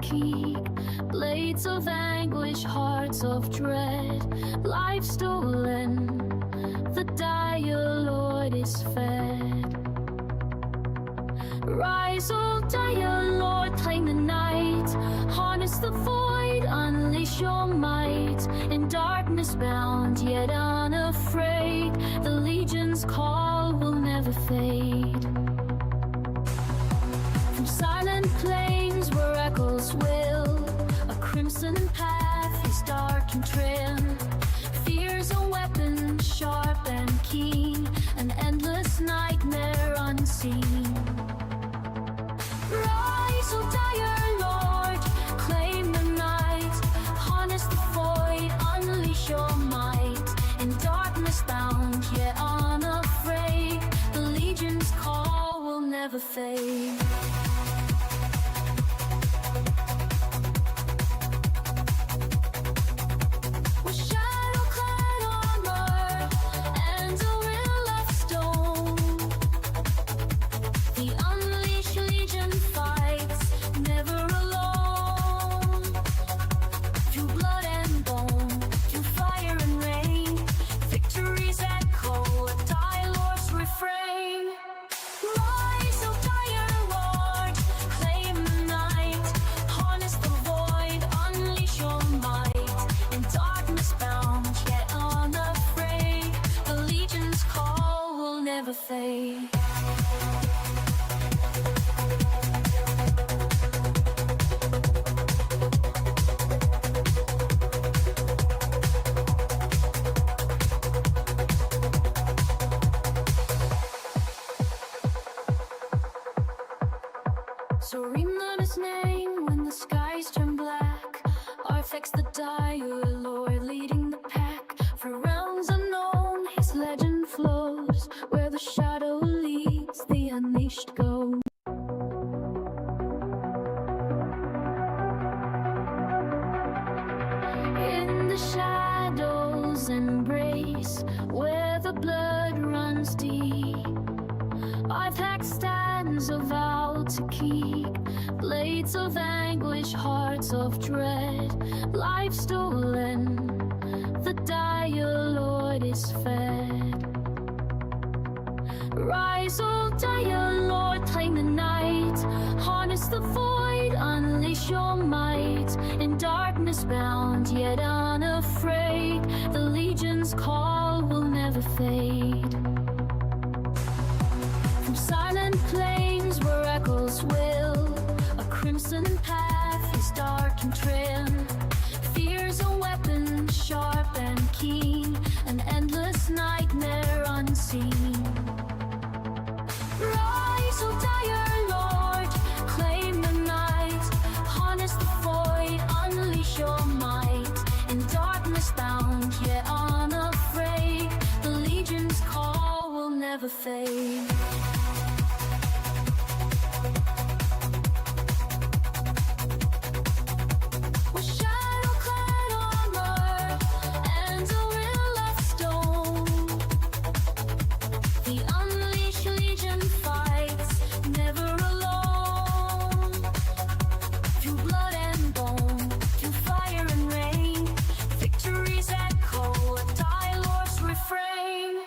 keep. Blades of anguish, hearts of dread, life stolen, the dire Lord is fed. Rise, O dire Lord, claim the night, harness the void, unleash your might. In darkness bound, yet unafraid, the legion's call will never fade. From silent plains where echoes will, a crimson path is dark and trim. Fear's a weapon, sharp and keen, an endless nightmare unseen. Rise, O dire Lord, claim the night, harness the void, unleash your might. In darkness bound, yet unafraid, the legion's call will never fade. With shadow-clad armor and a will of stone, the unleashed legion fights, never alone. Through blood and bone, through fire and rain, victories echo a dire Lord's refrain. Rise, O dire Lord, claim the night, harness the void, unleash your might. In darkness bound, yet unafraid, the legion's call will never fade. So remember his name when the skies turn black. Artifacts the dire Lord leading the pack. For realms unknown, his legend flows. Where the shadow leads, the unleashed go. In the shadows embrace, where the blood runs deep, Artifact stands a vow to keep. Blades of anguish, hearts of dread, life stolen, the dire Lord is fed. Rise, O dire Lord, claim the night, harness the void, unleash your might. In darkness bound, yet unafraid, the legion's call will never fade. From silent plains where echoes will, a crimson path is dark and trim. Fear's a weapon, sharp and keen, an endless nightmare unseen. Rise, O dire Lord, claim the night, harness the void, unleash your might. In darkness bound, yet unafraid, the legion's call will never fade. With shadow-clad armor and a will of stone, the unleashed legion fights, never alone. Through blood and bone, through fire and rain, victories echo a dire Lord's refrain.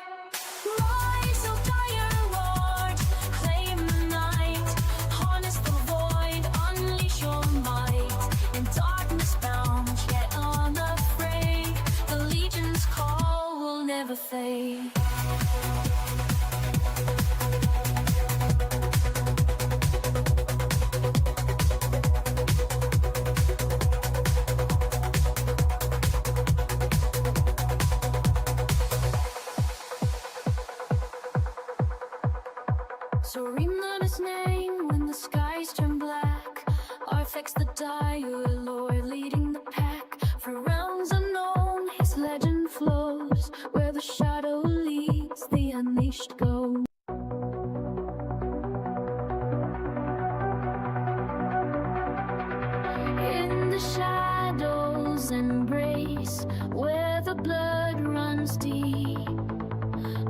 Rise, O dire Lord, claim the night, harness the void, unleash your might. In darkness bound, yet unafraid, the legion's call will never fade. So remember his name when the skies turn black. Artifacts the dire Lord leading the pack. For realms unknown, his legend flows. Where the shadow leads, the unleashed go. In the shadows embrace, where the blood runs deep,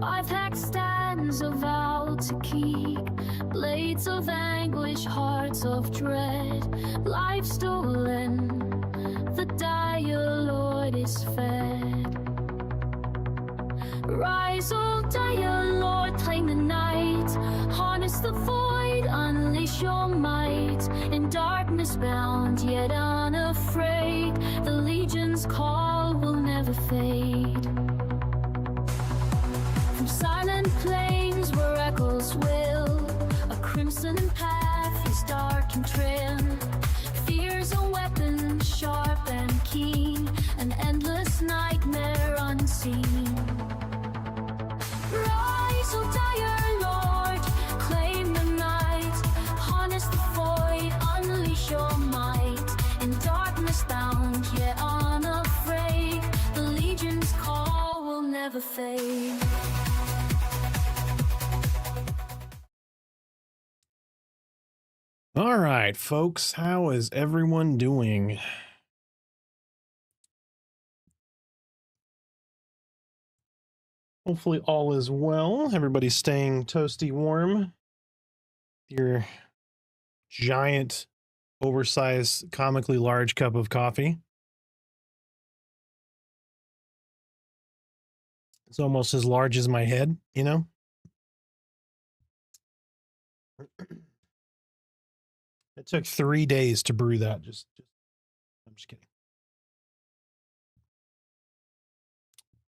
Artifact stands a vow to keep. Blades of anguish, hearts of dread, life stolen, the dire Lord is fed. Rise, O dire Lord, claim the night, harness the void, unleash your might. In darkness bound, yet unafraid, the legion's call will never fade. From silent plains where echoes will, a crimson path is dark and trim. Fear's a weapon sharp and keen, an endless nightmare unseen. Rise, O dire Lord, claim the night, harness the void, unleash your might. In darkness bound, yet unafraid, the legion's call will never fade. All right, folks, how is everyone doing? Hopefully all is well. Everybody's staying toasty warm. Your giant, oversized, comically large cup of coffee. It's almost as large as my head, you know? It took 3 days to brew that. I'm just kidding.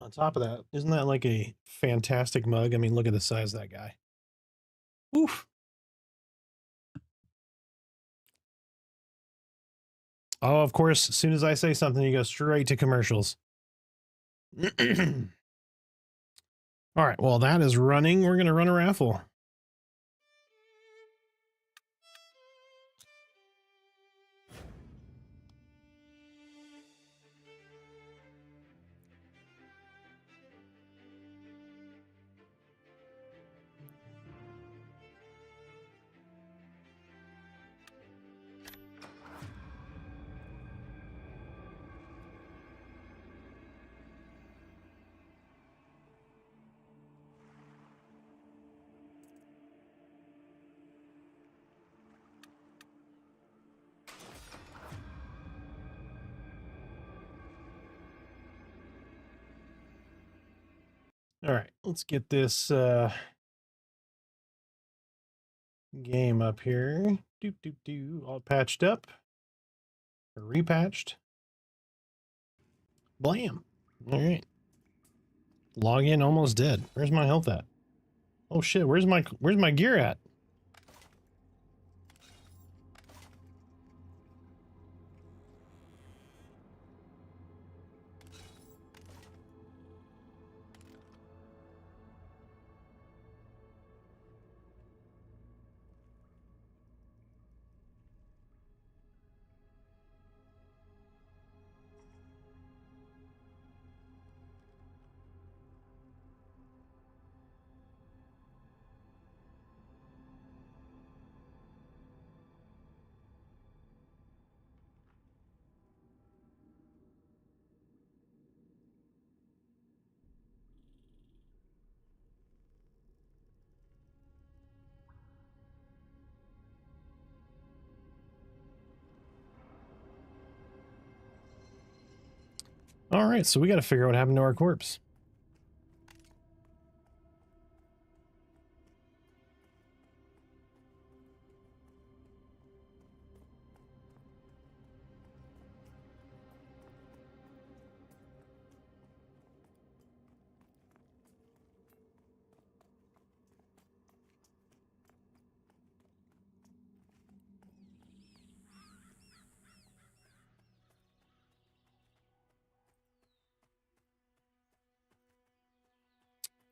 On top of that, isn't that like a fantastic mug? I mean, look at the size of that guy. Oof. Oh, of course, as soon as I say something, you go straight to commercials. All right, well, that is running. We're going to run a raffle. All right, let's get this game up here. All patched up. Or repatched. Blam. All right. Login almost dead. Where's my health at? Oh shit, where's my gear at? All right, so we got to figure out what happened to our corpse.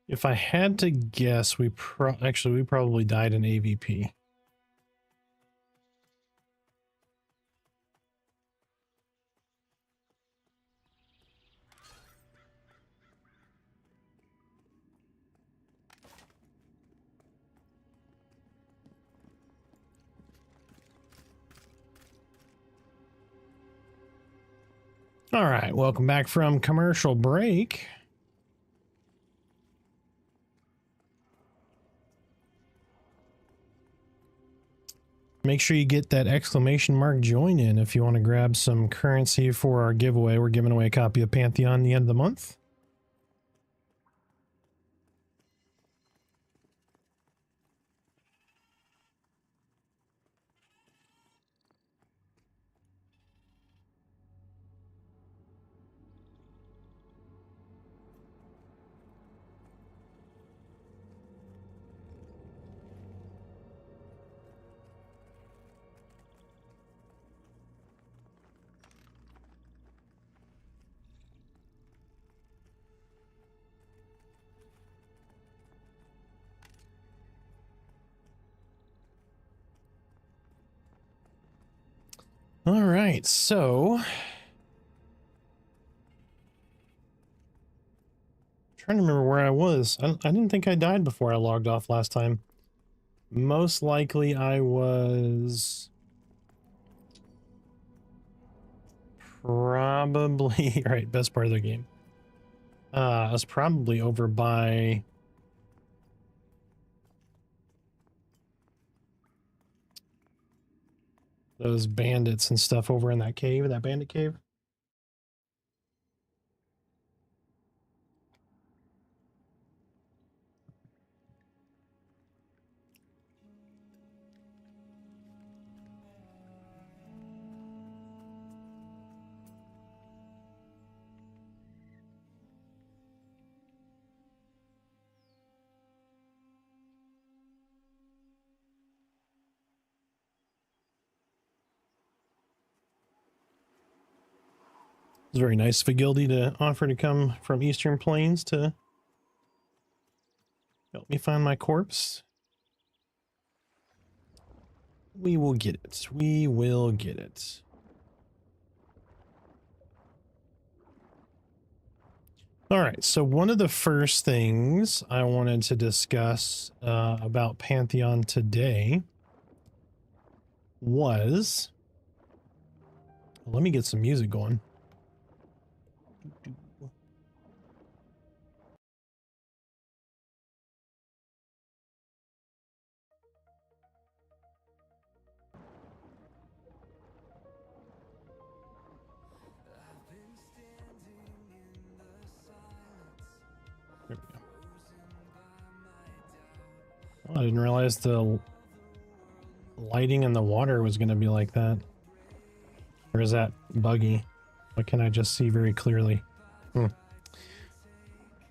If I had to guess, we probably died in AVP. All right, welcome back from commercial break. Make sure you get that exclamation mark join in if you want to grab some currency for our giveaway. We're giving away a copy of Pantheon at the end of the month. All right, so trying to remember where I was. I didn't think I died before I logged off last time. Most likely I was probably all right, best part of the game. I was probably over by those bandits and stuff over in that cave, that bandit cave. It's very nice of Gildy to offer to come from Eastern Plains to help me find my corpse. We will get it. We will get it. All right, so one of the first things I wanted to discuss about Pantheon today was... Let me get some music going. There we go. Oh, I didn't realize the lighting in the water was going to be like that. Or is that buggy? What can I just see very clearly?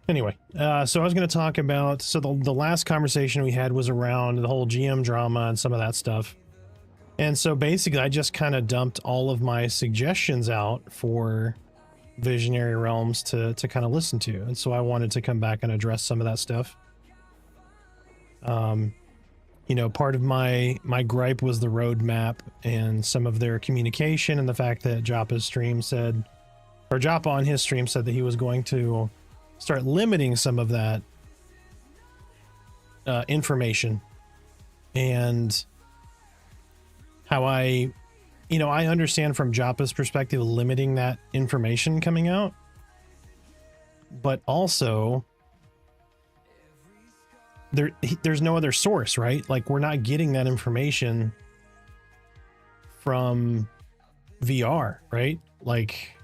Anyway, so I was going to talk about... So the last conversation we had was around the whole GM drama and some of that stuff. And so basically I just kind of dumped all of my suggestions out for Visionary Realms to kind of listen to. And so I wanted to come back and address some of that stuff. You know, part of my gripe was the roadmap and some of their communication and the fact that Joppa's stream said, or Joppa on his stream said that he was going to start limiting some of that information. And how I understand from Joppa's perspective limiting that information coming out, but also there's no other source, right? Like, we're not getting that information from VR, right? Like,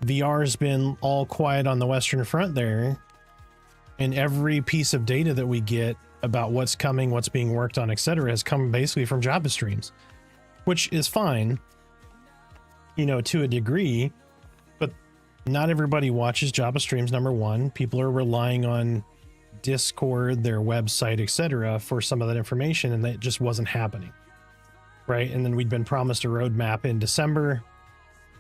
VR's been all quiet on the Western Front there, and every piece of data that we get about what's coming, what's being worked on, etc., has come basically from Joppa streams, which is fine, you know, to a degree, but not everybody watches Joppa streams, number one. People are relying on Discord, their website, etc., for some of that information, and that just wasn't happening, right? And then we'd been promised a roadmap in December.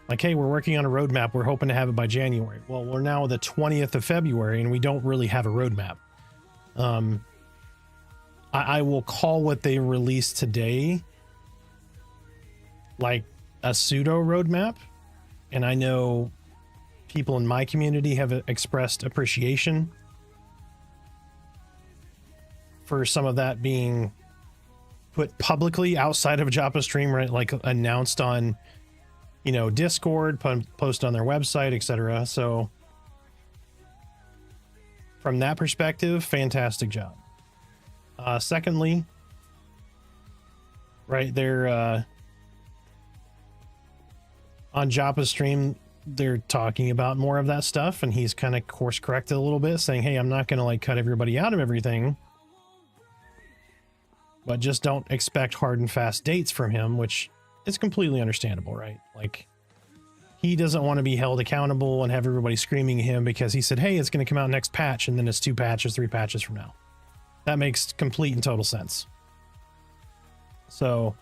Like, hey, we're working on a roadmap. We're hoping to have it by January. Well, we're now the 20th of February, and we don't really have a roadmap. I will call what they released today like a pseudo roadmap, and I know people in my community have expressed appreciation for some of that being put publicly outside of Joppa stream, right? Like announced on, you know, Discord, post on their website, etc. So from that perspective, fantastic job. Secondly, right? They're on Joppa's stream, they're talking about more of that stuff, and he's kind of course corrected a little bit, saying, hey, I'm not going to like cut everybody out of everything, but just don't expect hard and fast dates from him, which is completely understandable, right? Like, he doesn't want to be held accountable and have everybody screaming at him because he said, hey, it's going to come out next patch, and then it's 2 patches, 3 patches from now. That makes complete and total sense. So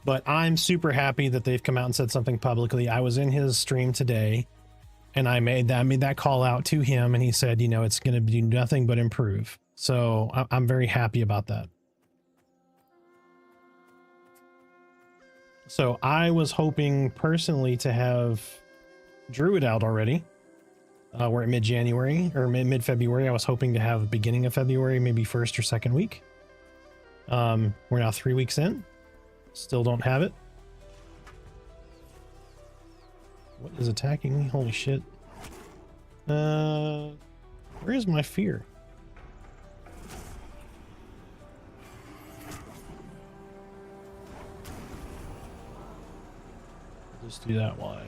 but I'm super happy that they've come out and said something publicly. I was in his stream today, and I made that call out to him, and he said, you know, it's going to do nothing but improve. So I'm very happy about that. So I was hoping personally to have Druid out already. We're at mid-January or mid-February. I was hoping to have beginning of February, maybe first or second week. We're now 3 weeks in. Still don't have it. What is attacking me? Holy shit. Where is my fear? Just do that. Why?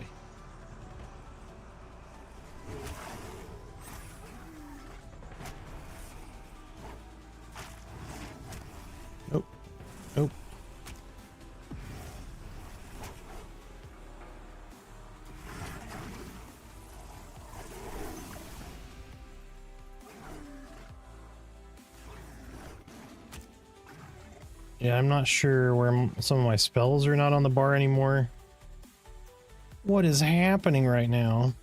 Nope. Nope. Yeah, I'm not sure where some of my spells are not on the bar anymore. What is happening right now?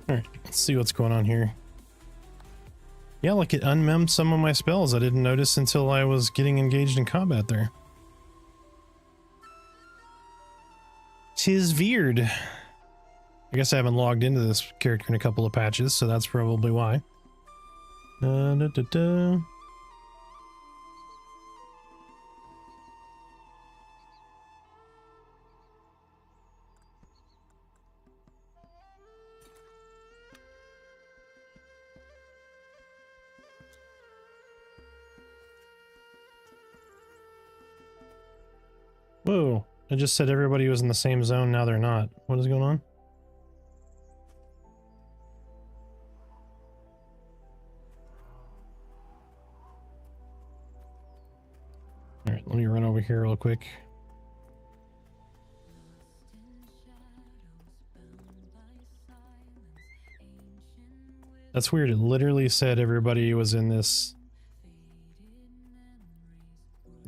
Alright, let's see what's going on here. Yeah, like it unmemmed some of my spells. I didn't notice until I was getting engaged in combat there. Tis weird. I guess I haven't logged into this character in a couple of patches, so that's probably why. Da, da, da, da. Whoa, I just said everybody was in the same zone, now they're not. What is going on? Alright, let me run over here real quick. That's weird, it literally said everybody was in this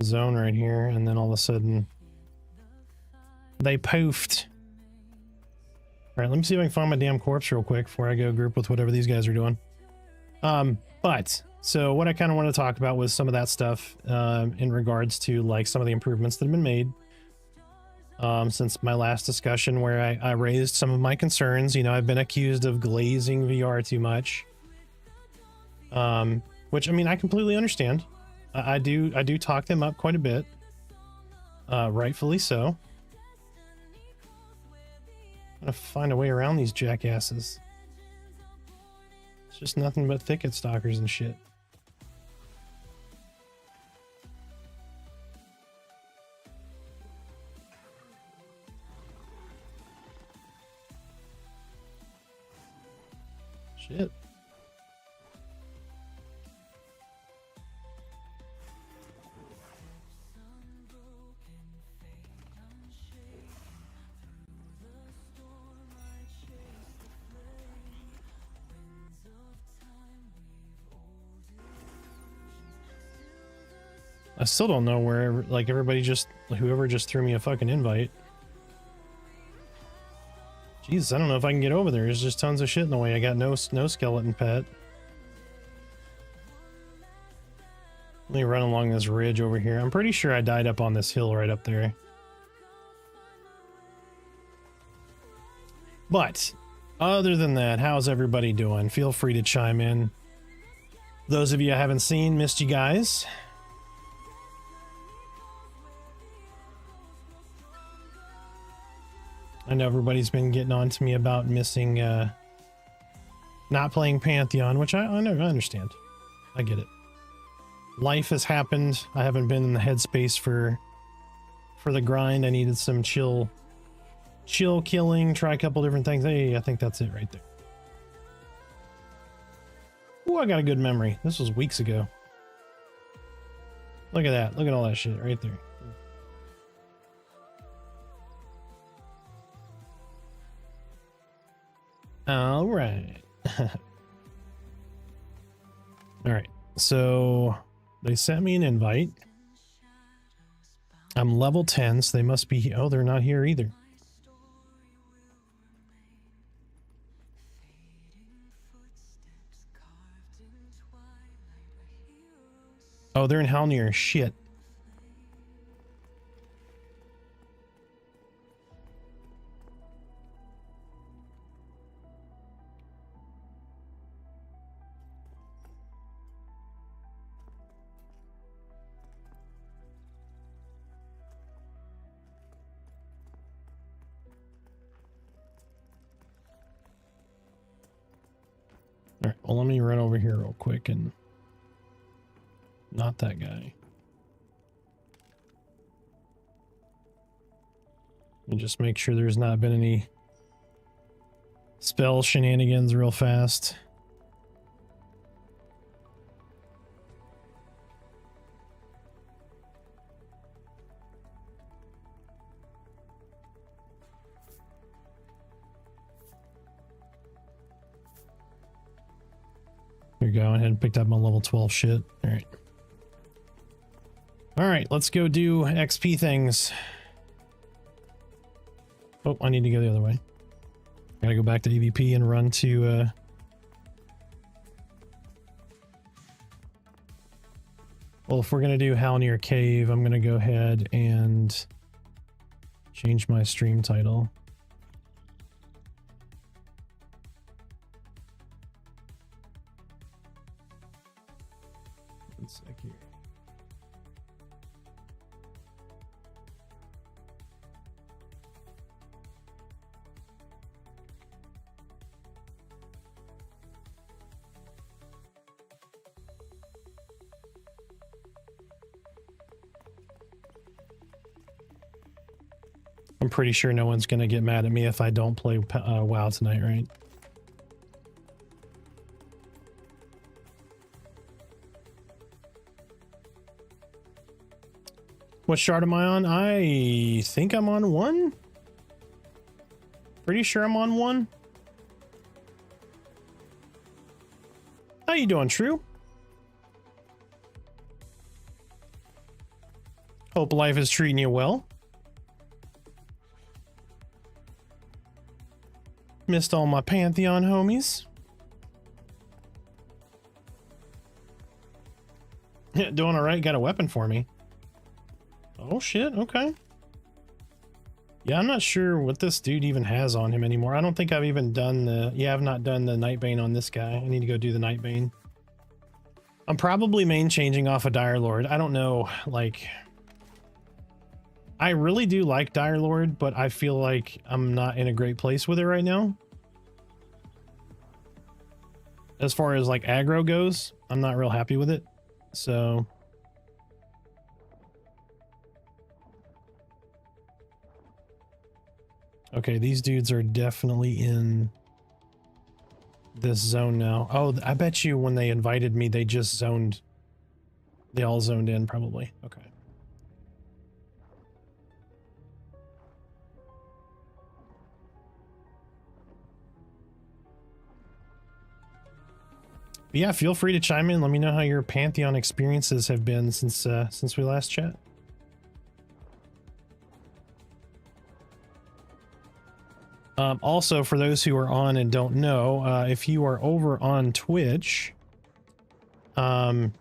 zone right here, and then all of a sudden they poofed. All right, let me see if I can find my damn corpse real quick before I go group with whatever these guys are doing. But so what I kind of want to talk about was some of that stuff in regards to like some of the improvements that have been made since my last discussion, where I raised some of my concerns. You know, I've been accused of glazing VR too much, which, I mean, I completely understand. I do talk them up quite a bit, rightfully so. I'm gonna find a way around these jackasses. It's just nothing but thicket stalkers and shit. Shit. I still don't know where, like, everybody just, whoever just threw me a fucking invite. Jesus, I don't know if I can get over there. There's just tons of shit in the way. I got no skeleton pet. Let me run along this ridge over here. I'm pretty sure I died up on this hill right up there. But other than that, how's everybody doing? Feel free to chime in. Those of you I haven't seen, missed you guys. I know everybody's been getting on to me about missing, not playing Pantheon, which I understand. I get it. Life has happened. I haven't been in the headspace for the grind. I needed some chill killing, try a couple different things. Hey, I think that's it right there. Ooh, I got a good memory. This was weeks ago. Look at that. Look at all that shit right there. All right. All right. So they sent me an invite. I'm level 10, so they must be... Oh, they're not here either. Oh, they're in Halnir. Shit. All right, well, let me run over here real quick and... Not that guy. And just make sure there's not been any spell shenanigans real fast. There you go. I hadn't picked up my level 12 shit. All right. All right, let's go do XP things. Oh, I need to go the other way. Gotta go back to EVP and run to, well, if we're gonna do Halnir Cave, I'm gonna go ahead and change my stream title. One sec here. I'm pretty sure no one's gonna get mad at me if I don't play WoW tonight, right? What shard am I on? I think I'm on 1. Pretty sure I'm on 1. How you doing, True? Hope life is treating you well. Missed all my Pantheon homies. Yeah, doing all right. Got a weapon for me. Oh shit, okay. Yeah, I'm not sure what this dude even has on him anymore. I don't think I've even done the... Yeah, I've not done the Nightbane on this guy. I need to go do the Nightbane. I'm probably main changing off of Dire Lord. I don't know, like... I really do like Dire Lord, but I feel like I'm not in a great place with it right now. As far as like aggro goes, I'm not real happy with it. So... Okay, these dudes are definitely in this zone now. Oh, I bet you when they invited me, they just zoned. They all zoned in, probably. Okay. But yeah, feel free to chime in. Let me know how your Pantheon experiences have been since we last chat. Also, for those who are on and don't know, if you are over on Twitch, we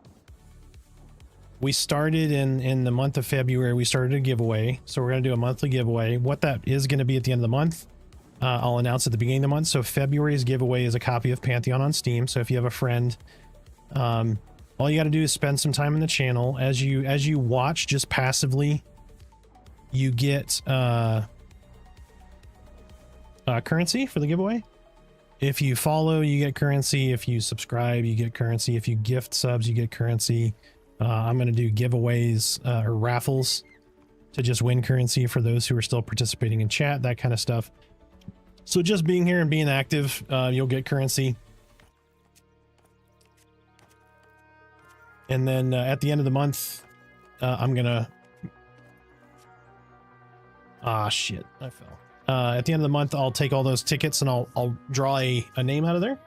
started in the month of February, we started a giveaway. So we're going to do a monthly giveaway. What that is going to be at the end of the month, I'll announce at the beginning of the month. So February's giveaway is a copy of Pantheon on Steam. So if you have a friend, all you got to do is spend some time in the channel. As you watch just passively, you get currency for the giveaway. If you follow, you get currency. If you subscribe, you get currency. If you gift subs, you get currency. I'm going to do giveaways or raffles to just win currency for those who are still participating in chat, that kind of stuff. So just being here and being active, you'll get currency. And then at the end of the month, I'm going to... Ah, shit, I fell. At the end of the month, I'll take all those tickets and I'll draw a name out of there.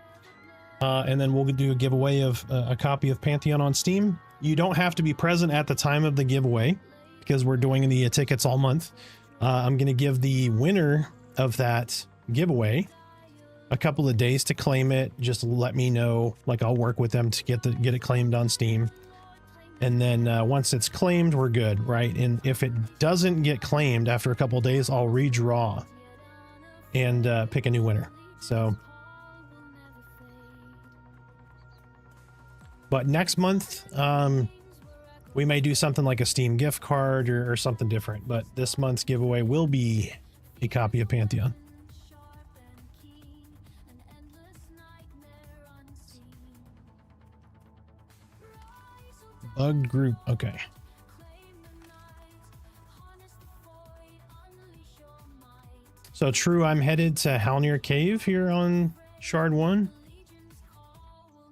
And then we'll do a giveaway of a copy of Pantheon on Steam. You don't have to be present at the time of the giveaway because we're doing the tickets all month. I'm going to give the winner of that giveaway a couple of days to claim it. Just let me know, like I'll work with them to get it claimed on Steam. And then once it's claimed, we're good, right? And if it doesn't get claimed after a couple of days, I'll redraw and pick a new winner. So, but next month, we may do something like a Steam gift card or something different. But this month's giveaway will be a copy of Pantheon. Bugged group. Okay. So true, I'm headed to Halnir Cave here on Shard 1.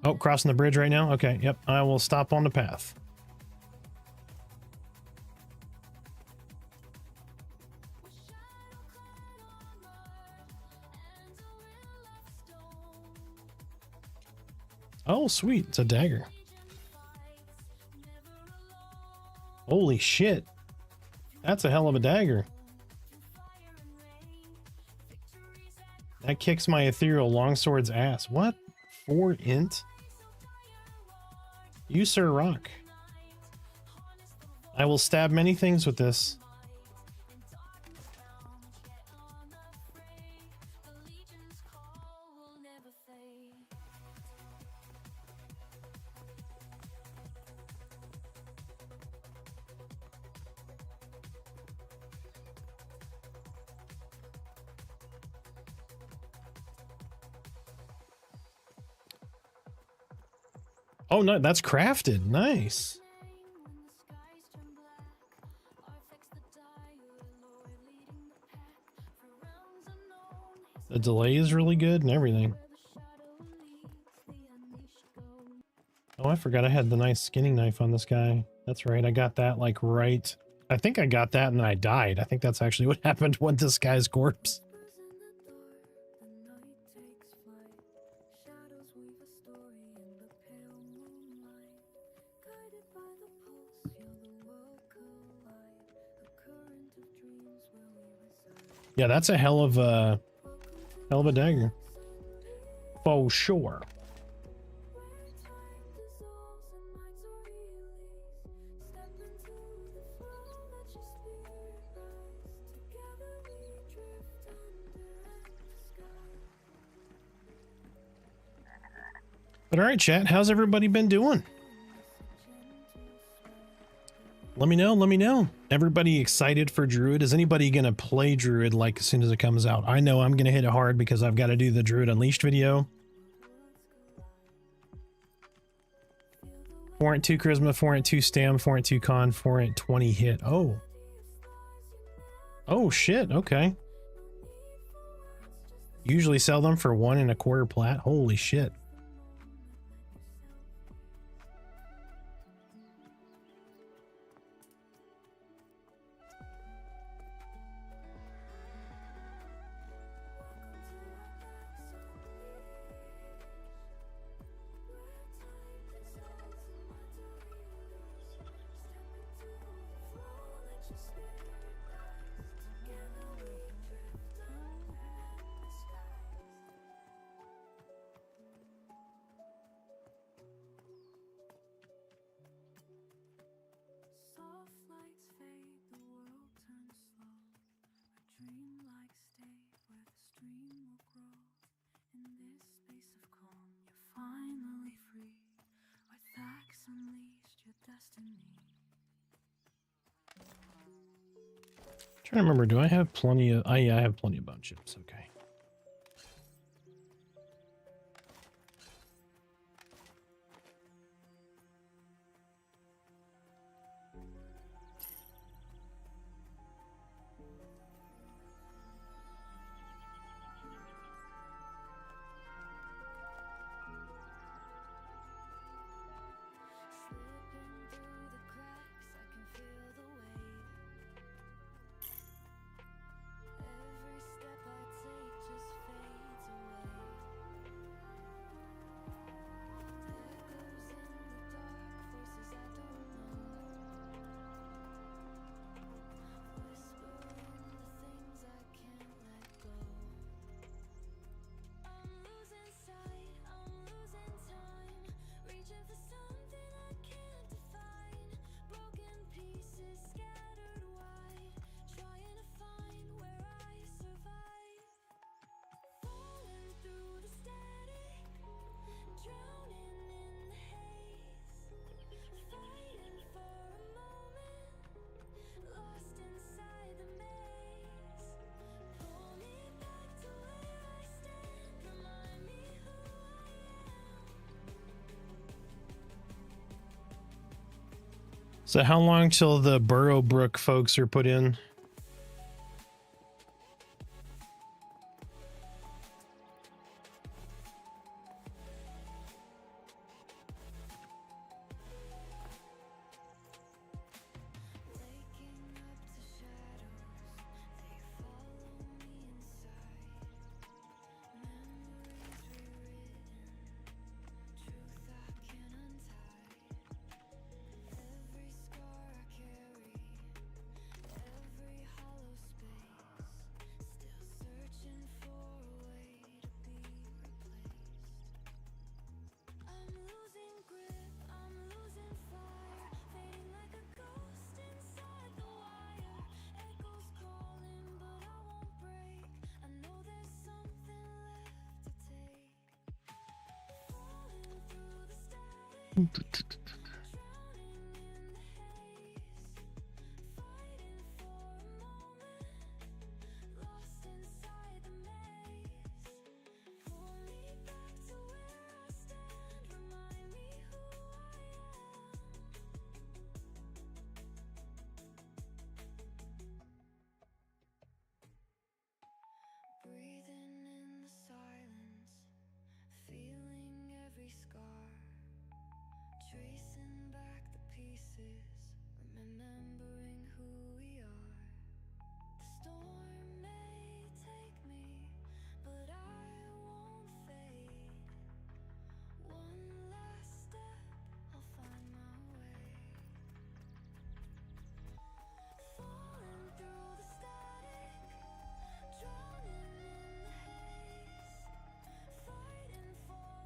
Oh, crossing the bridge right now? Okay, yep. I will stop on the path. Oh, sweet. It's a dagger. Holy shit. That's a hell of a dagger. That kicks my ethereal longsword's ass. What? 4 int? You, sir, rock. I will stab many things with this. Oh, no, that's crafted. Nice. The delay is really good and everything. Oh, I forgot I had the nice skinning knife on this guy. That's right. I got that like right. I think I got that and then I died. I think that's actually what happened with this guy's corpse. Yeah, that's a hell of a dagger. For sure. But all right, chat, how's everybody been doing? Let me know, let me know. Everybody excited for Druid? Is anybody going to play Druid like as soon as it comes out? I know I'm going to hit it hard because I've got to do the Druid Unleashed video. 4.2 Charisma, 4.2 Stam, 4.2 Con, 4.20 hit. Oh. Oh, shit. Okay. Usually sell them for 1.25 plat. Holy shit. trust in me. Trying to remember, do I have plenty of... Oh, yeah, I have plenty of bone chips. Okay. So how long till the Burrowbrook folks are put in?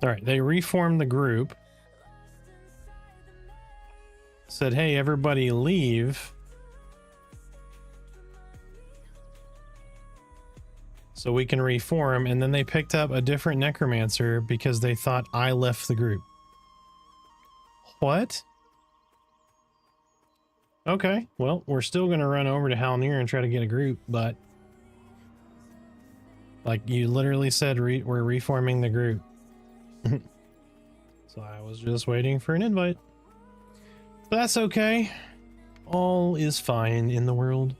All right, they reformed the group. Said, hey, everybody leave. So we can reform. And then they picked up a different necromancer because they thought I left the group. What? Okay, well, we're still going to run over to Halnir and try to get a group, but... Like, you literally said we're reforming the group. So I was just waiting for an invite. But that's okay. All is fine in the world.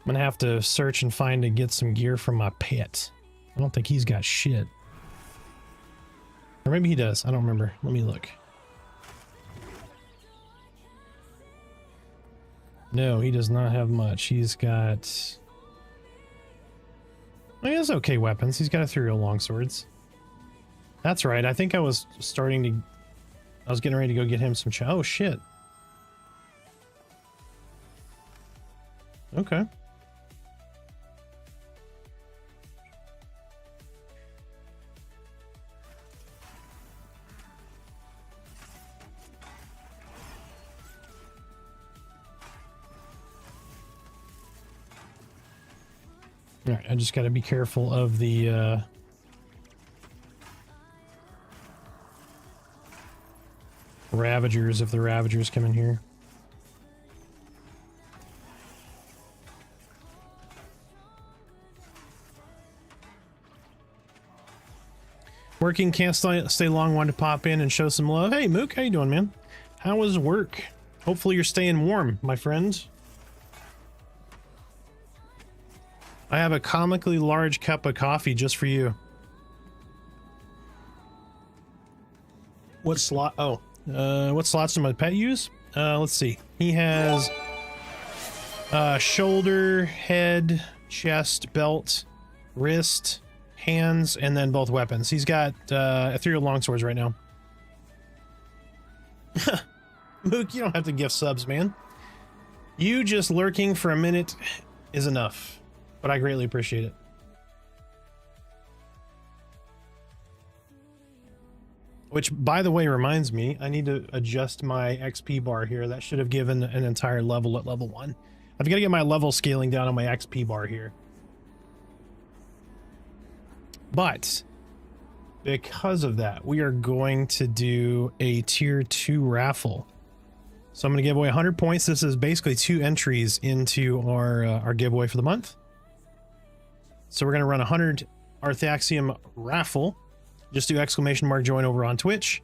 I'm gonna have to search and find to get some gear from my pet. I don't think he's got shit. Or maybe he does. I don't remember. Let me look. No, he does not have much. He's got... Well, he has okay weapons. He's got ethereal longswords. That's right. I think I was starting to... I was getting ready to go get him some... Oh, shit. Okay. All right, I just got to be careful of the Ravagers if the Ravagers come in here. Working, can't stay long, wanted to pop in and show some love. Hey Mook, how you doing, man? How was work? Hopefully you're staying warm, my friend. I have a comically large cup of coffee just for you. What slot? Oh, what slots does my pet use? Let's see. He has shoulder, head, chest, belt, wrist, hands, and then both weapons. He's got ethereal longswords right now. Mook, you don't have to gift subs, man. You just lurking for a minute is enough, but I greatly appreciate it. Which, by the way, reminds me, I need to adjust my XP bar here. That should have given an entire level at level 1. I've got to get my level scaling down on my XP bar here. But because of that, we are going to do a tier 2 raffle. So I'm going to give away 100 points. This is basically 2 entries into our giveaway for the month. So we're going to run 100 Arthaxium raffle. Just do !join over on Twitch.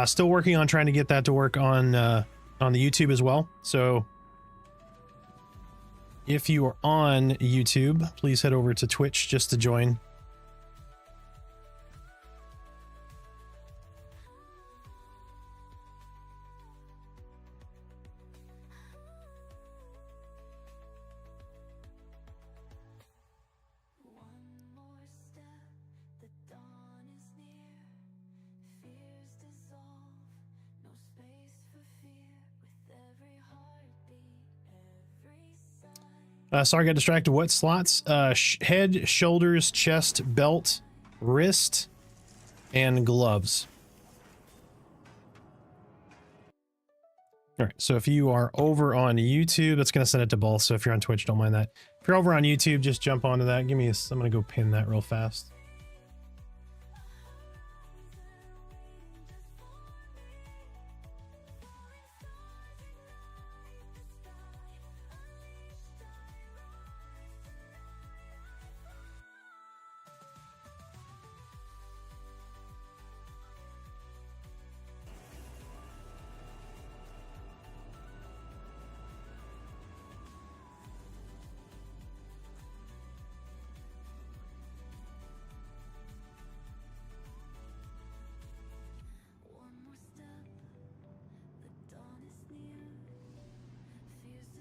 Still working on trying to get that to work on the YouTube as well. So if you are on YouTube, please head over to Twitch just to join. Sorry, I got distracted. What slots? Head, shoulders, chest, belt, wrist, and gloves. All right, so if you are over on YouTube, that's going to send it to both. So if you're on Twitch, don't mind that. If you're over on YouTube, just jump onto that. Give me a, I'm going to go pin that real fast.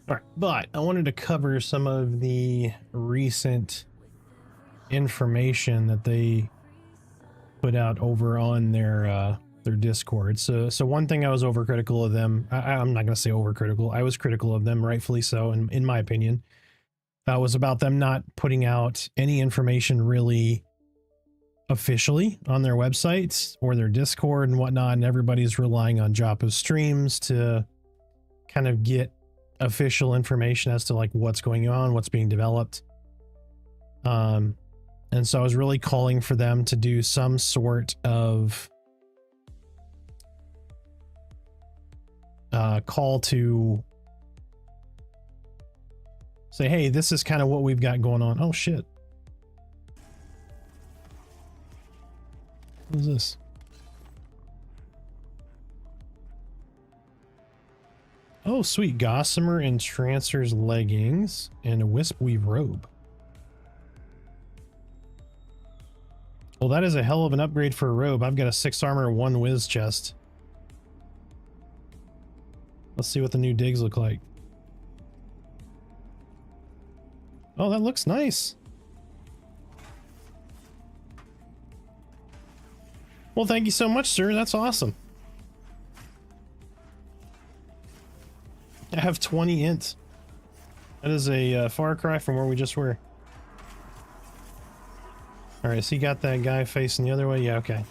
All right, but I wanted to cover some of the recent information that they put out over on their Discord. So one thing I was overcritical of them. I'm not going to say overcritical. I was critical of them, rightfully so, in my opinion. Was about them not putting out any information really officially on their websites or their Discord and whatnot, and everybody's relying on Joppa's streams to kind of get official information as to like what's going on, what's being developed. And so I was really calling for them to do some sort of call to say, hey, this is kind of what we've got going on. Oh shit. What is this? Oh, sweet. Gossamer and Trancer's leggings and a wisp weave robe. Well, that is a hell of an upgrade for a robe. I've got a 6 armor, 1 whiz chest. Let's see what the new digs look like. Oh, that looks nice. Well, thank you so much, sir. That's awesome. I have 20 int. That is a far cry from where we just were. All right, so you got that guy facing the other way? Yeah, okay.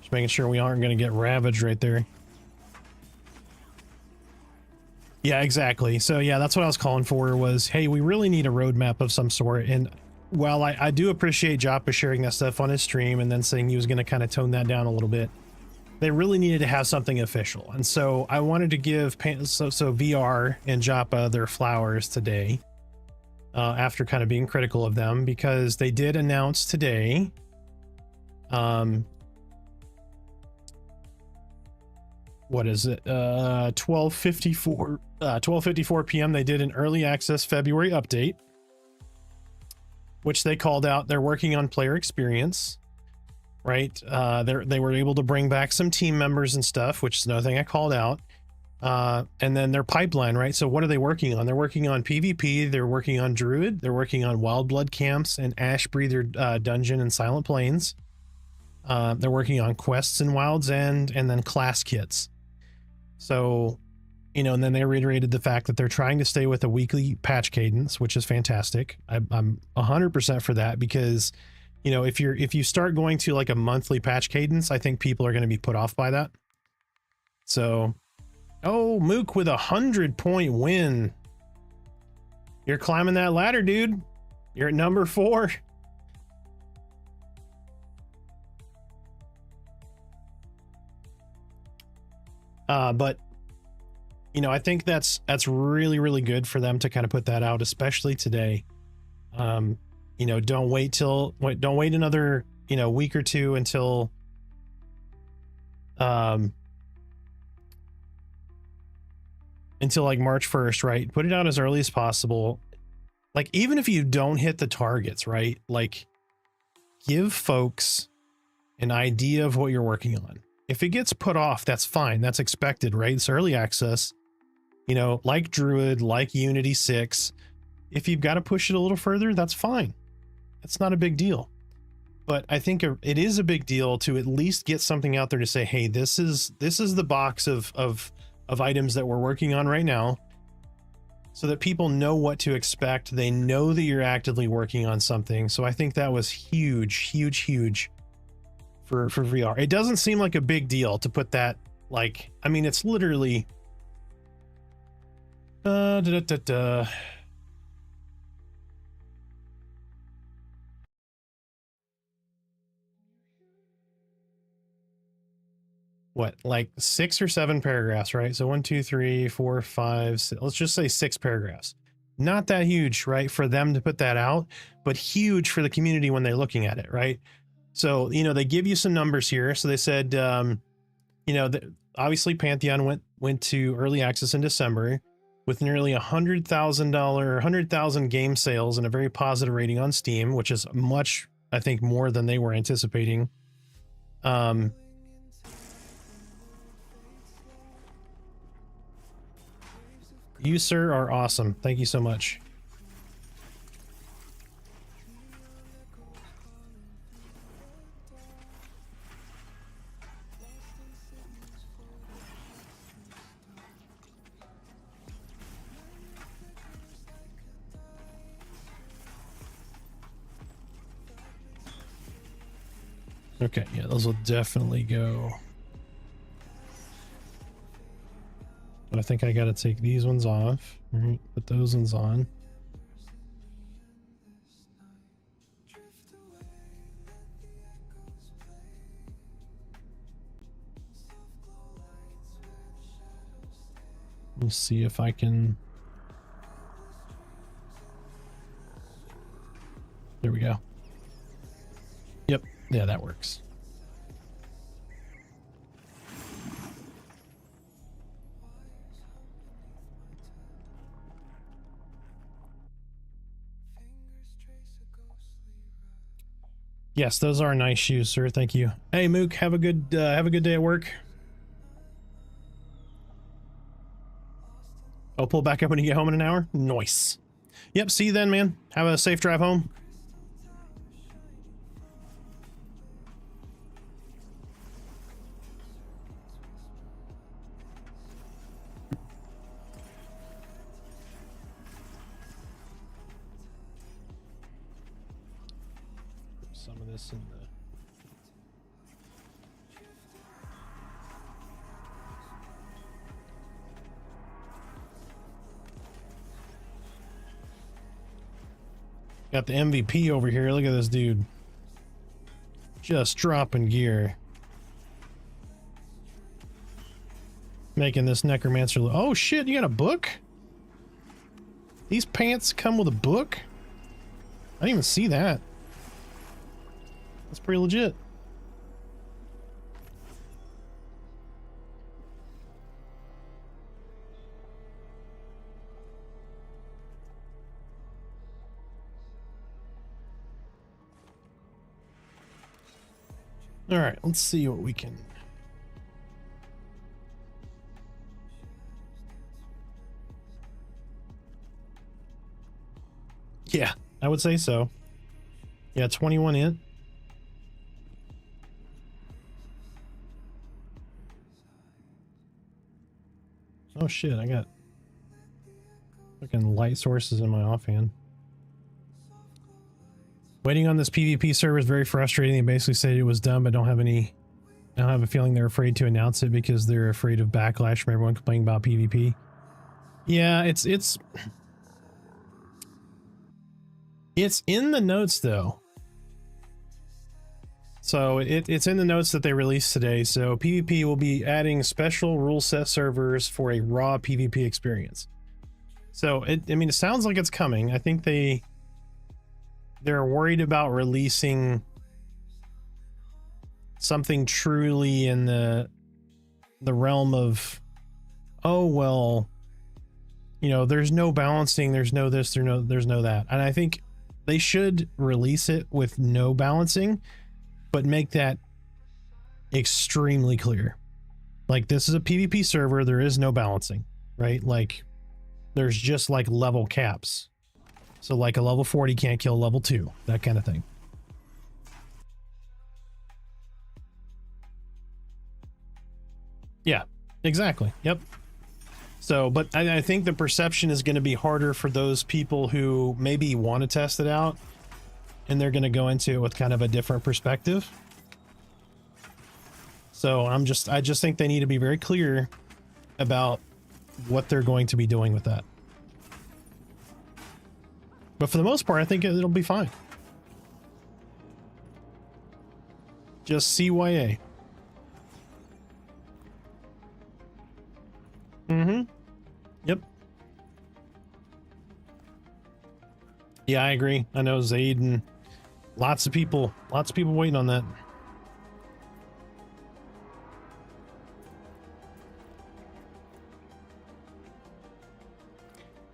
Just making sure we aren't going to get ravaged right there. Yeah, exactly. So yeah, that's what I was calling for was, hey, we really need a roadmap of some sort. And while I do appreciate Joppa sharing that stuff on his stream and then saying he was going to kind of tone that down a little bit, they really needed to have something official. And so I wanted to give so VR and Joppa their flowers today, after kind of being critical of them, because they did announce today, what is it? 12:54 p.m. They did an early access February update, which they called out. They're working on player experience, right? They were able to bring back some team members and stuff, which is another thing I called out. And then their pipeline, right? So what are they working on? They're working on PvP. They're working on Druid. They're working on Wild Blood camps and Ash Breather dungeon and Silent Plains. They're working on quests and wilds and then class kits. So, you know, and then they reiterated the fact that they're trying to stay with a weekly patch cadence, which is fantastic. I'm 100% for that, because, you know, if you start going to like a monthly patch cadence, I think people are going to be put off by that. So, oh, Mook with 100-point win. You're climbing that ladder, dude. You're at number 4. But, you know, I think that's really, really good for them to kind of put that out, especially today. You know, don't wait another, you know, week or two until, like March 1st, right? Put it out as early as possible. Like, even if you don't hit the targets, right? Like, give folks an idea of what you're working on. If it gets put off, that's fine. That's expected, right? It's early access, you know, like Druid, like Unity 6. If you've got to push it a little further, that's fine. It's not a big deal. But I think it is a big deal to at least get something out there to say, hey, this is the box of items that we're working on right now, so that people know what to expect. They know that you're actively working on something. So I think that was huge, huge, huge for VR. It doesn't seem like a big deal to put that, like, I mean, it's literally what, like 6 or 7 paragraphs, right? So 1, 2, 3, 4, 5, 6, let's just say 6 paragraphs. Not that huge, right, for them to put that out, but huge for the community when they're looking at it, right? So, you know, they give you some numbers here. So they said, you know, obviously Pantheon went to early access in December with nearly $100,000 game sales and a very positive rating on Steam, which is much, I think, more than they were anticipating. You, sir, are awesome. Thank you so much. Okay, yeah, those will definitely go. But I think I got to take these ones off. All right, put those ones on. Let me see if I can. There we go. Yep, yeah, that works. Yes, those are nice shoes, sir. Thank you. Hey, Mook, have a good day at work. I'll pull back up when you get home in an hour. Nice. Yep, see you then, man. Have a safe drive home. Some of this in the... Got the MVP over here. Look at this dude. Just dropping gear. Making this necromancer look. Oh shit, you got a book? These pants come with a book? I didn't even see that. That's pretty legit. All right, let's see what we can. Yeah, I would say so. Yeah, 21 int. Oh shit, I got fucking light sources in my offhand. Waiting on this PvP server is very frustrating. They basically said it was done, but don't have a feeling they're afraid to announce it because they're afraid of backlash from everyone complaining about PvP. Yeah, it's in the notes though. So it's in the notes that they released today. So PvP will be adding special rule set servers for a raw PvP experience. So I mean, it sounds like it's coming. I think they're worried about releasing something truly in the realm of, oh well, you know, there's no balancing, there's no this, there's no that. And I think they should release it with no balancing, but make that extremely clear. Like, this is a PvP server, there is no balancing, right? Like, there's just like level caps. So like a level 40 can't kill level 2, that kind of thing. Yeah, exactly. Yep. So, but I think the perception is going to be harder for those people who maybe want to test it out, and they're going to go into it with kind of a different perspective. So I just think they need to be very clear about what they're going to be doing with that. But for the most part, I think it'll be fine. Just CYA. Mm-hmm. Yep. Yeah, I agree. I know Zaid and lots of people waiting on that.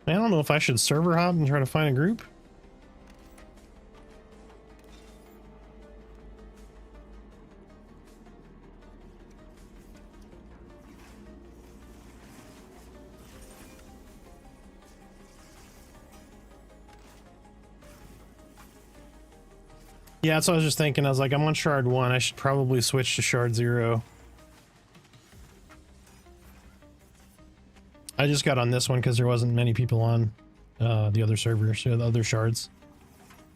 I don't know if I should server hop and try to find a group. Yeah, that's what I was just thinking. I was like, I'm on shard 1. I should probably switch to shard 0. I just got on this one because there wasn't many people on the other server, so the other shards.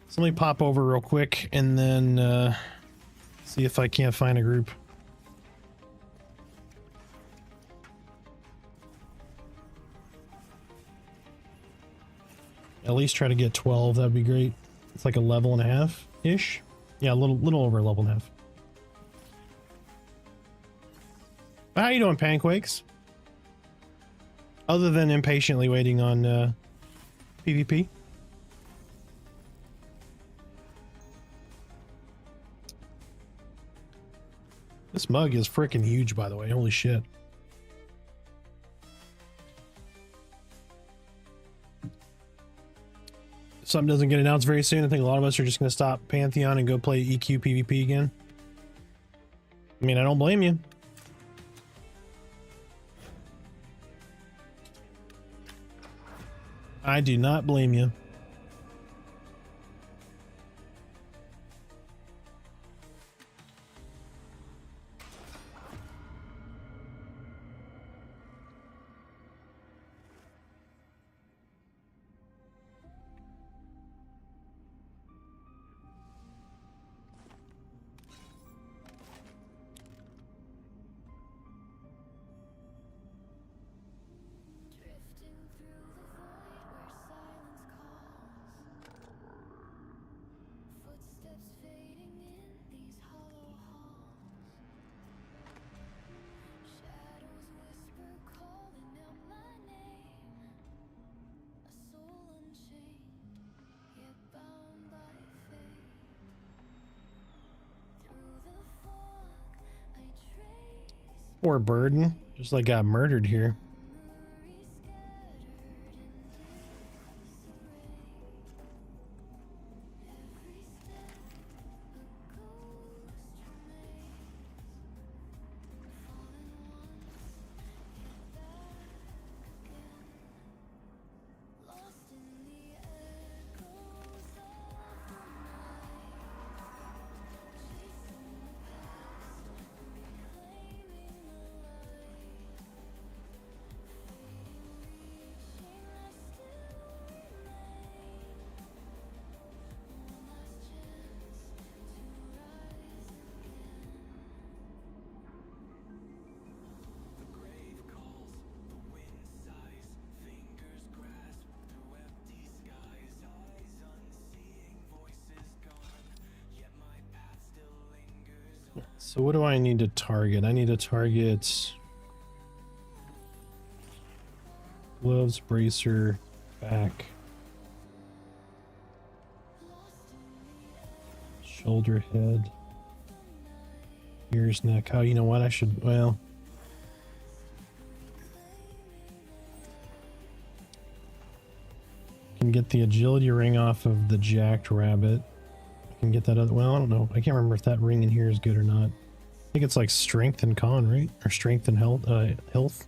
So let me pop over real quick and then see if I can't find a group. At least try to get 12. That'd be great. It's like a level and a half ish. Yeah, a little over a level and a half. How you doing, Panquakes? Other than impatiently waiting on PvP. This mug is freaking huge, by the way. Holy shit. If something doesn't get announced very soon, I think a lot of us are just going to stop Pantheon and go play EQ PvP again. I mean, I don't blame you. I do not blame you. Poor burden. Just like got murdered here. So what do I need to target? I need to target gloves, bracer, back, shoulder, head, ears, neck. Oh, you know what? I should, well, can get the agility ring off of the jacked rabbit. I can get that other, well, I don't know. I can't remember if that ring in here is good or not. I think it's like strength and con, right? Or strength and health. Health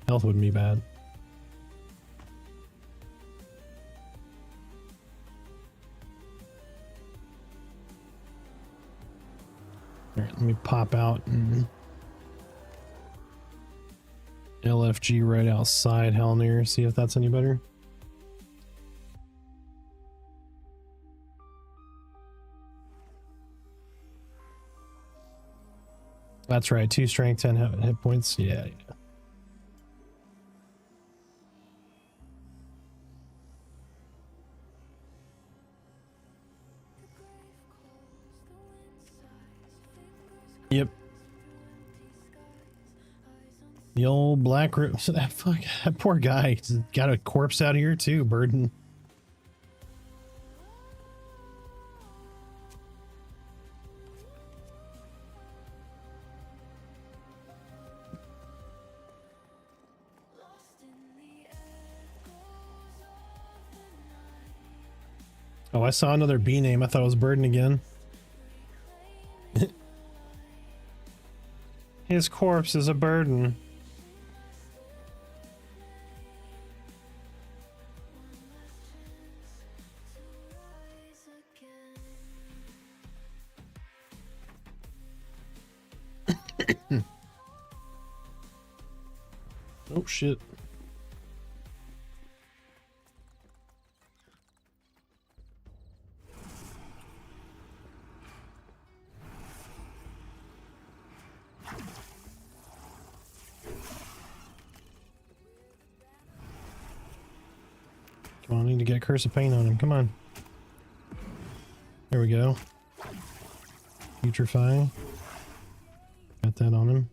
wouldn't be bad. All right, let me pop out and LFG right outside Halnir. See if that's any better. That's right, 2 strength, 10 hit points. Yeah, yeah. Yep. The old black room. So that poor guy. He's got a corpse out here too, burden. Oh, I saw another B name. I thought it was Burden again. His corpse is a burden. Oh, shit. Come on, I need to get Curse of Pain on him. Come on. There we go. Putrefy. Got that on him.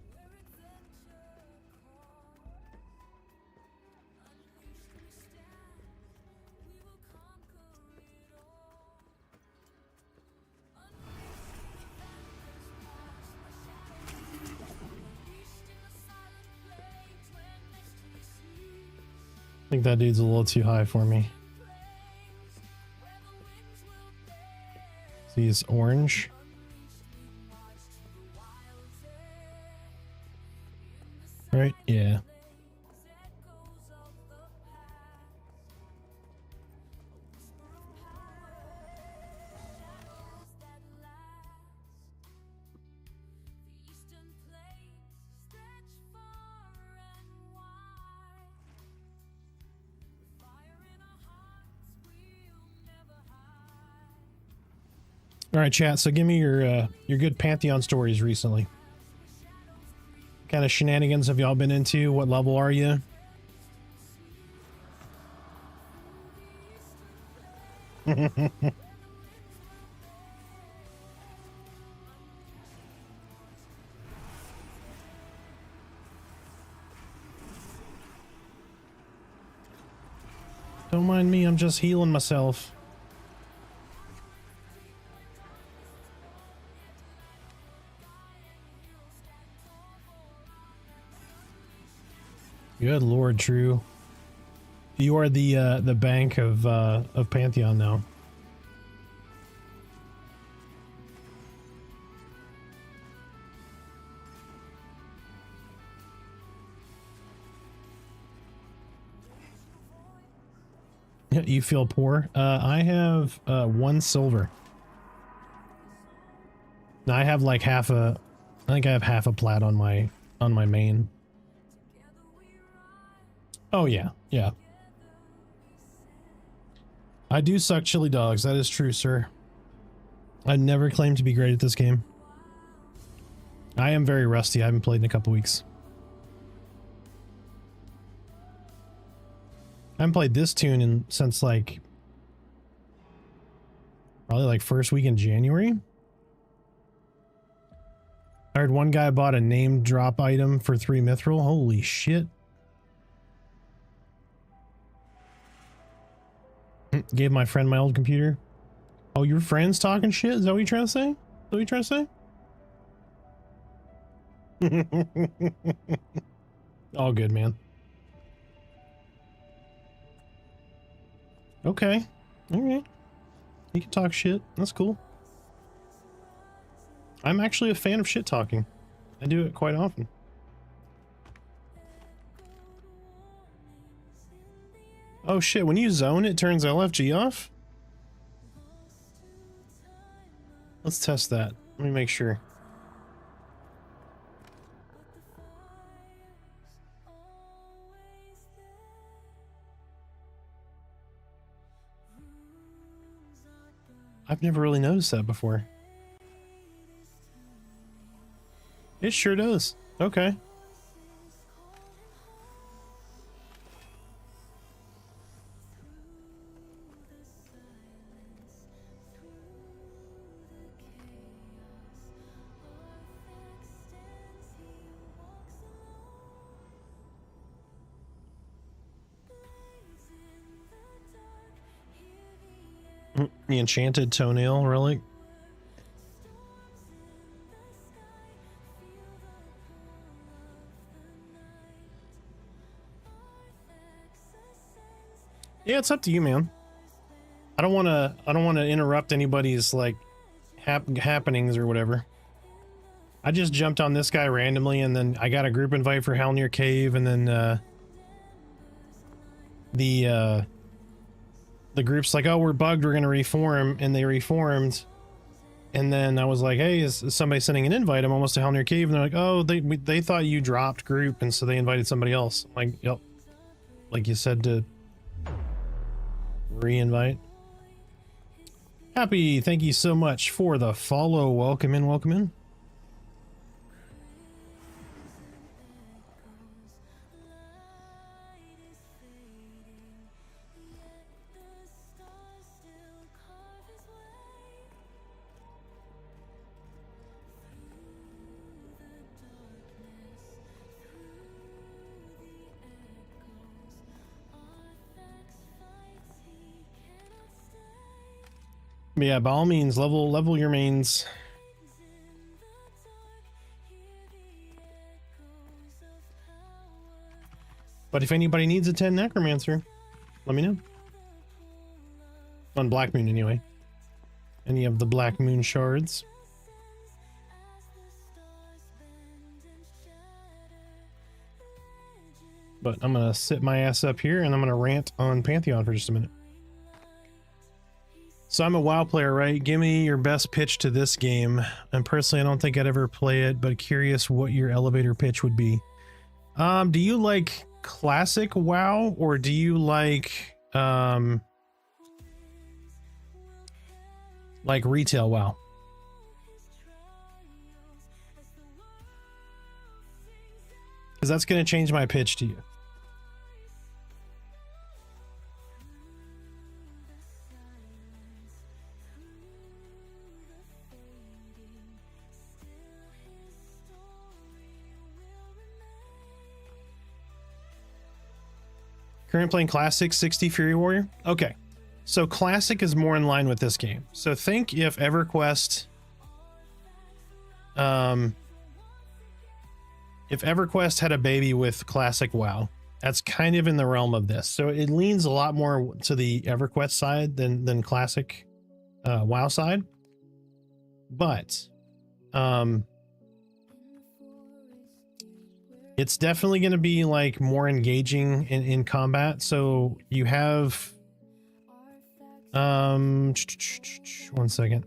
I think that dude's a little too high for me. He's orange. Right? Yeah. All right, chat. So give me your good Pantheon stories recently. What kind of shenanigans have y'all been into? What level are you? Don't mind me. I'm just healing myself. Good Lord, True. You are the bank of Pantheon now. You feel poor? I have 1 silver. Now I have like I think I have half a plat on my main. Oh yeah, yeah. I do suck chili dogs. That is true, sir. I never claimed to be great at this game. I am very rusty. I haven't played in a couple weeks. I haven't played this tune since like probably like first week in January. I heard one guy bought a name drop item for 3 mithril. Holy shit. Gave my friend my old computer. Oh, your friend's talking shit? Is that what you're trying to say? Is that what you're trying to say? All good, man. Okay. Alright. You can talk shit. That's cool. I'm actually a fan of shit talking. I do it quite often. Oh shit, when you zone, it turns LFG off? Let's test that. Let me make sure. I've never really noticed that before. It sure does. Okay. The enchanted toenail relic. Yeah, it's up to you, man. I don't want to interrupt anybody's like happenings or whatever. I just jumped on this guy randomly, and then I got a group invite for Halnir Cave, and then the group's like, oh, we're bugged, we're gonna reform, and they reformed. And then I was like, hey, is somebody sending an invite? I'm almost to Halnir Cave, and they're like, oh, they thought you dropped group, and so they invited somebody else. I'm like, yep, like you said to re-invite. Happy, thank you so much for the follow. Welcome in, welcome in. But yeah, by all means, level your mains. But if anybody needs a 10 necromancer, let me know. On Black Moon anyway. Any of the Black Moon shards. But I'm gonna sit my ass up here and I'm gonna rant on Pantheon for just a minute. So I'm a WoW player, right? Give me your best pitch to this game. And personally, I don't think I'd ever play it, but curious what your elevator pitch would be. Do you like classic WoW, or do you like retail WoW? Because that's going to change my pitch to you. Current playing Classic 60 Fury Warrior? Okay. So Classic is more in line with this game. So think if EverQuest... if EverQuest had a baby with Classic WoW, That's kind of in the realm of this. So it leans a lot more to the EverQuest side than classic WoW side. But it's definitely going to be like more engaging in combat. So you have 1 second.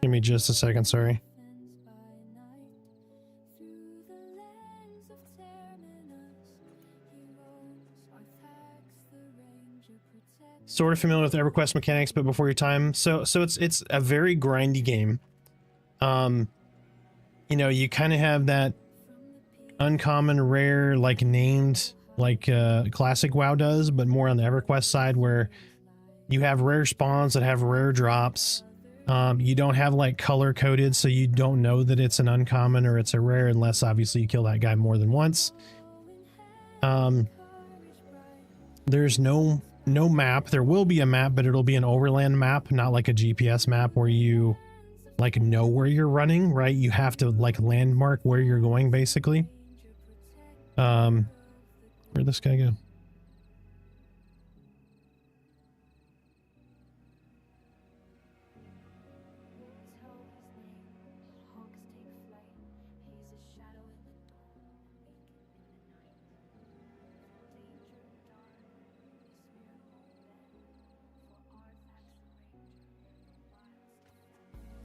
Give me just a second, sorry. Sort of familiar with EverQuest mechanics, but before your time. So it's a very grindy game. You know, you kind of have that uncommon, rare, like named, like classic WoW does, but more on the EverQuest side, where you have rare spawns that have rare drops. You don't have like color coded, so you don't know that it's an uncommon or it's a rare unless obviously you kill that guy more than once. There's no map. There will be a map, but it'll be an overland map, not like a GPS map where you like know where you're running, right? You have to like landmark where you're going, basically. Where'd this guy go?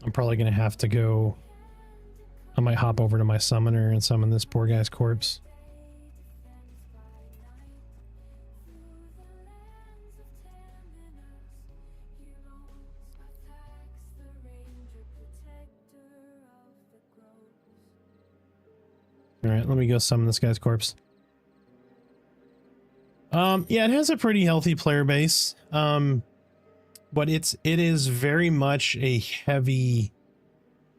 I'm probably going to have to go. I might hop over to my summoner and summon this poor guy's corpse. All right, let me go summon this guy's corpse. Yeah, it has a pretty healthy player base. But it is very much a heavy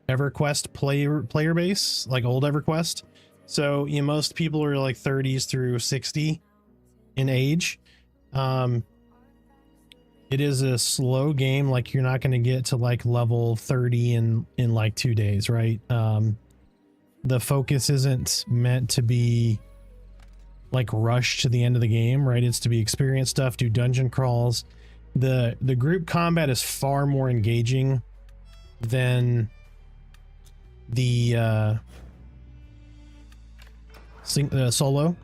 EverQuest player base, like old EverQuest. So, you know, most people are like 30s through 60 in age. It is a slow game. Like, you're not going to get to like level 30 in like 2 days, right? The focus isn't meant to be like rush to the end of the game, right? It's to be experience stuff, do dungeon crawls. The group combat is far more engaging than the solo,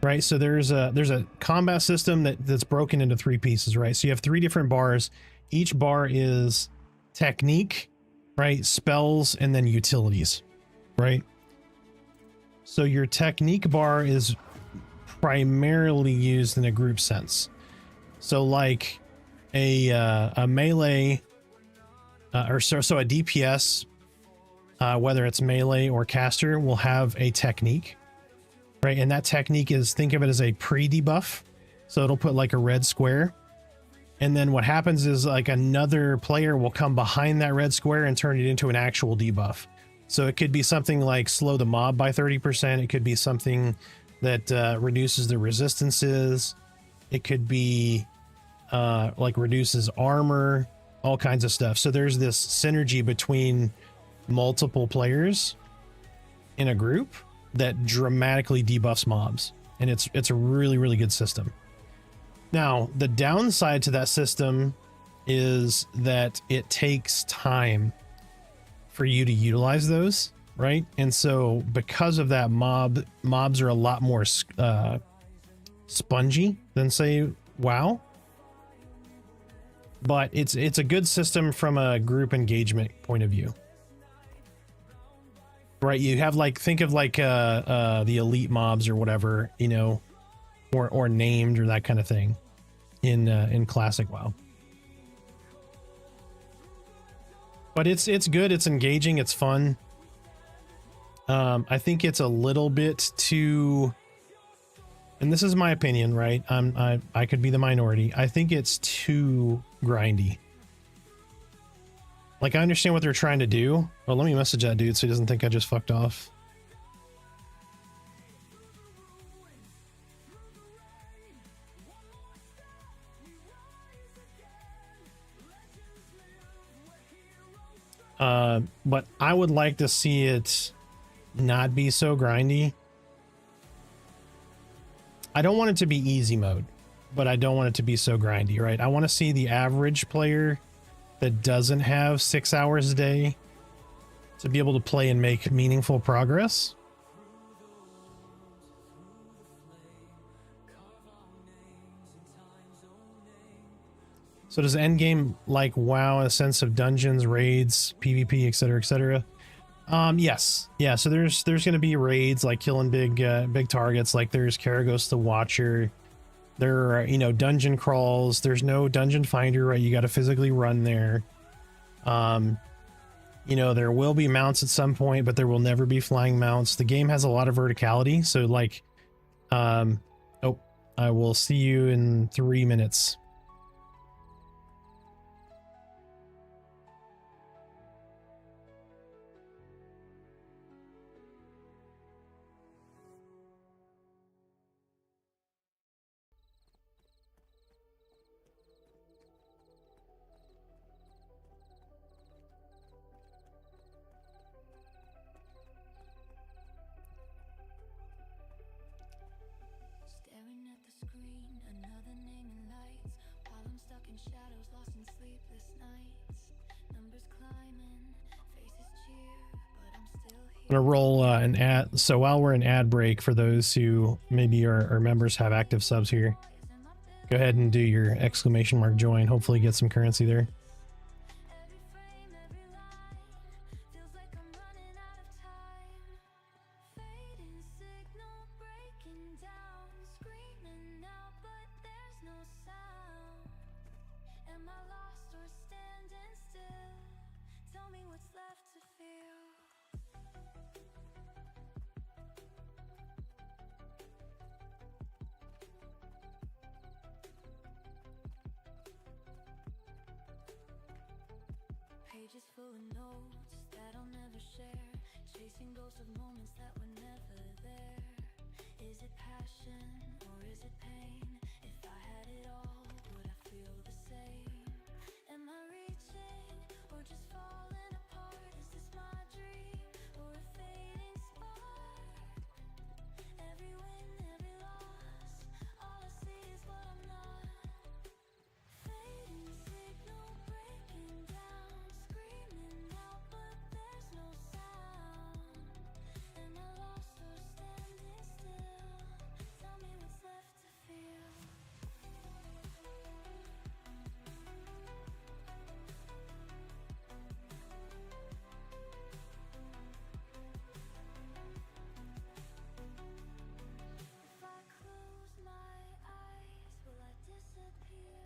right? So there's a combat system that's broken into 3 pieces, right? So you have 3 different bars. Each bar is technique, right? Spells, and then utilities, right? So your technique bar is primarily used in a group sense. So like a melee so a DPS, whether it's melee or caster, will have a technique, right? And that technique is, think of it as a pre-debuff. So it'll put like a red square, and then what happens is like another player will come behind that red square and turn it into an actual debuff. So it could be something like slow the mob by 30%. It could be something that reduces the resistances. It could be like reduces armor, all kinds of stuff. So there's this synergy between multiple players in a group that dramatically debuffs mobs, and it's a really good system. Now, the downside to that system is that it takes time for you to utilize those, right? And so because of that, mobs are a lot more spongy than say WoW. But it's a good system from a group engagement point of view, right? You have like, think of like the elite mobs or whatever, you know, or named or that kind of thing in classic WoW. But it's good, it's engaging, it's fun. I think it's a little bit too, and this is my opinion, right? I could be the minority. I think it's too grindy. Like, I understand what they're trying to do. Well, let me message that dude so he doesn't think I just fucked off. But I would like to see it not be so grindy. I don't want it to be easy mode, but I don't want it to be so grindy, right? I want to see the average player that doesn't have 6 hours a day to be able to play and make meaningful progress. So does endgame like WoW a sense of dungeons, raids, PvP, etc., etc.? Yes. Yeah, so there's going to be raids like killing big targets, like there's Karagos the Watcher. There are, you know, dungeon crawls. There's no dungeon finder, right? You got to physically run there. You know, there will be mounts at some point, but there will never be flying mounts. The game has a lot of verticality, so like oh, I will see you in 3 minutes. Staring at the screen, another name in lights, while I'm stuck in shadows, lost in sleepless nights. Numbers climbing, faces cheer, but I'm still here. I'm gonna roll an ad. So while we're in ad break, for those who maybe are members have active subs here, go ahead and do your exclamation mark join. Hopefully get some currency there. Every frame, every line, feels like I'm running out of time. Fading signal breaking down, screaming out, but there's no sound. Am I lost or standing still? Tell me what's left to feel. Pages full of notes that I'll never share, chasing ghosts of moments that were never there. Is it passion or is it pain? If I had it all, would I feel the same? Am I reaching or just falling apart? Is this my dream or a fading spark? Every win, every loss, all I see is what I'm not. Fading signal breaking down, screaming out, but there's no sound. Am I lost or standing still? Tell me what's left to feel. If I close my eyes, will I disappear?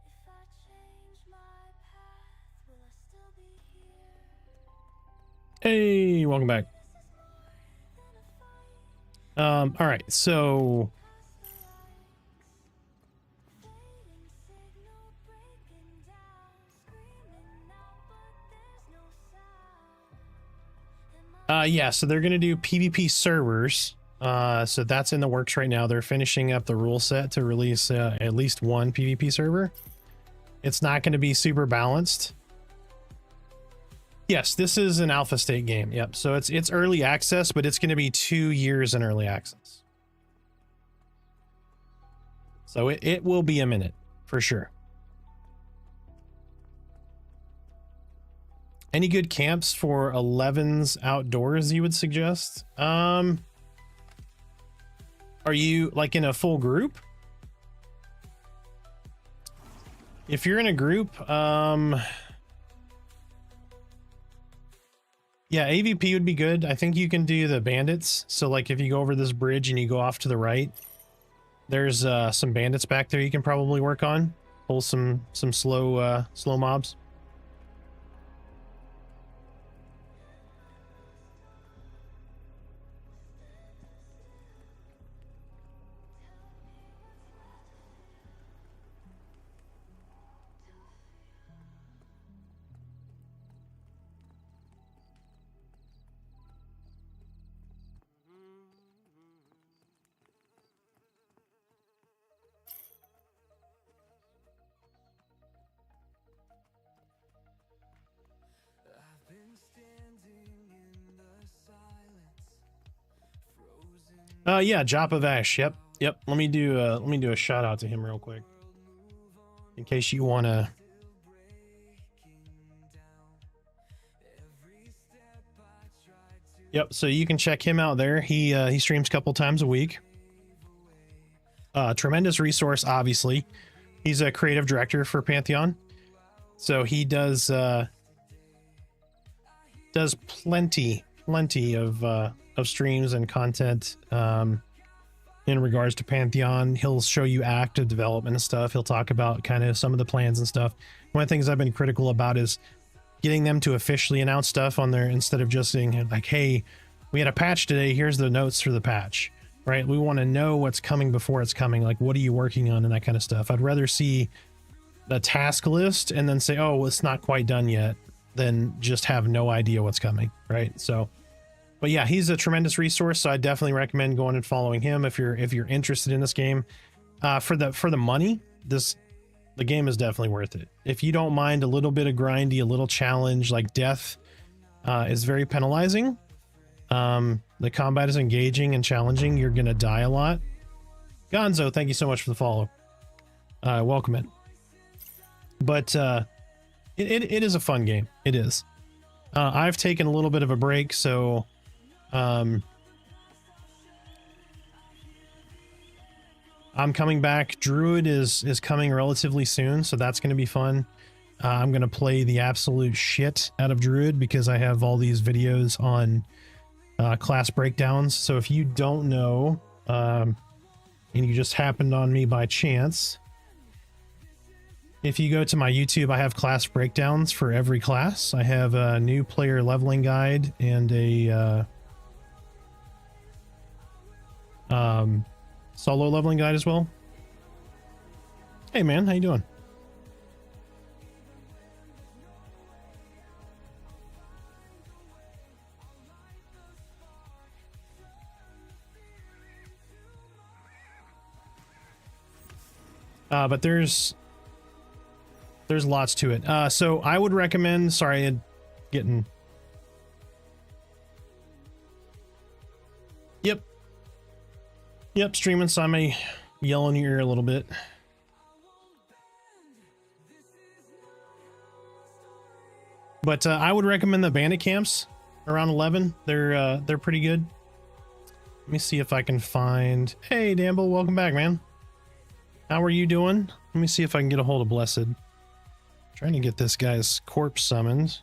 If I change my path, will I still be here? Hey, welcome back. This is more than a fight. All right, so Fading signal breaking down, screaming out, but there's no sound. yeah, so they're gonna do PvP servers. So that's in the works right now. They're finishing up the rule set to release at least one PvP server. It's not going to be super balanced. Yes, this is an alpha state game. Yep. So it's early access, but it's going to be 2 years in early access. So it will be a minute for sure. Any good camps for 11s outdoors you would suggest? Are you like in a full group? If you're in a group, yeah, AVP would be good. I think you can do the bandits. So like if you go over this bridge and you go off to the right, there's some bandits back there you can probably work on. Pull some slow mobs. Yeah, Joppa Vash. Yep. Let me do a shout out to him real quick. In case you wanna. Yep, so you can check him out there. He streams a couple times a week. Tremendous resource, obviously. He's a creative director for Pantheon. So he does plenty of streams and content in regards to Pantheon. He'll show you active development and stuff. He'll talk about kind of some of the plans and stuff. One of the things I've been critical about is getting them to officially announce stuff on there instead of just saying like, hey, we had a patch today, here's the notes for the patch, right? We want to know what's coming before it's coming. Like, what are you working on and that kind of stuff. I'd rather see the task list and then say, oh, well, it's not quite done yet, than just have no idea what's coming, right? So, but yeah, he's a tremendous resource, so I definitely recommend going and following him if you're interested in this game. For the money, the game is definitely worth it. If you don't mind a little bit of grindy, a little challenge, like death is very penalizing. The combat is engaging and challenging. You're gonna die a lot. Gonzo, thank you so much for the follow. Welcome in. But it is a fun game. It is. I've taken a little bit of a break, so I'm coming back. Druid is coming relatively soon, so that's going to be fun. I'm going to play the absolute shit out of Druid because I have all these videos on class breakdowns. So if you don't know, and you just happened on me by chance, if you go to my YouTube, I have class breakdowns for every class. I have a new player leveling guide and a solo leveling guide as well. Hey man, how you doing? But there's lots to it. So I would recommend, sorry, getting. Yep, streaming, so I may yell in your ear a little bit. But I would recommend the bandit camps around 11. They're pretty good. Let me see if I can find. Hey, Damble, welcome back, man. How are you doing? Let me see if I can get a hold of Blessed. Trying to get this guy's corpse summoned.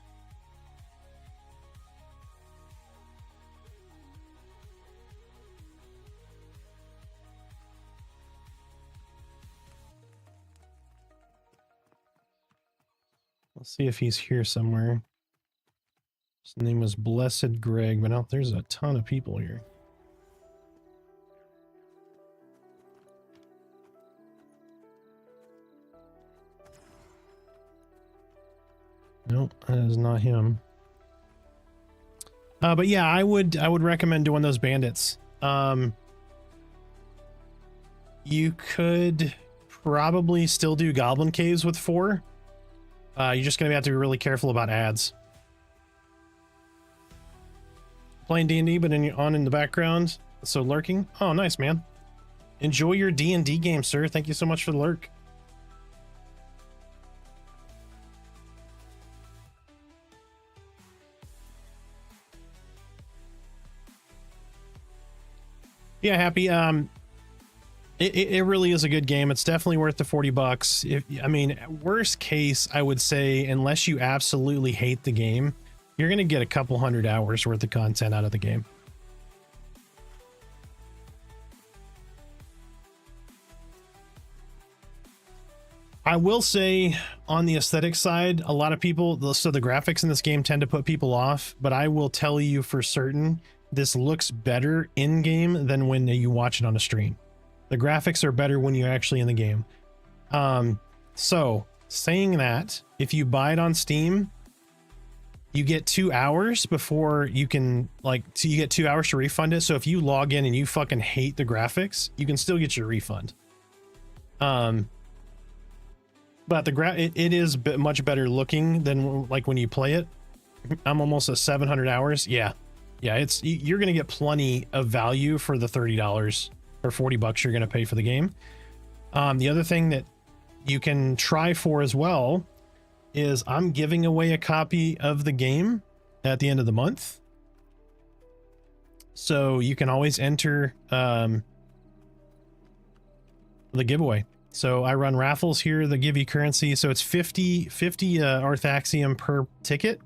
Let's see if he's here somewhere. His name was Blessed Greg, but now there's a ton of people here. Nope, that is not him. But yeah, I would recommend doing those bandits. You could probably still do goblin caves with 4. You're just gonna have to be really careful about ads. Playing D&D, but on in the background, so lurking. Oh, nice, man. Enjoy your D&D game, sir. Thank you so much for the lurk. Yeah, happy. It really is a good game. It's definitely worth the $40. I mean, worst case, I would say, unless you absolutely hate the game, you're going to get a couple 100 hours worth of content out of the game. I will say, on the aesthetic side, a lot of people, so the graphics in this game tend to put people off, but I will tell you for certain, this looks better in game than when you watch it on a stream. The graphics are better when you're actually in the game. So saying that, if you buy it on Steam, you get 2 hours before you can, so you get 2 hours to refund it. So if you log in and you fucking hate the graphics, you can still get your refund. But it is much better looking than like when you play it. I'm almost at 700 hours. Yeah. Yeah, you're going to get plenty of value for the $30 or $40 you're going to pay for the game. The other thing that you can try for as well is I'm giving away a copy of the game at the end of the month. So you can always enter the giveaway. So I run raffles here that give you currency. So it's 50 Arthaxium per ticket.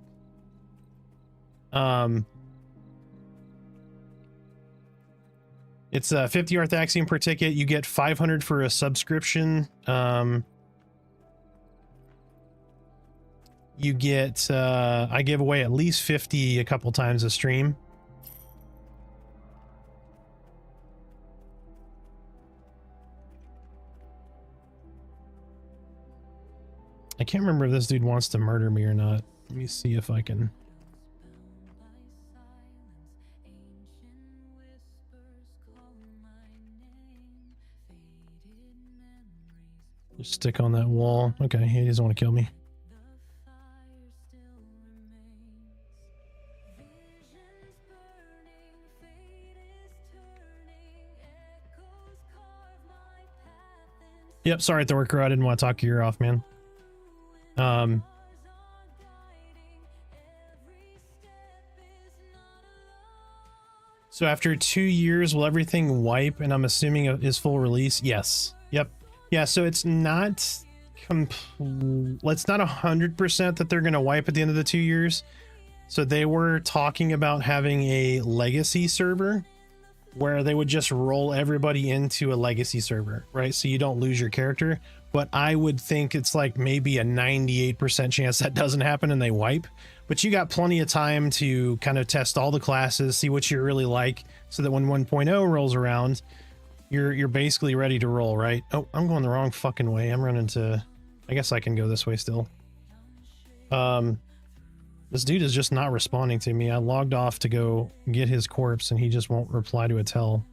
It's 50 Arthaxium per ticket. You get 500 for a subscription. You get, I give away at least 50 a couple times a stream. I can't remember if this dude wants to murder me or not. Let me see if I can. Just stick on that wall. Okay, he doesn't want to kill me. Yep, sorry, Thorker. I didn't want to talk your ear off, man. So after 2 years, will everything wipe? And I'm assuming is full release. Yes. Yep. Yeah. So it's not it's not 100% that they're going to wipe at the end of the 2 years. So they were talking about having a legacy server where they would just roll everybody into a legacy server, right? So you don't lose your character. But I would think it's like maybe a 98% chance that doesn't happen and they wipe. But you got plenty of time to kind of test all the classes, see what you really like, so that when 1.0 rolls around, you're basically ready to roll, right? Oh, I'm going the wrong fucking way. I'm running to... I guess I can go this way still. This dude is just not responding to me. I logged off to go get his corpse and he just won't reply to a tell.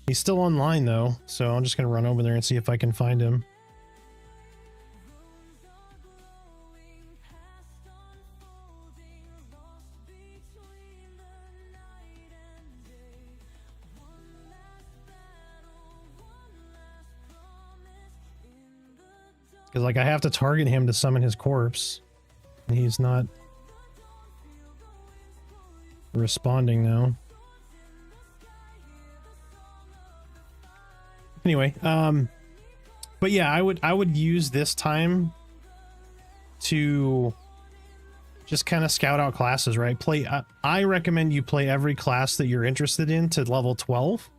He's still online though, so I'm just gonna run over there and see if I can find him. Because like I have to target him to summon his corpse. And he's not responding now. Anyway, but yeah, I would use this time to just kind of scout out classes, right? I recommend you play every class that you're interested in to level 12.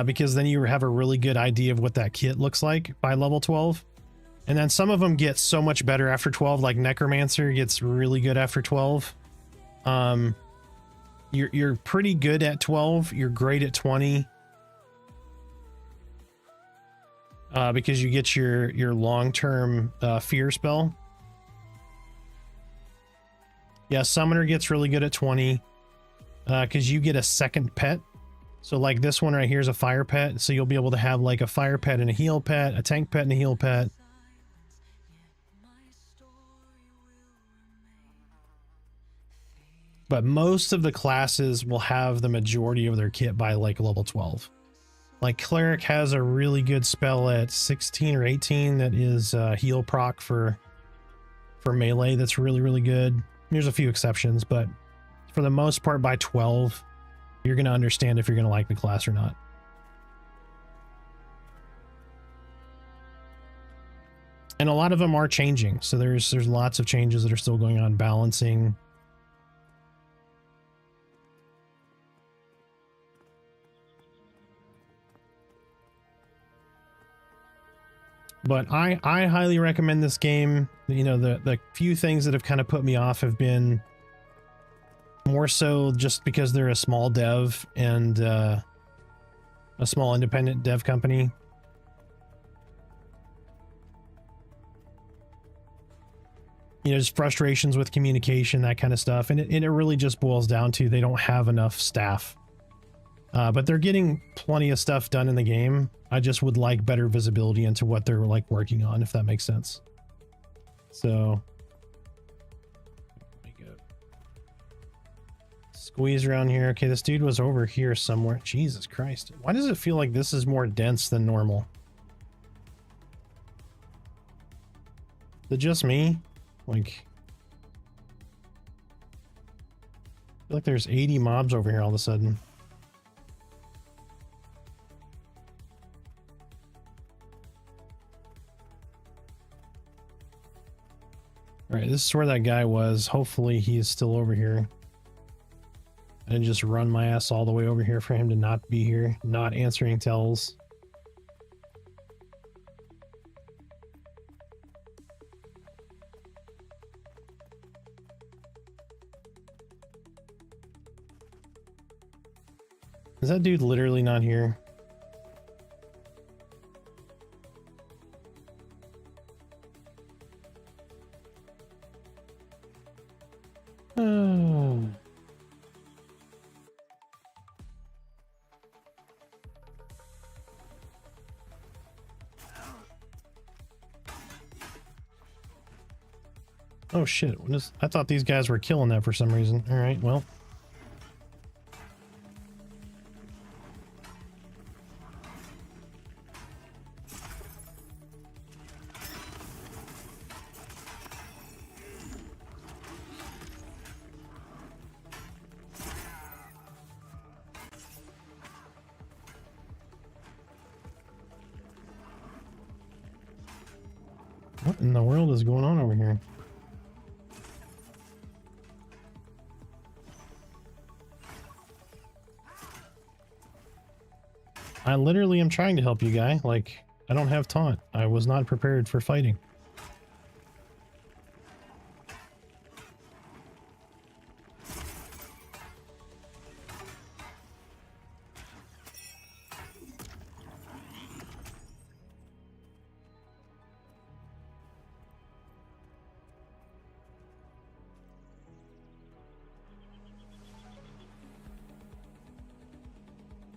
Because then you have a really good idea of what that kit looks like by level 12. And then some of them get so much better after 12, like Necromancer gets really good after 12. You're pretty good at 12. You're great at 20. Because you get your long-term fear spell. Yeah, Summoner gets really good at 20. Because you get a second pet. So like this one right here is a fire pet. So you'll be able to have like a fire pet and a heal pet, a tank pet and a heal pet. But most of the classes will have the majority of their kit by like level 12. Like Cleric has a really good spell at 16 or 18 that is heal proc for melee. That's really, really good. There's a few exceptions, but for the most part by 12, you're going to understand if you're going to like the class or not. And a lot of them are changing. So there's lots of changes that are still going on, balancing. But I highly recommend this game. You know, the few things that have kind of put me off have been more so just because they're a small dev and a small independent dev company. You know, just frustrations with communication, that kind of stuff. And it really just boils down to they don't have enough staff. But they're getting plenty of stuff done in the game. I just would like better visibility into what they're like working on, if that makes sense. So Squeeze around here. Okay, this dude was over here somewhere. Jesus Christ. Why does it feel like this is more dense than normal? Is it just me? Like, I feel like there's 80 mobs over here all of a sudden. Alright, this is where that guy was. Hopefully he is still over here. I didn't just run my ass all the way over here for him to not be here, not answering tells. Is that dude literally not here? Oh. Oh shit, I thought these guys were killing that for some reason. Alright, well. What in the world is going on over here? I literally am trying to help you, guy. Like, I don't have taunt. I was not prepared for fighting.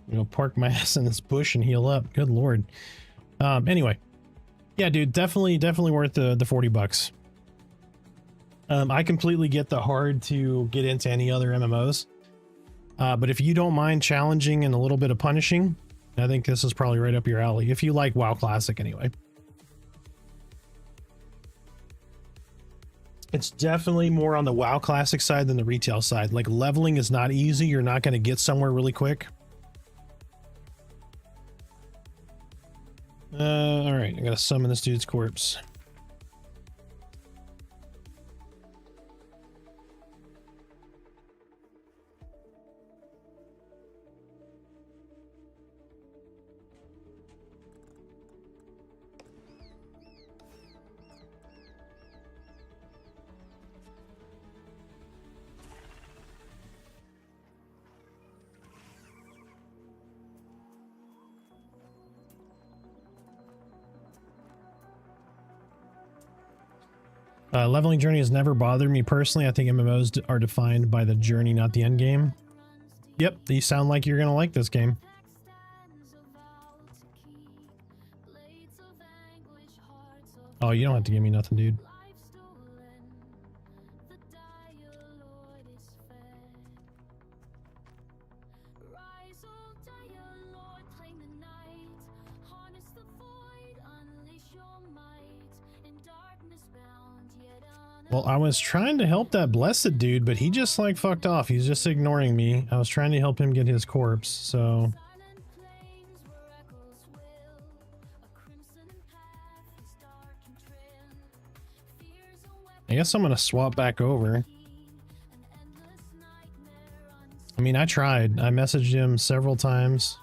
You know, park my ass in this bush and heal up. Good lord. Anyway, yeah, dude, definitely worth the 40 bucks. I completely get the hard to get into any other MMOs, but if you don't mind challenging and a little bit of punishing, I think this is probably right up your alley. If you like WoW Classic, anyway. It's definitely more on the WoW Classic side than the retail side. Like, leveling is not easy. You're not going to get somewhere really quick. All right, I gotta summon this dude's corpse. Leveling journey has never bothered me personally. I think MMOs are defined by the journey, not the end game. Yep, you sound like you're gonna like this game. Oh, you don't have to give me nothing, dude. Well, I was trying to help that blessed dude, but he just like fucked off. He's just ignoring me. I was trying to help him get his corpse, so... I guess I'm gonna swap back over. I mean, I tried. I messaged him several times.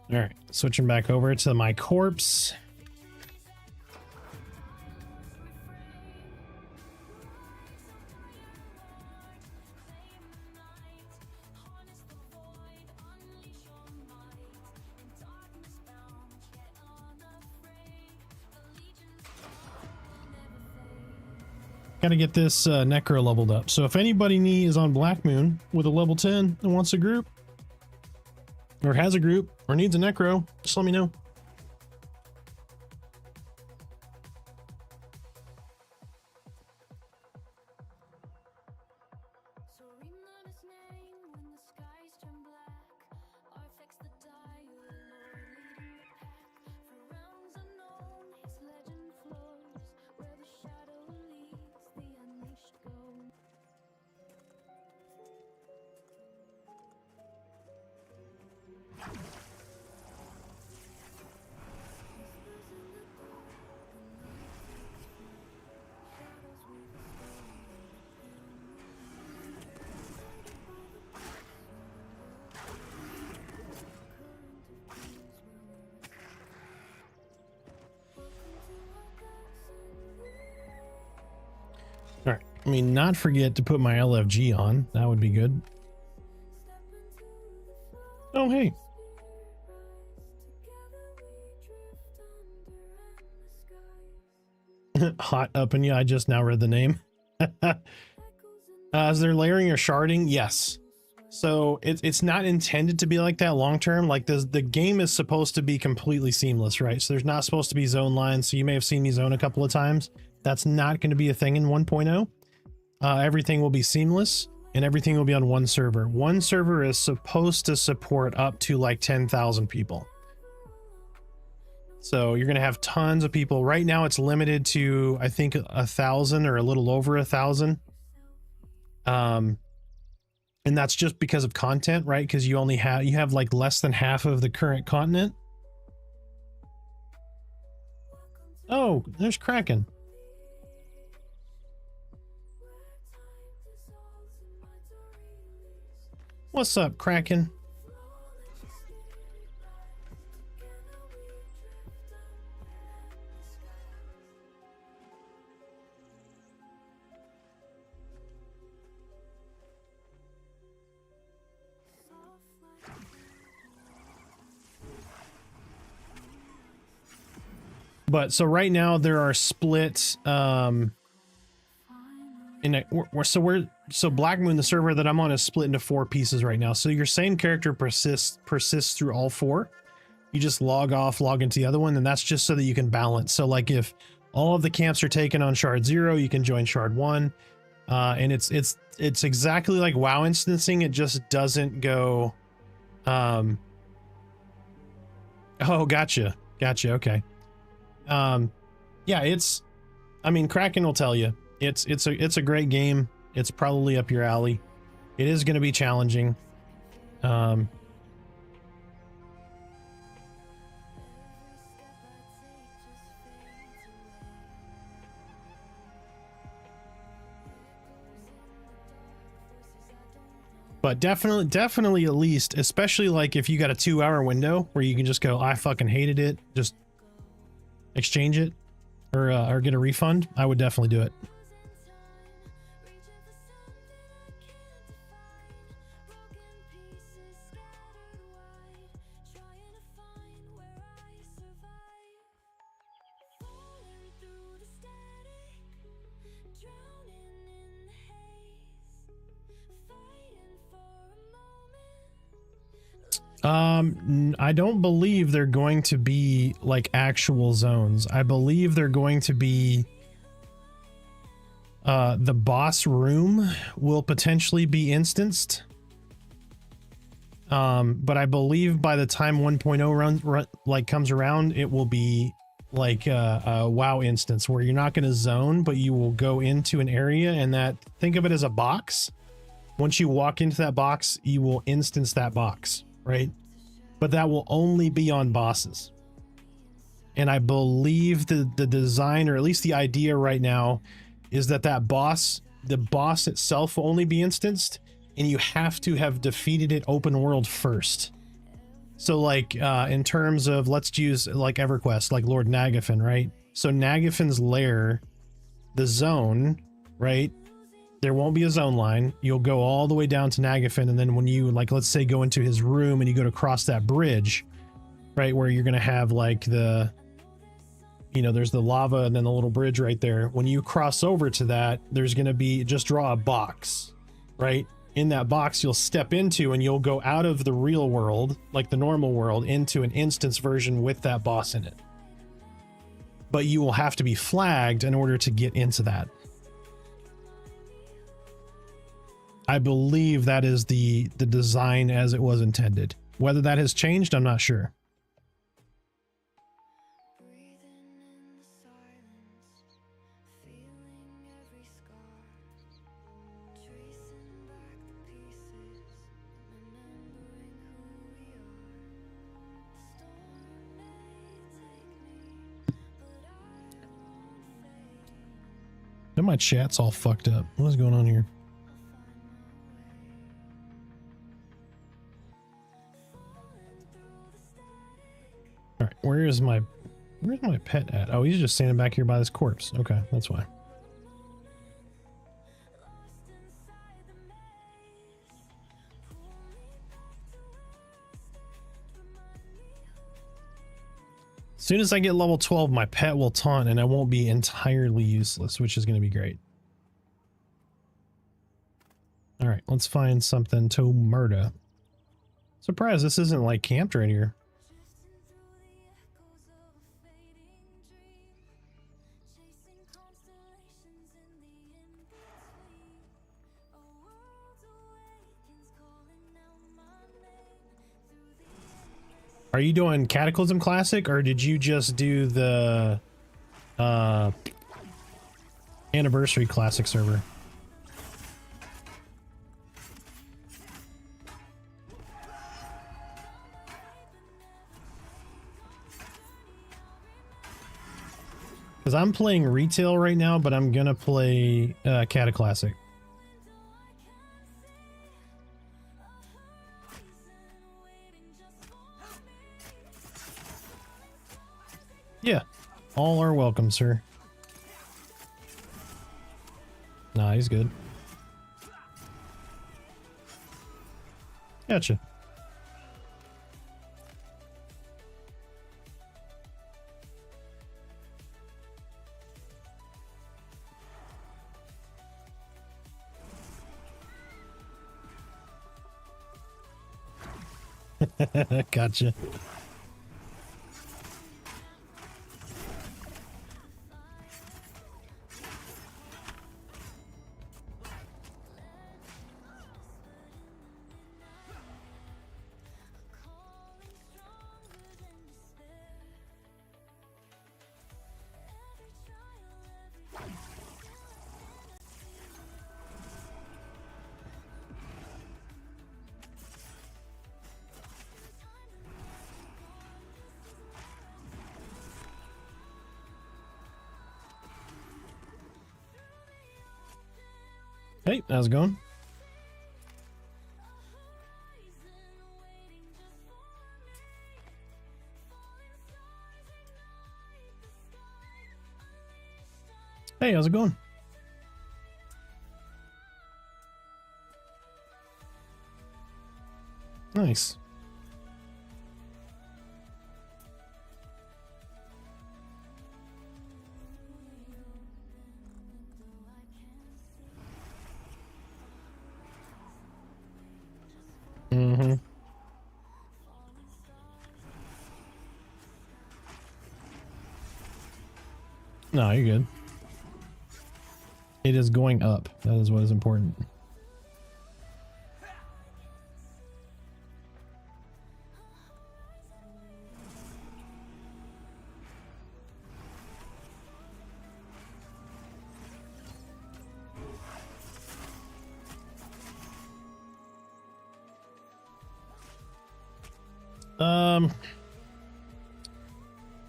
All right, switching back over to my corpse. Gotta get this Necro leveled up. So if anybody is on Black Moon with a level 10 and wants a group, or has a group, or needs a Necro, just let me know. So remember his name when the skies turn black. Artifacts that die, your lord leading the pack. For realms unknown, his legend flows. Where the shadow leads, the unleashed go. All right. I mean, not forget to put my LFG on. That would be good. Oh, hey. Hot up in you. I just now read the name. Is there layering or sharding? Yes. So it's not intended to be like that long term. Like the game is supposed to be completely seamless, right? So there's not supposed to be zone lines. So you may have seen me zone a couple of times. That's not going to be a thing in 1.0. Everything will be seamless and everything will be on one server. One server is supposed to support up to like 10,000 people. So you're going to have tons of people. Right now it's limited to, I think, 1,000 or a little over 1,000. And that's just because of content, right? Because you have like less than half of the current continent. Oh, there's Kraken. What's up, Kraken? But so right now there are split so Black Moon, the server that I'm on, is split into 4 pieces right now. So your same character persists through all 4. You just log off, log into the other one, and that's just so that you can balance. So like if all of the camps are taken on Shard 0, you can join Shard 1. And it's exactly like WoW instancing. It just doesn't go oh, gotcha. Okay. Yeah, I mean, Kraken will tell you it's a great game. It's probably up your alley. It is going to be challenging. But definitely at least, especially like if you got a 2-hour window where you can just go, I fucking hated it, just exchange it or get a refund, I would definitely do it. I don't believe they're going to be like actual zones. I believe they're going to be the boss room will potentially be instanced. But I believe by the time 1.0 comes around, it will be like a WoW instance where you're not going to zone, but you will go into an area and think of it as a box. Once you walk into that box, you will instance that box, right? But that will only be on bosses. And I believe the design, or at least the idea right now, is that the boss itself will only be instanced, and you have to have defeated it open world first. So like in terms of, let's use like EverQuest, like Lord Nagafen, right? So Nagafin's lair, the zone, right? There won't be a zone line. You'll go all the way down to Nagafen, and then when you, like, let's say go into his room and you go to cross that bridge, right, where you're gonna have like the you know, there's the lava and then the little bridge right there. When you cross over to that, there's going to be, just draw a box, right? In that box, you'll step into and you'll go out of the real world, like the normal world, into an instance version with that boss in it. But you will have to be flagged in order to get into that. I believe that is the design as it was intended. Whether that has changed, I'm not sure. Then my chat's all fucked up. What is going on here? All right, where's my pet at? Oh, he's just standing back here by this corpse. Okay, that's why. As soon as I get level 12, my pet will taunt and I won't be entirely useless, which is going to be great. All right, let's find something to murder. Surprised this isn't like camped right here. Are you doing Cataclysm Classic, or did you just do the Anniversary Classic server? Because I'm playing retail right now, but I'm gonna play Cata Classic. Yeah, all are welcome, sir. Nah, he's good. Gotcha. Gotcha. Hey, how's it going? Hey, how's it going? Nice. Mm-hmm. No, you're good. It is going up. That is what is important.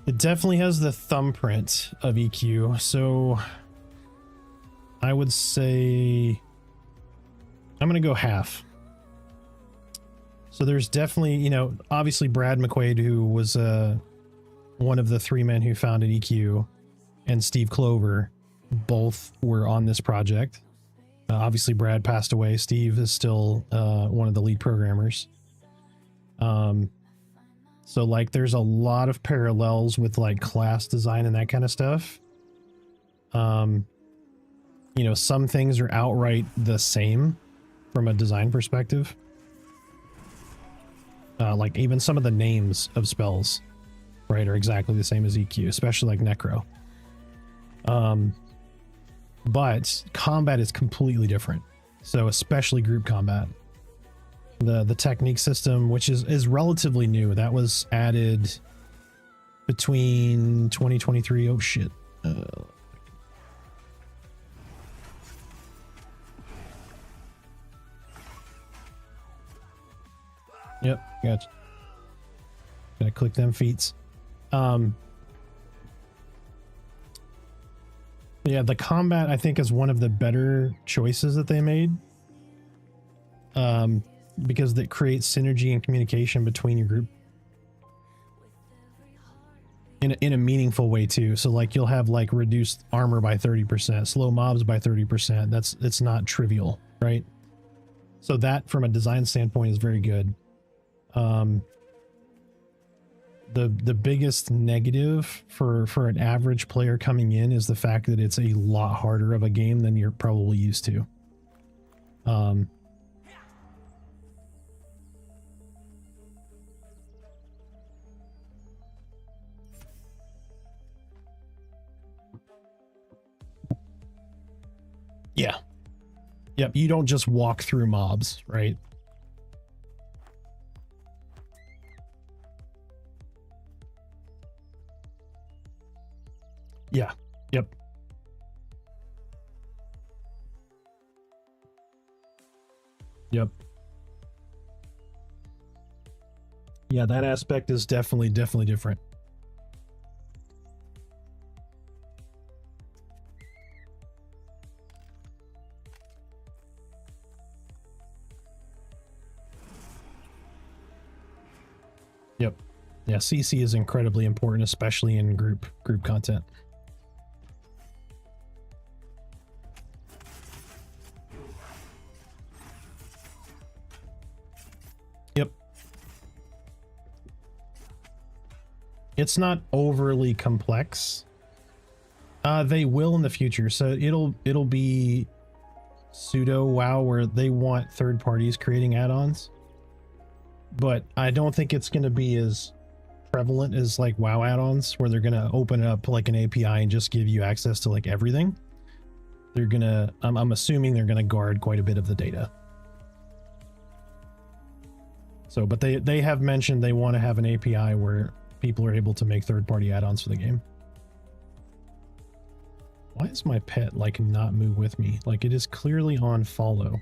It definitely has the thumbprint of EQ, so I would say I'm gonna go half. So there's definitely, you know, obviously Brad McQuaid, who was one of the three men who founded EQ, and Steve Clover, both were on this project. Obviously Brad passed away. Steve is still one of the lead programmers. So like there's a lot of parallels with like class design and that kind of stuff. You know, some things are outright the same from a design perspective. Like even some of the names of spells, right, are exactly the same as EQ, especially like Necro. But combat is completely different. So especially group combat. The technique system, which is relatively new, that was added between 2023. Oh shit. Yep, gotcha. Gotta click them feats. Yeah, the combat I think is one of the better choices that they made. Because that creates synergy and communication between your group in a meaningful way too. So like you'll have like reduced armor by 30%, slow mobs by 30%. It's not trivial, right? So that from a design standpoint is very good. The biggest negative for an average player coming in is the fact that it's a lot harder of a game than you're probably used to. Yeah. Yep, you don't just walk through mobs, right? Yeah. Yep. Yep. Yeah, that aspect is definitely different. Yep. Yeah, CC is incredibly important, especially in group content. Yep. It's not overly complex. They will in the future, so it'll be pseudo WoW where they want third parties creating add-ons. But I don't think it's going to be as prevalent as like WoW add-ons where they're going to open up like an API and just give you access to like everything. They're going to, I'm assuming they're going to guard quite a bit of the data. So, but they have mentioned they want to have an API where people are able to make third-party add-ons for the game. Why is my pet like not move with me? Like it is clearly on follow.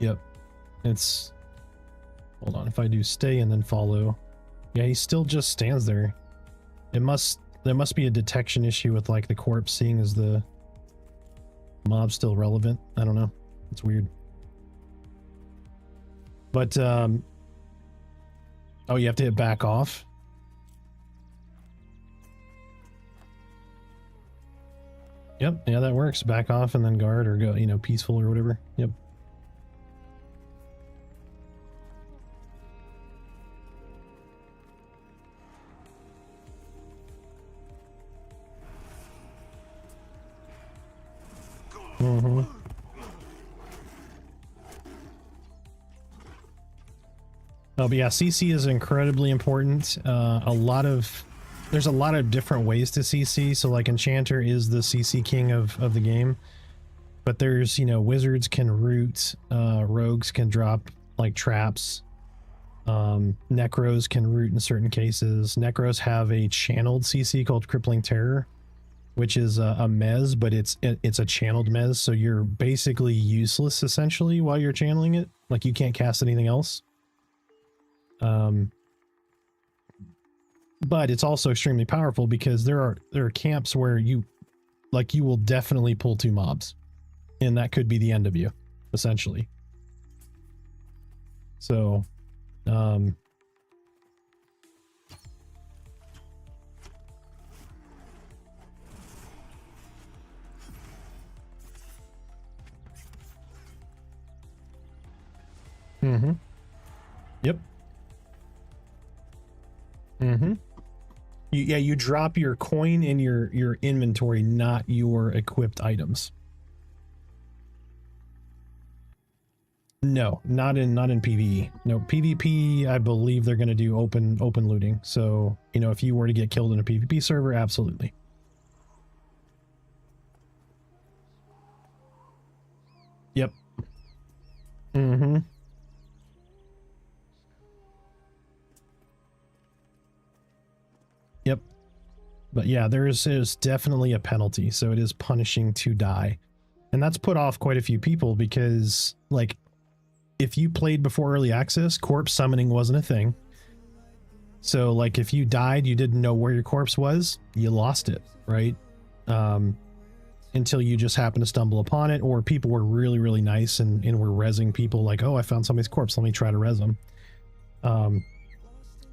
Yep. It's, hold on, if I do stay and then follow. Yeah, he still just stands there. There must be a detection issue with like the corpse seeing as the mob still relevant. I don't know. It's weird. But oh, you have to hit back off. Yep, yeah, that works. Back off and then guard or go, you know, peaceful or whatever. Yep. Mm-hmm. Oh, but yeah, CC is incredibly important. There's a lot of different ways to CC. So like Enchanter is the CC king of the game, but there's, you know, wizards can root, rogues can drop like traps, necros can root in certain cases. Necros have a channeled CC called Crippling Terror, which is a mez, but it's a channeled mez, so you're basically useless essentially while you're channeling it. Like you can't cast anything else. But it's also extremely powerful because there are camps where you will definitely pull two mobs, and that could be the end of you, essentially. So, Yep. Mm-hmm. You drop your coin in your inventory, not your equipped items. No, not in PvE. No, PvP, I believe they're going to do open looting. So, you know, if you were to get killed in a PvP server, absolutely. Yep. Mm-hmm. Yep. But yeah, there's definitely a penalty. So it is punishing to die. And that's put off quite a few people because, like, if you played before early access, corpse summoning wasn't a thing. So, like, if you died, you didn't know where your corpse was, you lost it, right? Until you just happened to stumble upon it, or people were really, really nice and were rezzing people like, oh, I found somebody's corpse, let me try to res them.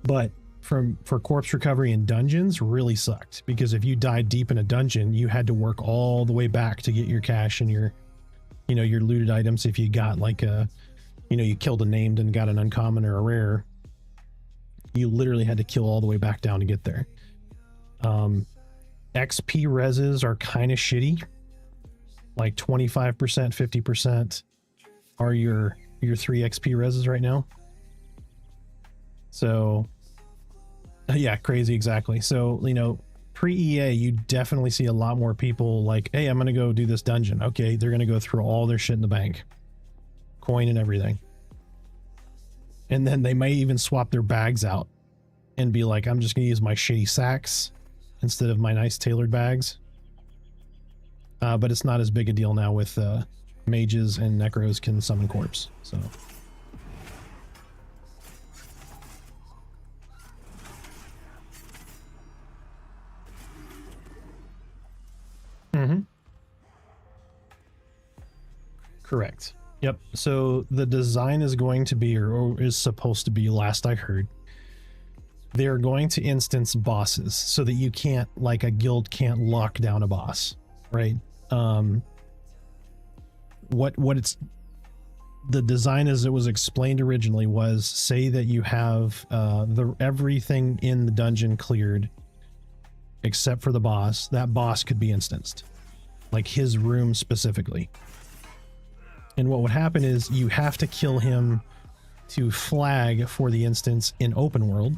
But for corpse recovery in dungeons really sucked, because if you died deep in a dungeon, you had to work all the way back to get your cash and your, you know, your looted items. If you got like a, you know, you killed a named and got an uncommon or a rare, you literally had to kill all the way back down to get there. XP reses are kind of shitty. Like 25%, 50% are your 3 XP reses right now. So yeah, crazy, exactly. So, you know, pre-EA, you definitely see a lot more people like, hey, I'm going to go do this dungeon. Okay, they're going to go through all their shit in the bank. Coin and everything. And then they may even swap their bags out and be like, I'm just going to use my shitty sacks instead of my nice tailored bags. But it's not as big a deal now with mages and necros can summon corpse. So... Mm-hmm. Correct. Yep. So the design is going to be, or is supposed to be, last I heard, they're going to instance bosses so that you can't, like, a guild can't lock down a boss, right? What it's, the design as it was explained originally was, say that you have everything in the dungeon cleared except for the boss. That boss could be instanced, like his room specifically. And what would happen is you have to kill him to flag for the instance in open world.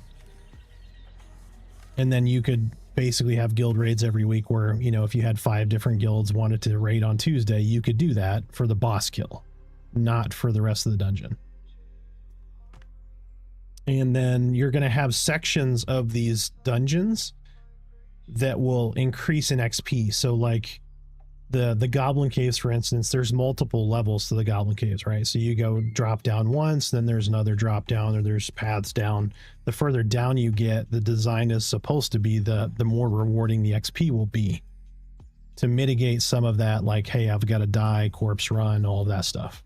And then you could basically have guild raids every week where, you know, if you had 5 different guilds wanted to raid on Tuesday, you could do that for the boss kill, not for the rest of the dungeon. And then you're going to have sections of these dungeons that will increase in XP. So like the goblin caves, for instance, there's multiple levels to the goblin caves, right? So you go drop down once, then there's another drop down, or there's paths down. The further down you get, the design is supposed to be the more rewarding the XP will be, to mitigate some of that, like, hey, I've got to die, corpse run, all of that stuff.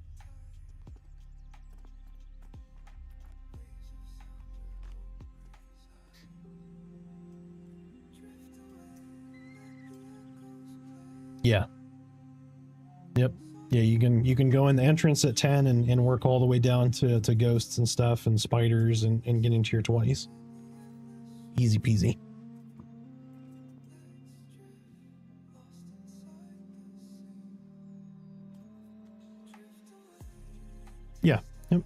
Yeah. Yep. Yeah, you can go in the entrance at 10 and work all the way down to ghosts and stuff and spiders and get into your 20s. Easy peasy. Yeah. Yep.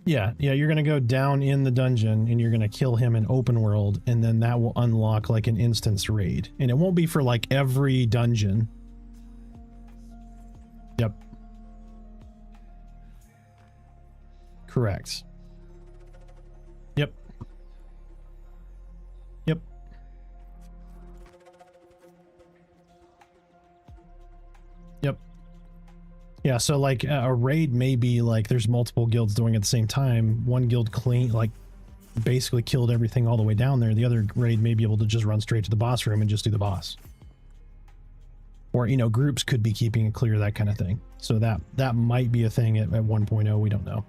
Yeah, you're gonna go down in the dungeon and you're gonna kill him in open world, and then that will unlock like an instance raid, and it won't be for like every dungeon. Yep. Correct. Yep. Yep. Yep. Yeah, so like a raid may be like there's multiple guilds doing it at the same time. One guild basically killed everything all the way down there. The other raid may be able to just run straight to the boss room and just do the boss. Or, you know, groups could be keeping it clear, that kind of thing. So that might be a thing at 1.0, we don't know.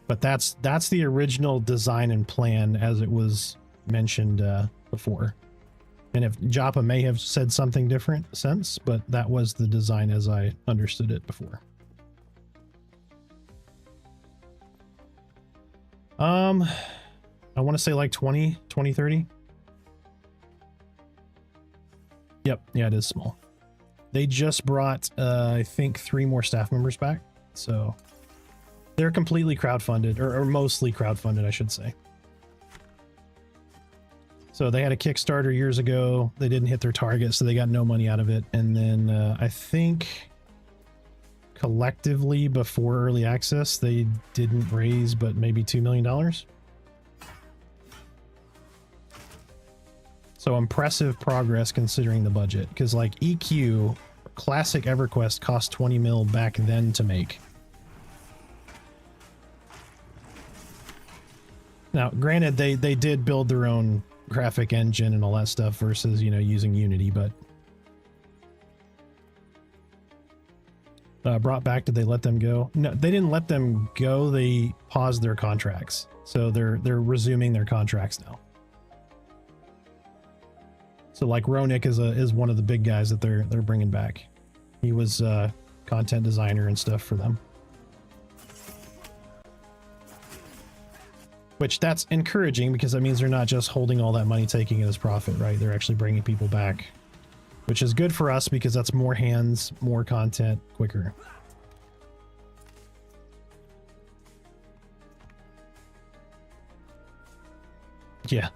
But that's the original design and plan as it was mentioned before. And if Joppa may have said something different since, but that was the design as I understood it before. I want to say like 2030. Yep, yeah, it is small. They just brought, I think, 3 more staff members back. So they're completely crowdfunded, or mostly crowdfunded, I should say. So they had a Kickstarter years ago. They didn't hit their target, so they got no money out of it. And then I think collectively before early access, they didn't raise but maybe $2 million. So impressive progress considering the budget, because like EQ Classic EverQuest cost 20 mil back then to make. Now, granted, they did build their own graphic engine and all that stuff versus, you know, using Unity, but brought back, did they let them go? No, they didn't let them go. They paused their contracts. So they're resuming their contracts now. So like Ronik is one of the big guys that they're bringing back. He was content designer and stuff for them. Which that's encouraging because that means they're not just holding all that money, taking it as profit, right? They're actually bringing people back, which is good for us because that's more hands, more content, quicker. Yeah.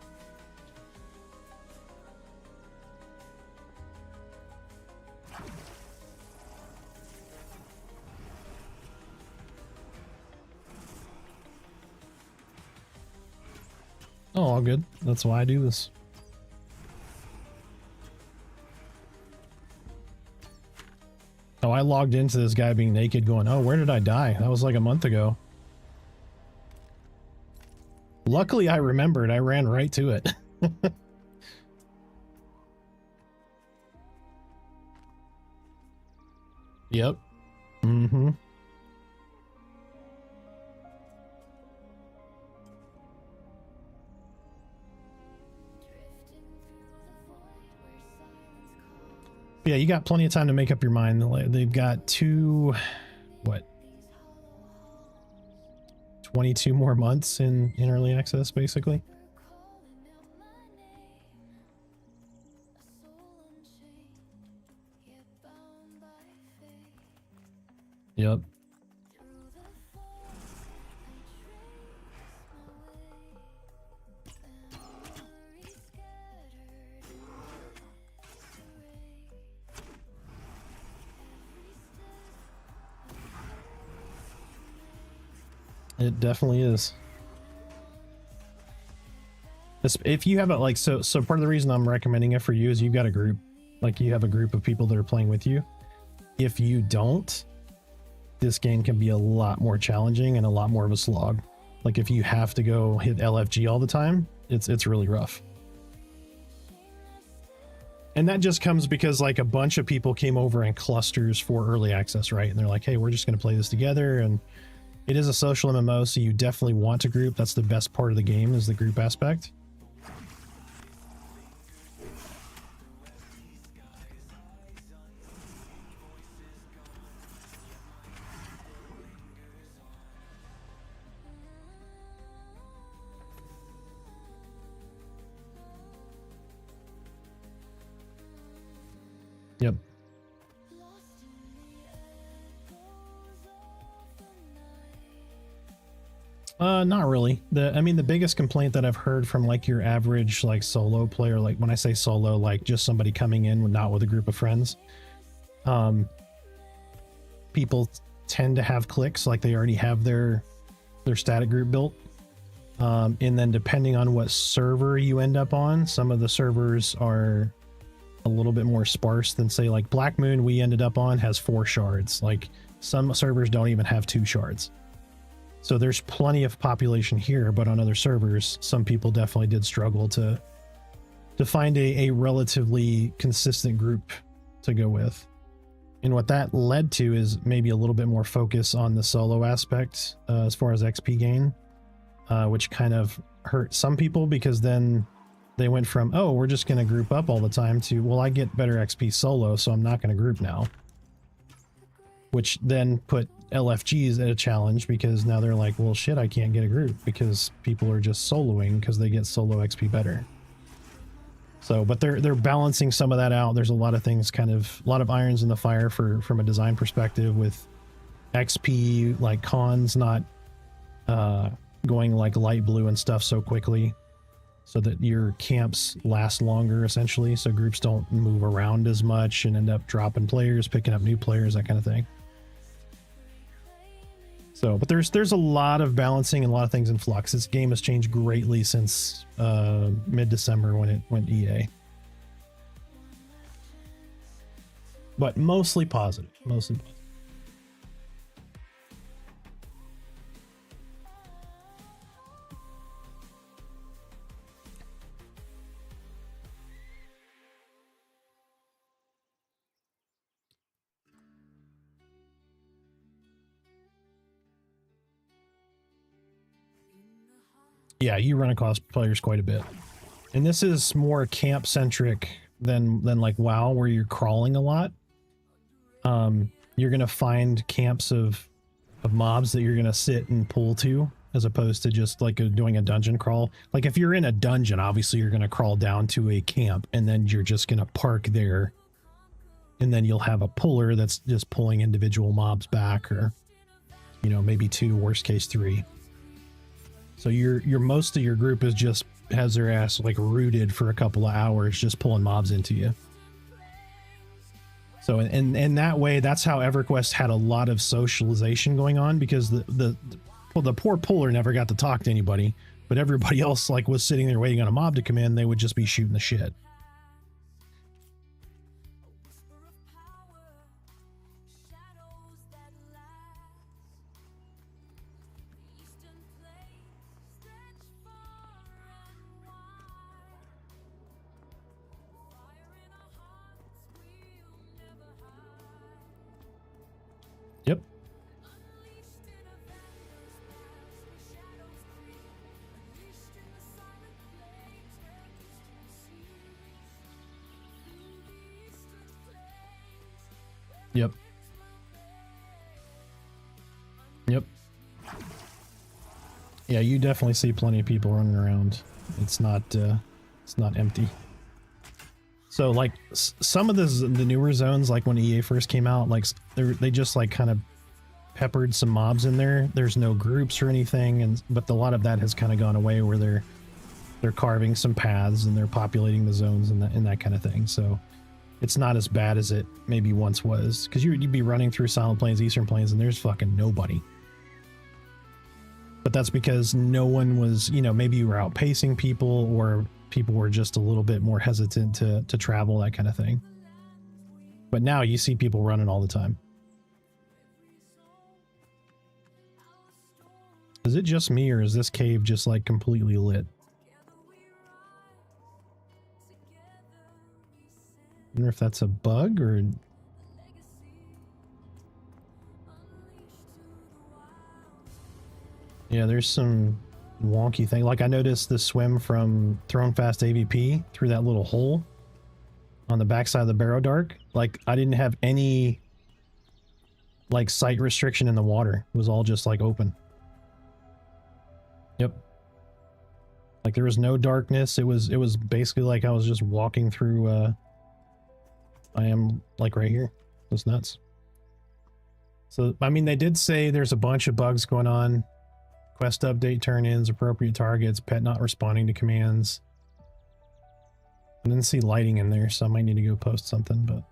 Oh, all good. That's why I do this. Oh, I logged into this guy being naked going, oh, where did I die? That was like a month ago. Luckily, I remembered. I ran right to it. Yep. Mm-hmm. Yeah, you got plenty of time to make up your mind. They've got 22 more months in early access, basically. Yep. It definitely is. If you have it, like, so part of the reason I'm recommending it for you is you've got a group, like you have a group of people that are playing with you. If you don't, this game can be a lot more challenging and a lot more of a slog. Like if you have to go hit LFG all the time, it's really rough. And that just comes because like a bunch of people came over in clusters for early access, right? And they're like, hey, we're just going to play this together. And it is a social MMO, so you definitely want a group. That's the best part of the game, is the group aspect. Yep. Not really. I mean, the biggest complaint that I've heard from like your average like solo player, like when I say solo, like just somebody coming in not with a group of friends, people tend to have cliques, like they already have their static group built. And then depending on what server you end up on, some of the servers are a little bit more sparse than, say, like Black Moon we ended up on has 4 shards. Like some servers don't even have 2 shards. So there's plenty of population here, but on other servers, some people definitely did struggle to find a relatively consistent group to go with. And what that led to is maybe a little bit more focus on the solo aspect as far as XP gain, which kind of hurt some people because then they went from, oh, we're just going to group up all the time to, well, I get better XP solo, so I'm not going to group now. Which then put LFGs at a challenge because now they're like, well, shit, I can't get a group because people are just soloing because they get solo XP better. So, but they're balancing some of that out. There's a lot of things, kind of a lot of irons in the fire from a design perspective, with XP like cons not going like light blue and stuff so quickly, so that your camps last longer essentially, so groups don't move around as much and end up dropping players, picking up new players, that kind of thing. So, but there's a lot of balancing and a lot of things in flux. This game has changed greatly since mid-December when it went EA. But mostly positive, mostly positive. Yeah, you run across players quite a bit. And this is more camp centric than like WoW, where you're crawling a lot. You're gonna find camps of mobs that you're gonna sit and pull to, as opposed to just like doing a dungeon crawl. Like if you're in a dungeon, obviously you're gonna crawl down to a camp and then you're just gonna park there, and then you'll have a puller that's just pulling individual mobs back, or you know, maybe 2, worst case 3. So your most of your group is just has their ass like rooted for a couple of hours just pulling mobs into you. So in that way, that's how EverQuest had a lot of socialization going on, because the poor puller never got to talk to anybody, but everybody else like was sitting there waiting on a mob to come in. They would just be shooting the shit. Yep. Yep. Yep. Yeah, you definitely see plenty of people running around. It's not empty. So like some of the newer zones, like when EA first came out, like they just like kind of peppered some mobs in there. There's no groups or anything, but a lot of that has kind of gone away, where they're carving some paths and they're populating the zones and that kind of thing. So it's not as bad as it maybe once was, because you'd be running through Silent Plains, Eastern Plains, and there's fucking nobody. But that's because no one was, you know, maybe you were outpacing people, or people were just a little bit more hesitant to travel, that kind of thing. But now you see people running all the time. Is it just me, or is this cave just like completely lit? I wonder if that's a bug or... Yeah, there's some wonky thing. Like I noticed the swim from Thronefast AVP through that little hole on the backside of the Barrow Dark. Like I didn't have any like sight restriction in the water. It was all just like open. Yep. Like there was no darkness. It was basically like I was just walking through I am like right here. It was nuts. So I mean, they did say there's a bunch of bugs going on. Quest update turn-ins, appropriate targets, pet not responding to commands. I didn't see lighting in there, so I might need to go post something, but...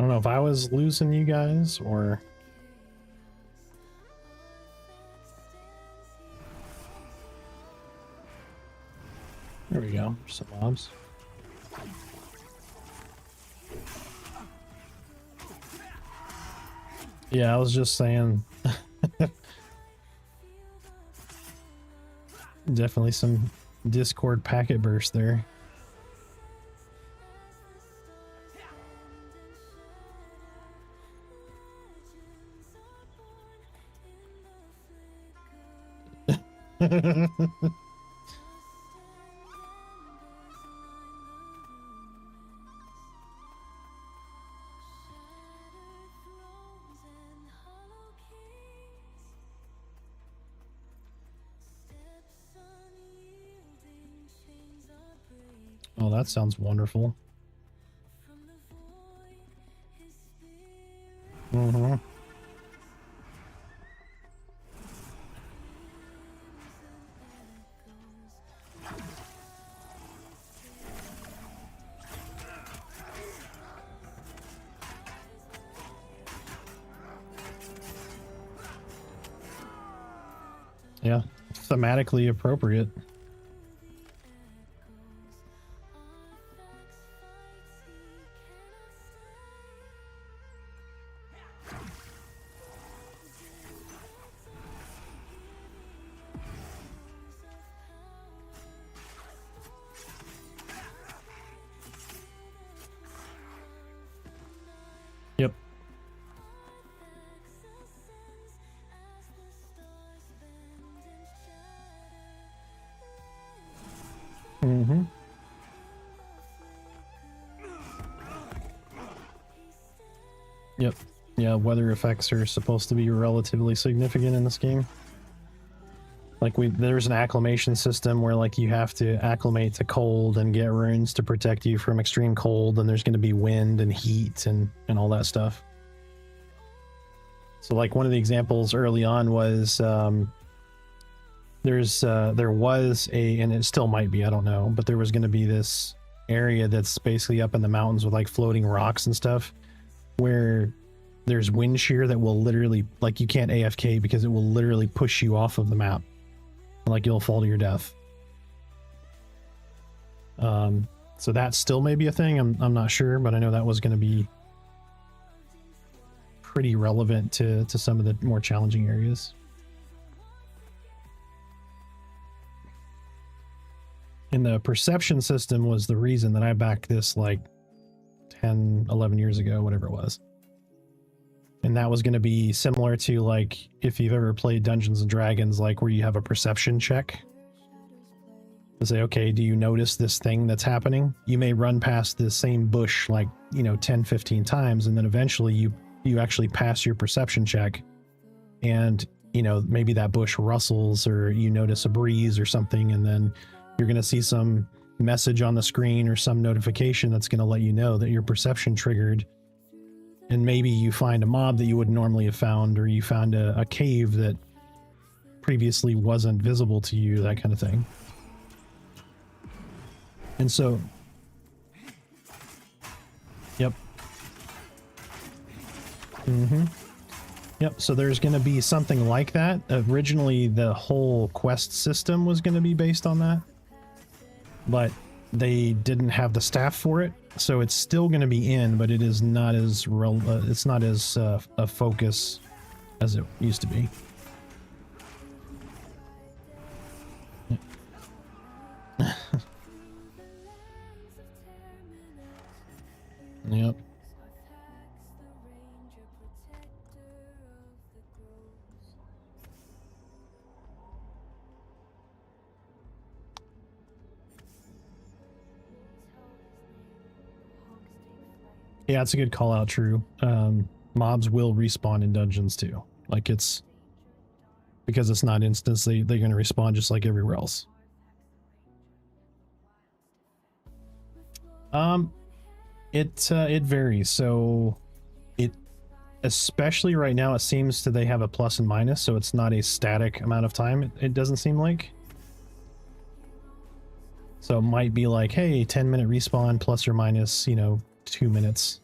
don't know if I was losing you guys or... There we go, some mobs. Yeah, I was just saying. Definitely some Discord packet burst there. Oh, that sounds wonderful. Mm-hmm. Yeah, thematically appropriate. Yep. Mm-hmm. Yep. Yeah, weather effects are supposed to be relatively significant in this game. Like there's an acclimation system where like you have to acclimate to cold and get runes to protect you from extreme cold, and there's going to be wind and heat and all that stuff. So like one of the examples early on was there was and it still might be, I don't know, but there was going to be this area that's basically up in the mountains with like floating rocks and stuff where there's wind shear that will literally, like, you can't AFK because it will literally push you off of the map. Like you'll fall to your death. So that still may be a thing. I'm not sure, but I know that was going to be pretty relevant to some of the more challenging areas. And the perception system was the reason that I backed this like 10, 11 years ago, whatever it was. And that was going to be similar to like if you've ever played Dungeons and Dragons, like where you have a perception check to say, okay, do you notice this thing that's happening? You may run past the same bush like, 10, 15 times, and then eventually you actually pass your perception check, and maybe that bush rustles, or you notice a breeze or something, and then you're going to see some message on the screen or some notification that's going to let you know that your perception triggered. And maybe you find a mob that you wouldn't normally have found, or you found a cave that previously wasn't visible to you, that kind of thing. And so, yep. Mm-hmm. Yep, so there's going to be something like that. Originally, the whole quest system was going to be based on that, but they didn't have the staff for it. So it's still going to be in, but it is not as it's not as a focus as it used to be. Yep. Yeah, it's a good call out, true. Mobs will respawn in dungeons too. Like it's because it's not instance, they're going to respawn just like everywhere else. It varies. So it, especially right now, it seems they have a plus and minus, so it's not a static amount of time. It doesn't seem like. So it might be like, hey, 10-minute respawn plus or minus, 2 minutes.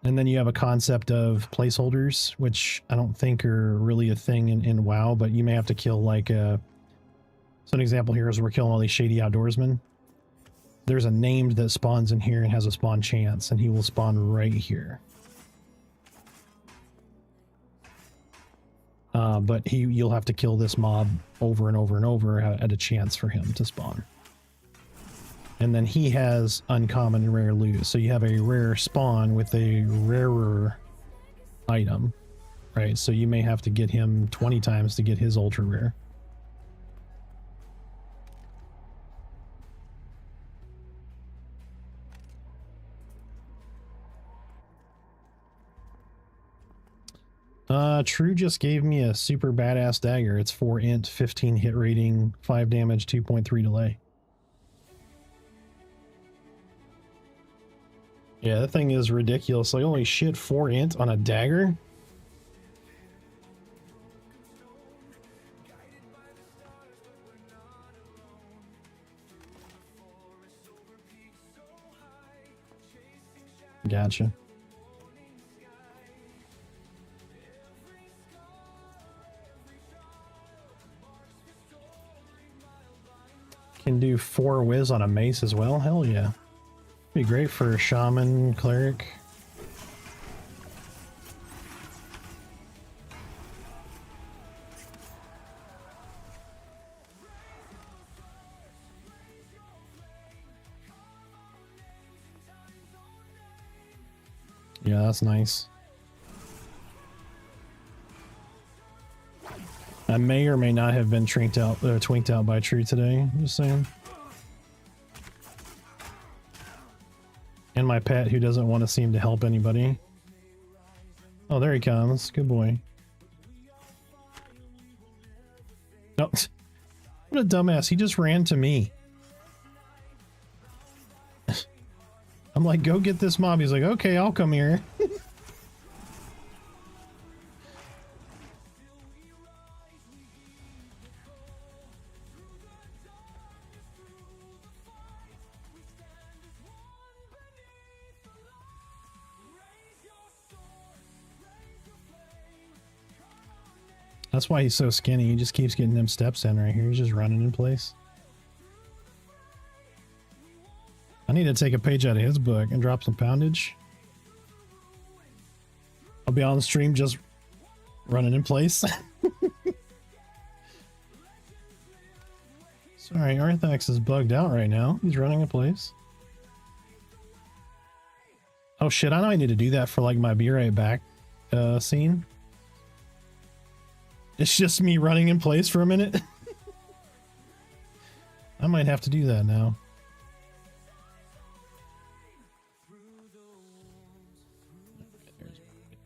And then you have a concept of placeholders, which I don't think are really a thing in WoW, but you may have to kill like so an example here is we're killing all these shady outdoorsmen. There's a named that spawns in here and has a spawn chance, and he will spawn right here. But you'll have to kill this mob over and over and over at a chance for him to spawn. And then he has uncommon and rare loot. So you have a rare spawn with a rarer item, right? So you may have to get him 20 times to get his ultra rare. True just gave me a super badass dagger. It's 4 int, 15 hit rating, 5 damage, 2.3 delay. Yeah, that thing is ridiculous. Like, holy shit, 4 int on a dagger? Gotcha. Can do 4 whiz on a mace as well? Hell yeah. Be great for shaman, cleric. Yeah, that's nice. I may or may not have been twinked out by True today, just saying. And my pet who doesn't want to seem to help anybody. Oh, there he comes. Good boy. No. What a dumbass. He just ran to me. I'm like, go get this mob. He's like, okay, I'll come here. That's why he's so skinny. He just keeps getting them steps in right here. He's just running in place. I need to take a page out of his book and drop some poundage. I'll be on the stream just running in place. Sorry, Arthax is bugged out right now. He's running in place. Oh shit, I know I need to do that for like my be right back scene. It's just me running in place for a minute. I might have to do that now.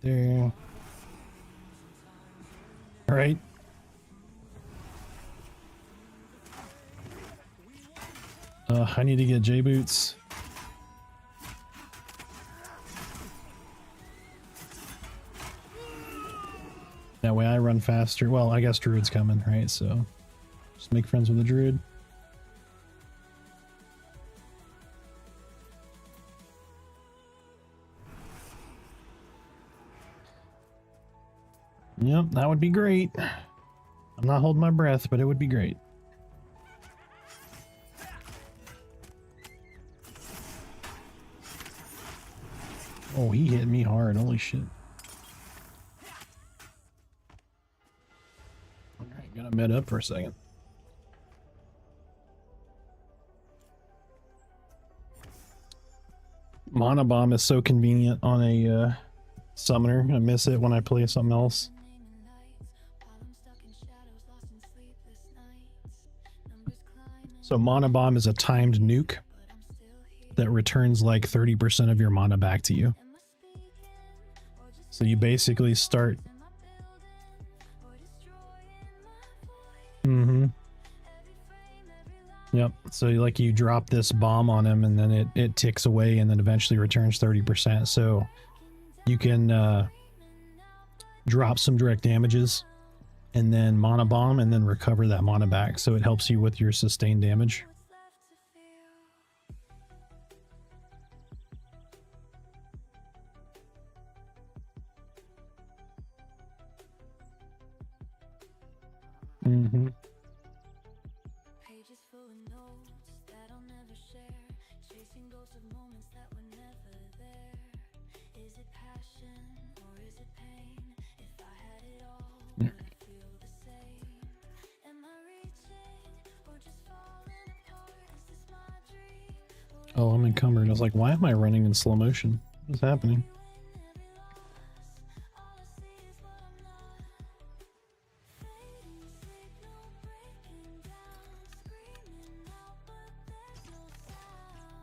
There. All right. I need to get J boots. That way I run faster. Well, I guess Druid's coming, right? So just make friends with the Druid. Yep, that would be great. I'm not holding my breath, but it would be great. Oh, he hit me hard. Holy shit. Alright, gotta med up for a second. Mana Bomb is so convenient on a summoner. I miss it when I play something else. So Mana Bomb is a timed nuke that returns like 30% of your mana back to you. So you basically start... Yep. So like you drop this bomb on him and then it ticks away and then eventually returns 30%. So you can drop some direct damages and then mana bomb and then recover that mana back. So it helps you with your sustained damage. Mm-hmm. Pages full of notes that I'll never share, chasing ghosts of moments that were never there. Is it passion or is it pain? If I had it all, would I feel the same? Am I reaching or just falling apart? Is this my dream? Oh, I'm encumbered. I was like, why am I running in slow motion? What's happening?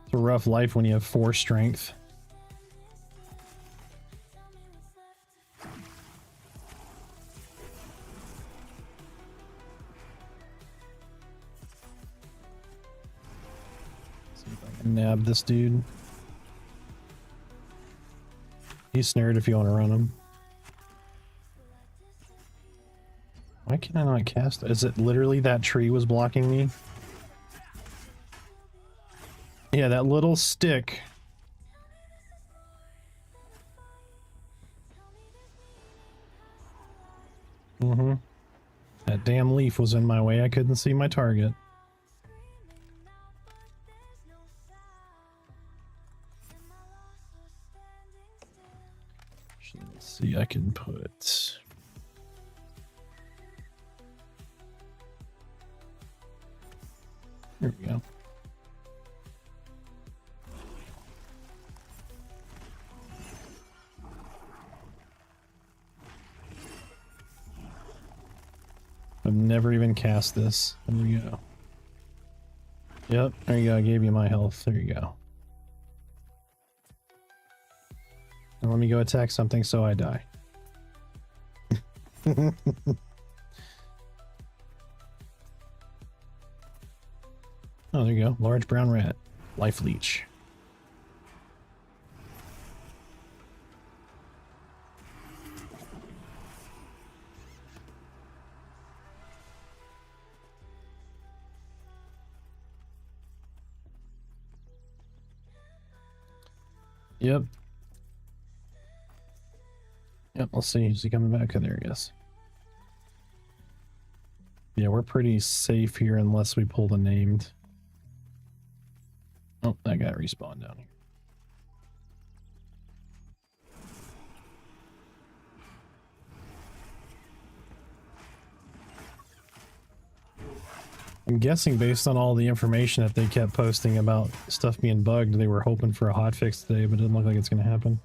It's a rough life when you have 4 strength. See if I can nab this dude. He's snared if you want to run him. Why can I not cast? Is it literally that tree was blocking me? Yeah, that little stick. Mm-hmm. That damn leaf was in my way. I couldn't see my target. Let's see, I can put... Here we go. I've never even cast this. There we go. Yep, there you go. I gave you my health. There you go. Now let me go attack something so I die. Oh, there you go. Large brown rat. Life leech. Yep. Yep, let's see. Is he coming back? Oh, there he is. Yeah, we're pretty safe here unless we pull the named. Oh, that guy respawned down here. I'm guessing based on all the information that they kept posting about stuff being bugged, they were hoping for a hotfix today, but it doesn't look like it's going to happen.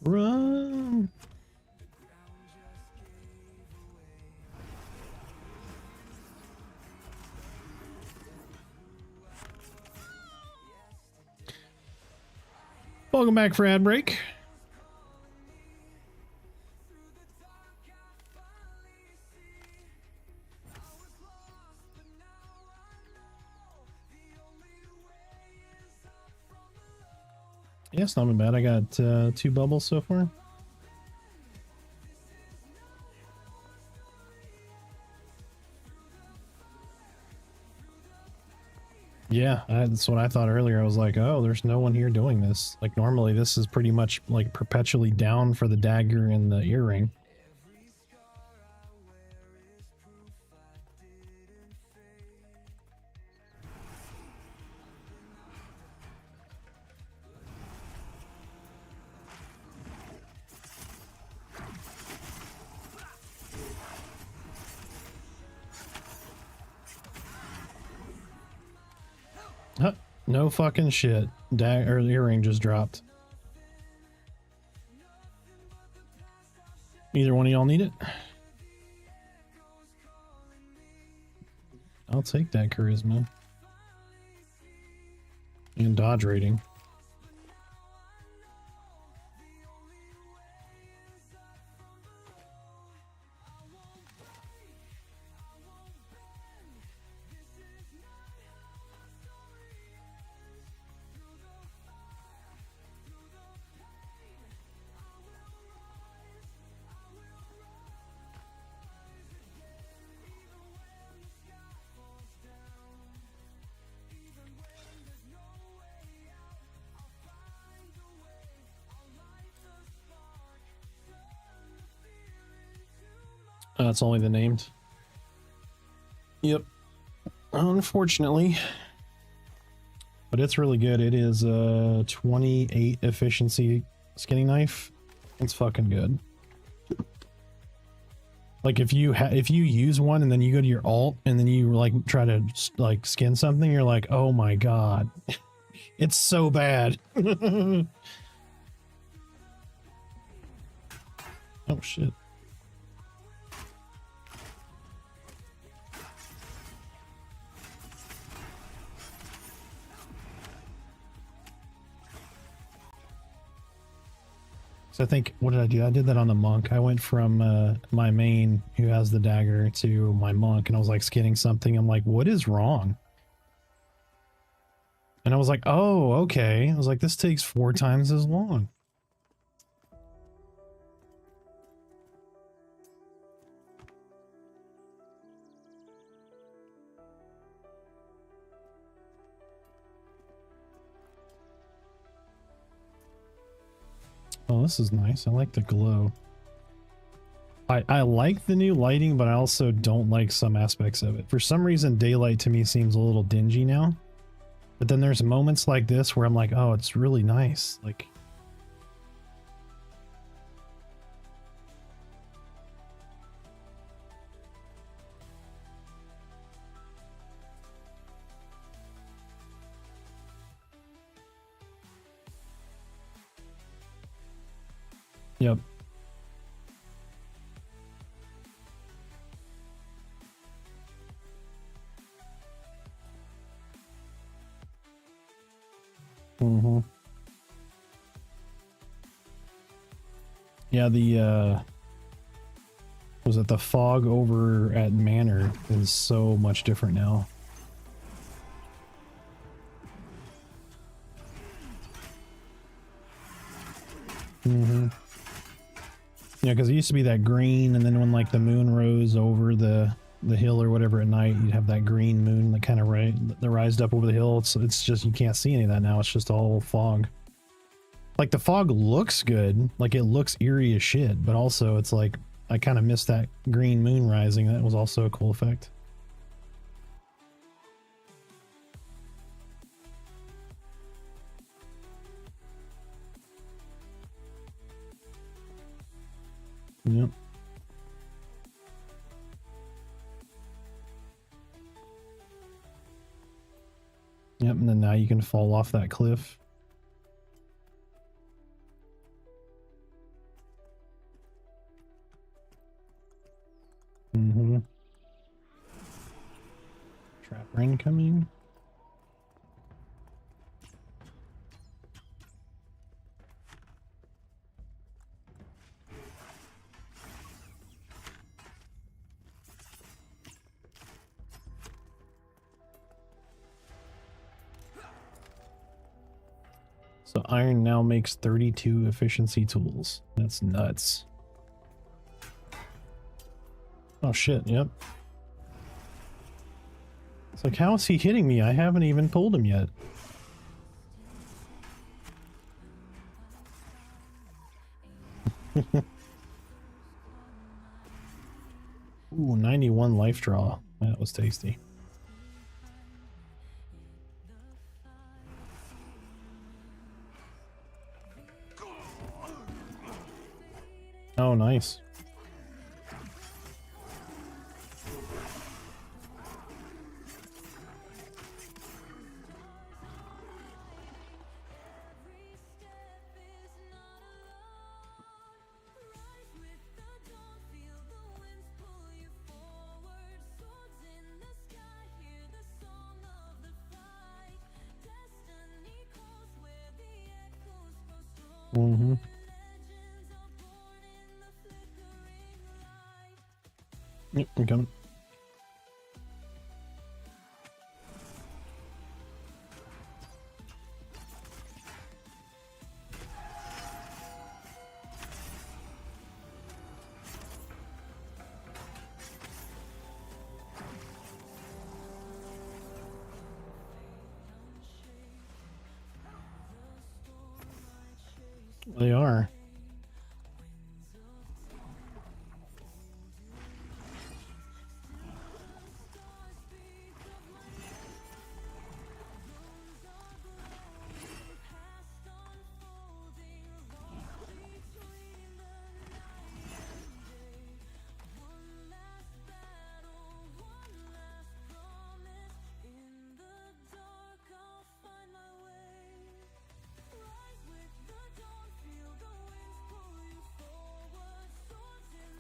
Run! Welcome back for ad break. Yeah, it's not been bad. I got 2 bubbles so far. Yeah, that's what I thought earlier. I was like, oh, there's no one here doing this. Like, normally this is pretty much like perpetually down for the dagger and the earring. Huh, no fucking shit. Or the earring just dropped. Either one of y'all need it? I'll take that charisma. And dodge rating. That's only the named. Yep. Unfortunately. But it's really good. It is a 28 efficiency skinning knife. It's fucking good. Like if you use one and then you go to your alt and then you like try to like skin something, you're like, oh my god, it's so bad. Oh shit. I think, what did I do? I did that on the monk. I went from my main, who has the dagger, to my monk, and I was like skinning something. I'm like, what is wrong? And I was like, oh, okay. I was like, this takes 4 times as long. Oh, this is nice. I like the glow. I like the new lighting, but I also don't like some aspects of it. For some reason, daylight to me seems a little dingy now. But then there's moments like this where I'm like, oh, it's really nice. Like, yep. Mm-hmm. Yeah, the was it the fog over at Manor is so much different now. Mm-hmm. Yeah, because it used to be that green, and then when like the moon rose over the hill or whatever at night, you'd have that green moon that kind of that rised up over the hill. It's just, you can't see any of that now. It's just all fog. Like the fog looks good, like it looks eerie as shit, but also it's like I kind of missed that green moon rising. That was also a cool effect. Yep. Yep, and then now you can fall off that cliff. Mm-hmm. Trap ring coming. So iron now makes 32 efficiency tools. That's nuts. Oh shit, yep. It's like, how is he hitting me? I haven't even pulled him yet. Ooh, 91 life draw. That was tasty. Oh, nice. Mm-hmm. Yep, I'm coming. They are.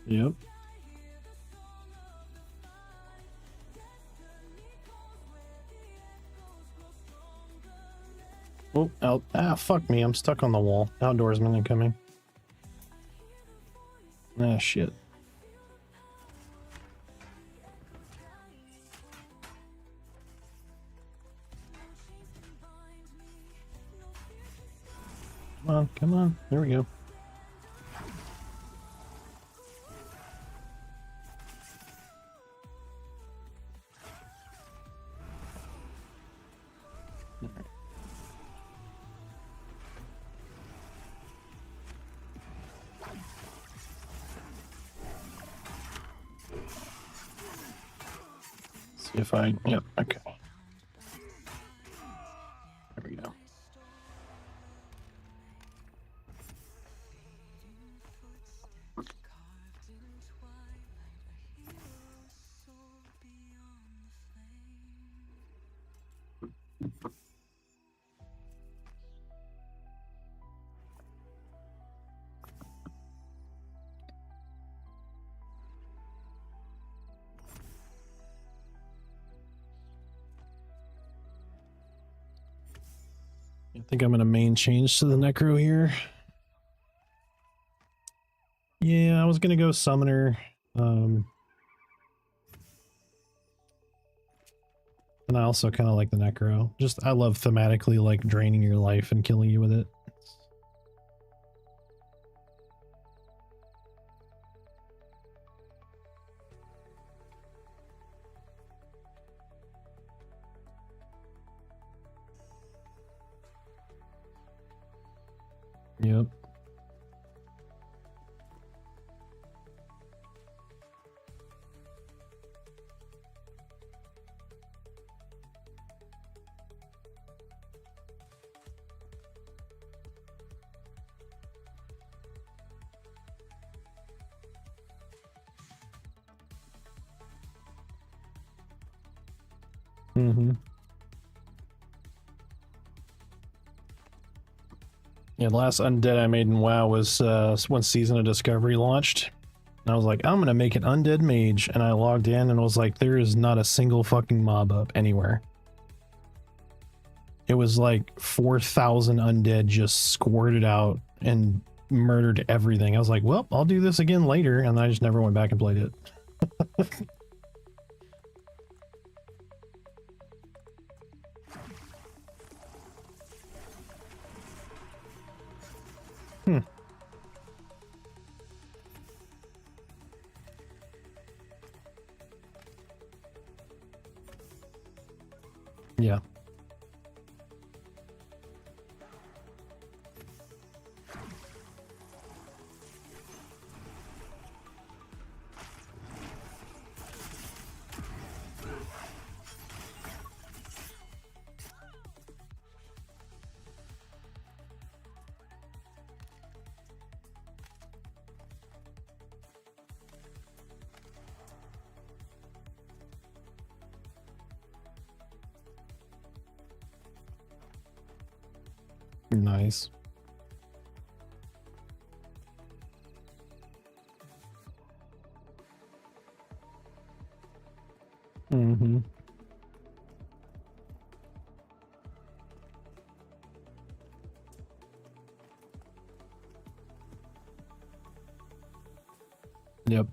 Yep. Oh, out. Ah, fuck me. I'm stuck on the wall. Outdoorsman incoming. Ah, shit. Come on, come on. There we go. See if I... Yep, okay. There we go. I think I'm going to main change to the Necro here. Yeah, I was going to go Summoner. And I also kind of like the Necro. Just, I love thematically, like, draining your life and killing you with it. Yep. Mm-hmm. Yeah, the last undead I made in WoW was when Season of Discovery launched. And I was like, I'm gonna make an undead mage, and I logged in and was like, there is not a single fucking mob up anywhere. It was like 4,000 undead just squirted out and murdered everything. I was like, well, I'll do this again later, and I just never went back and played it. Yeah. Nice. Mm-hmm. Yep.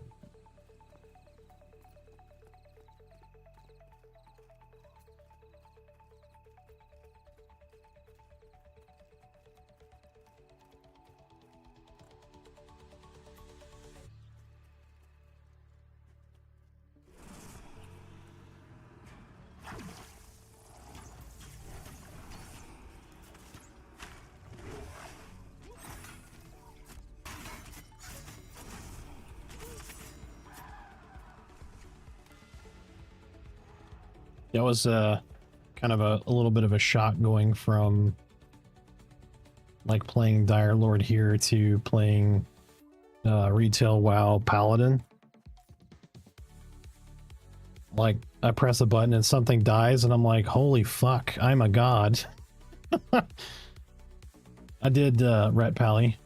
That was kind of a little bit of a shock going from like playing Dire Lord here to playing retail WoW Paladin. Like I press a button and something dies and I'm like, holy fuck, I'm a god. I did Ret Pally.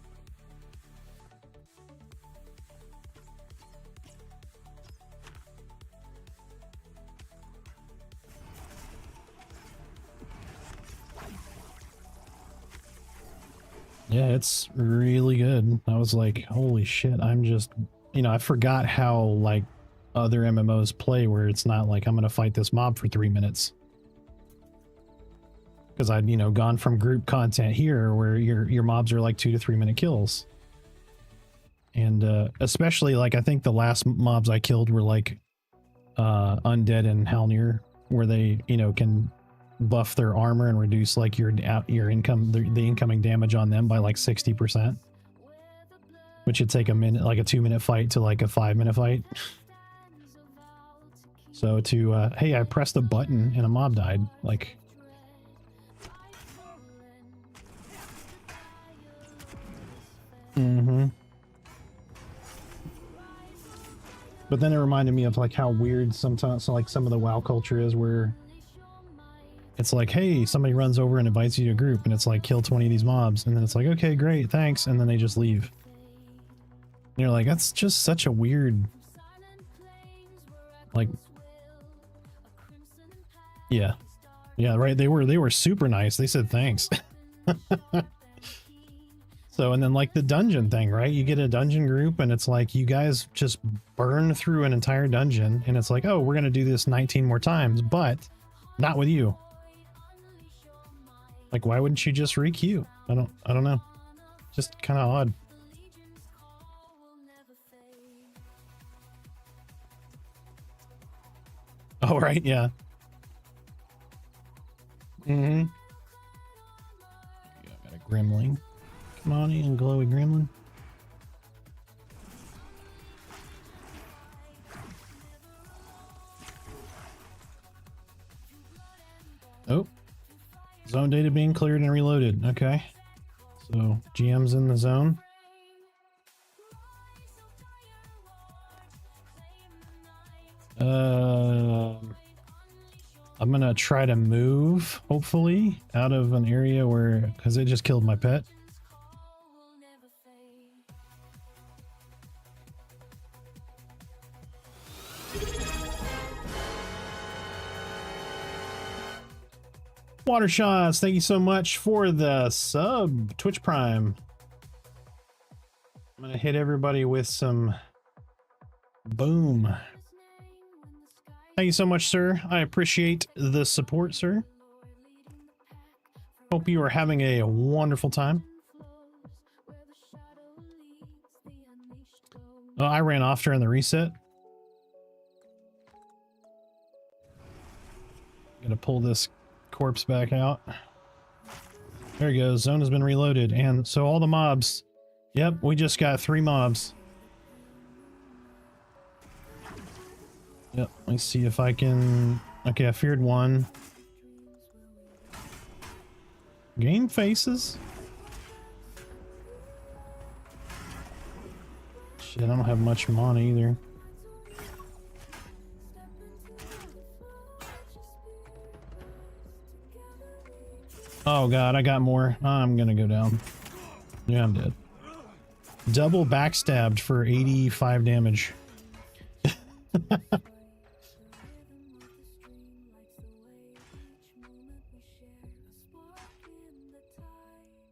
Yeah, it's really good. I was like, holy shit, I'm just, you know, I forgot how like other MMOs play where it's not like I'm gonna fight this mob for 3 minutes. Because I'd, you know, gone from group content here where your mobs are like 2 to 3 minute kills. And especially like I think the last mobs I killed were like undead and Halnir, where they, you know, can buff their armor and reduce like your income, the incoming damage on them by like 60%, which would take a minute, like a 2-minute fight to like a 5-minute fight. So to hey, I pressed a button and a mob died, like. But then it reminded me of like how weird sometimes, so like some of the WoW culture is, where it's like, hey, somebody runs over and invites you to a group, and it's like, kill 20 of these mobs, and then it's like, okay, great, thanks, and then they just leave. And you're like, that's just such a weird, like, yeah, right. They were super nice. They said thanks. So, and then like the dungeon thing, right? You get a dungeon group and it's like you guys just burn through an entire dungeon and it's like, oh, we're going to do this 19 more times, but not with you. Like, why wouldn't you just re-queue? I don't know. Just kind of odd. Oh, right. Yeah. Mm-hmm. I got a gremlin. Come on in, glowy gremlin. Oh. Zone data being cleared and reloaded. Okay. So GM's in the zone. I'm gonna try to move, hopefully, out of an area where, because it just killed my pet. Water Shots, thank you so much for the sub, Twitch Prime. I'm gonna hit everybody with some boom. Thank you so much, sir. I appreciate the support, sir. Hope you are having a wonderful time. Oh, I ran off during the reset. Gotta pull this corpse back out. There he goes. Zone has been reloaded. And so all the mobs. Yep, we just got 3 mobs. Yep, let me see if I can... Okay, I feared 1. Game faces? Shit, I don't have much mana either. Oh god, I got more. I'm gonna go down. Yeah, I'm dead. Double backstabbed for 85 damage.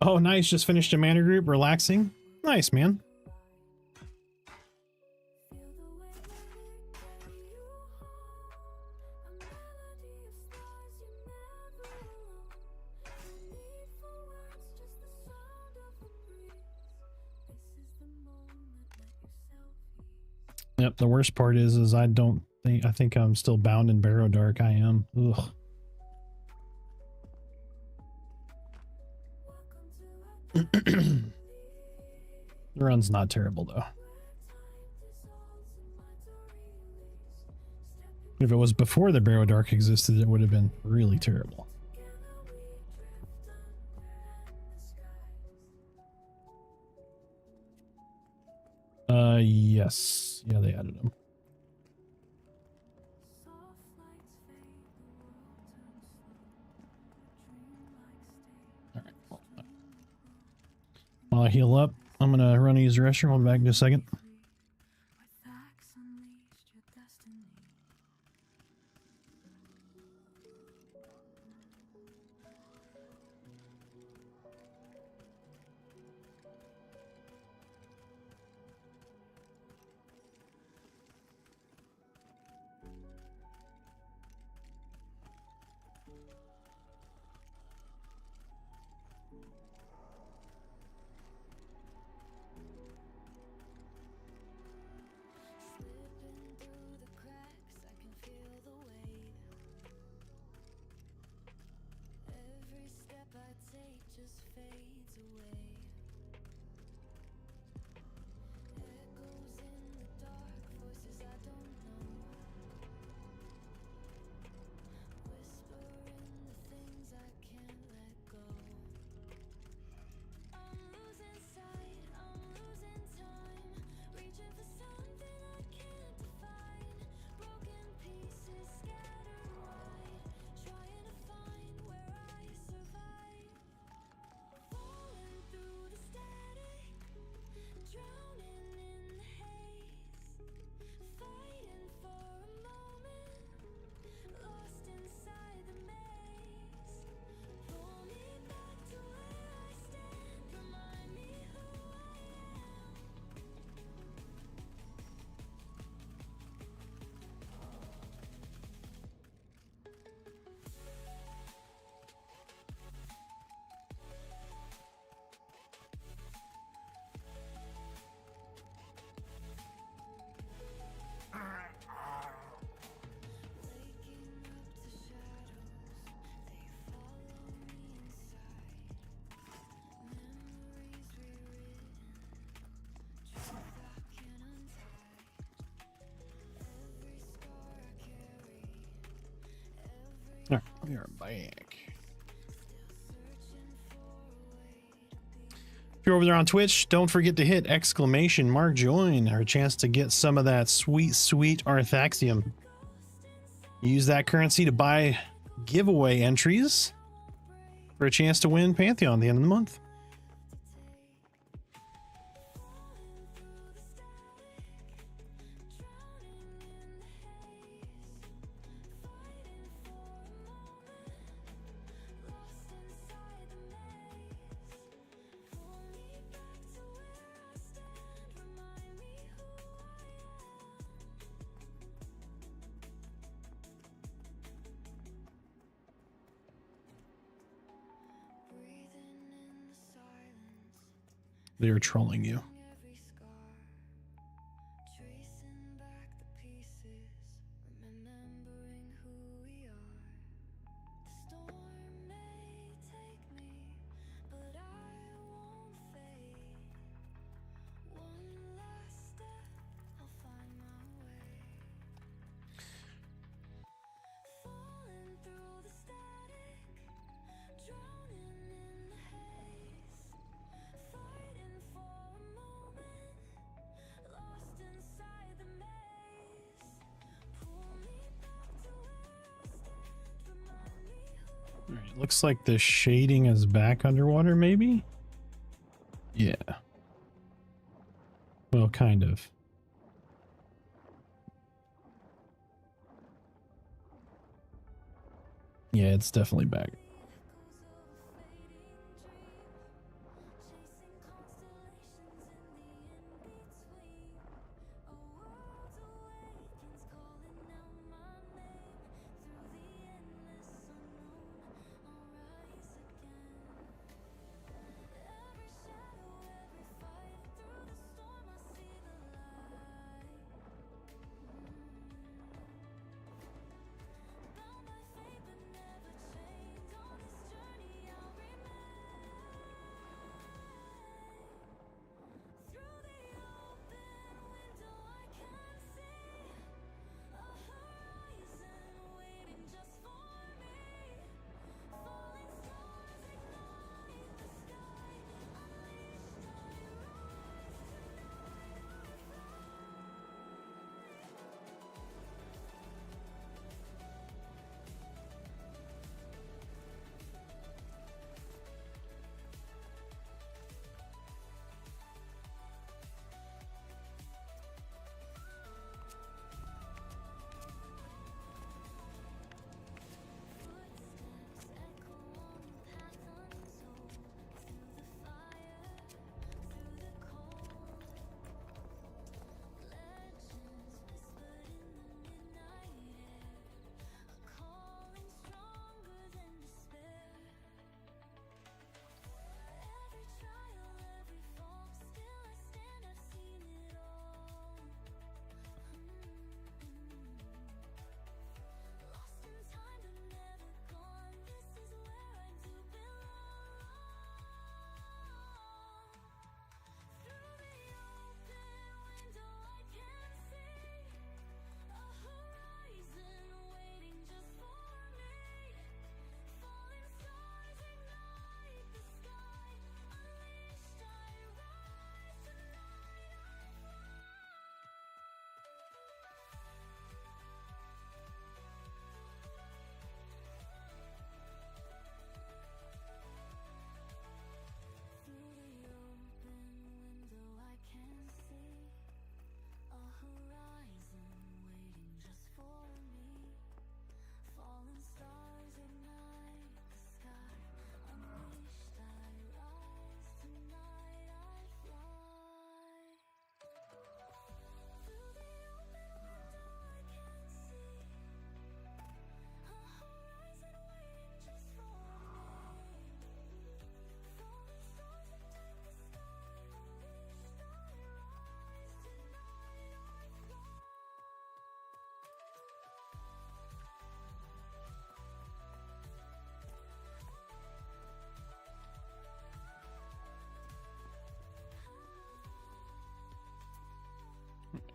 Oh, nice. Just finished a mana group. Relaxing. Nice, man. Yep, the worst part is I think I'm still bound in Barrow Dark. I am. Ugh. The run's not terrible though. If it was before the Barrow Dark existed, it would have been really terrible. Yes. Yeah, they added them. All right. While I heal up, I'm gonna run to use the restroom. I'll be back in just a second. All right, we are back. If you're over there on Twitch, don't forget to hit exclamation mark join, our chance to get some of that sweet, sweet Arthaxium. Use that currency to buy giveaway entries for a chance to win Pantheon at the end of the month. They are trolling you. All right, looks like the shading is back underwater, maybe? Yeah. Well, kind of. Yeah, it's definitely back.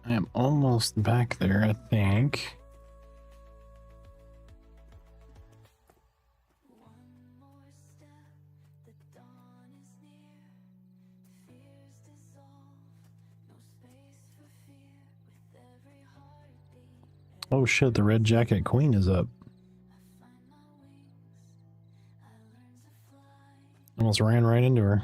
I am almost back there, I think. Oh shit, the red jacket queen is up. Almost ran right into her.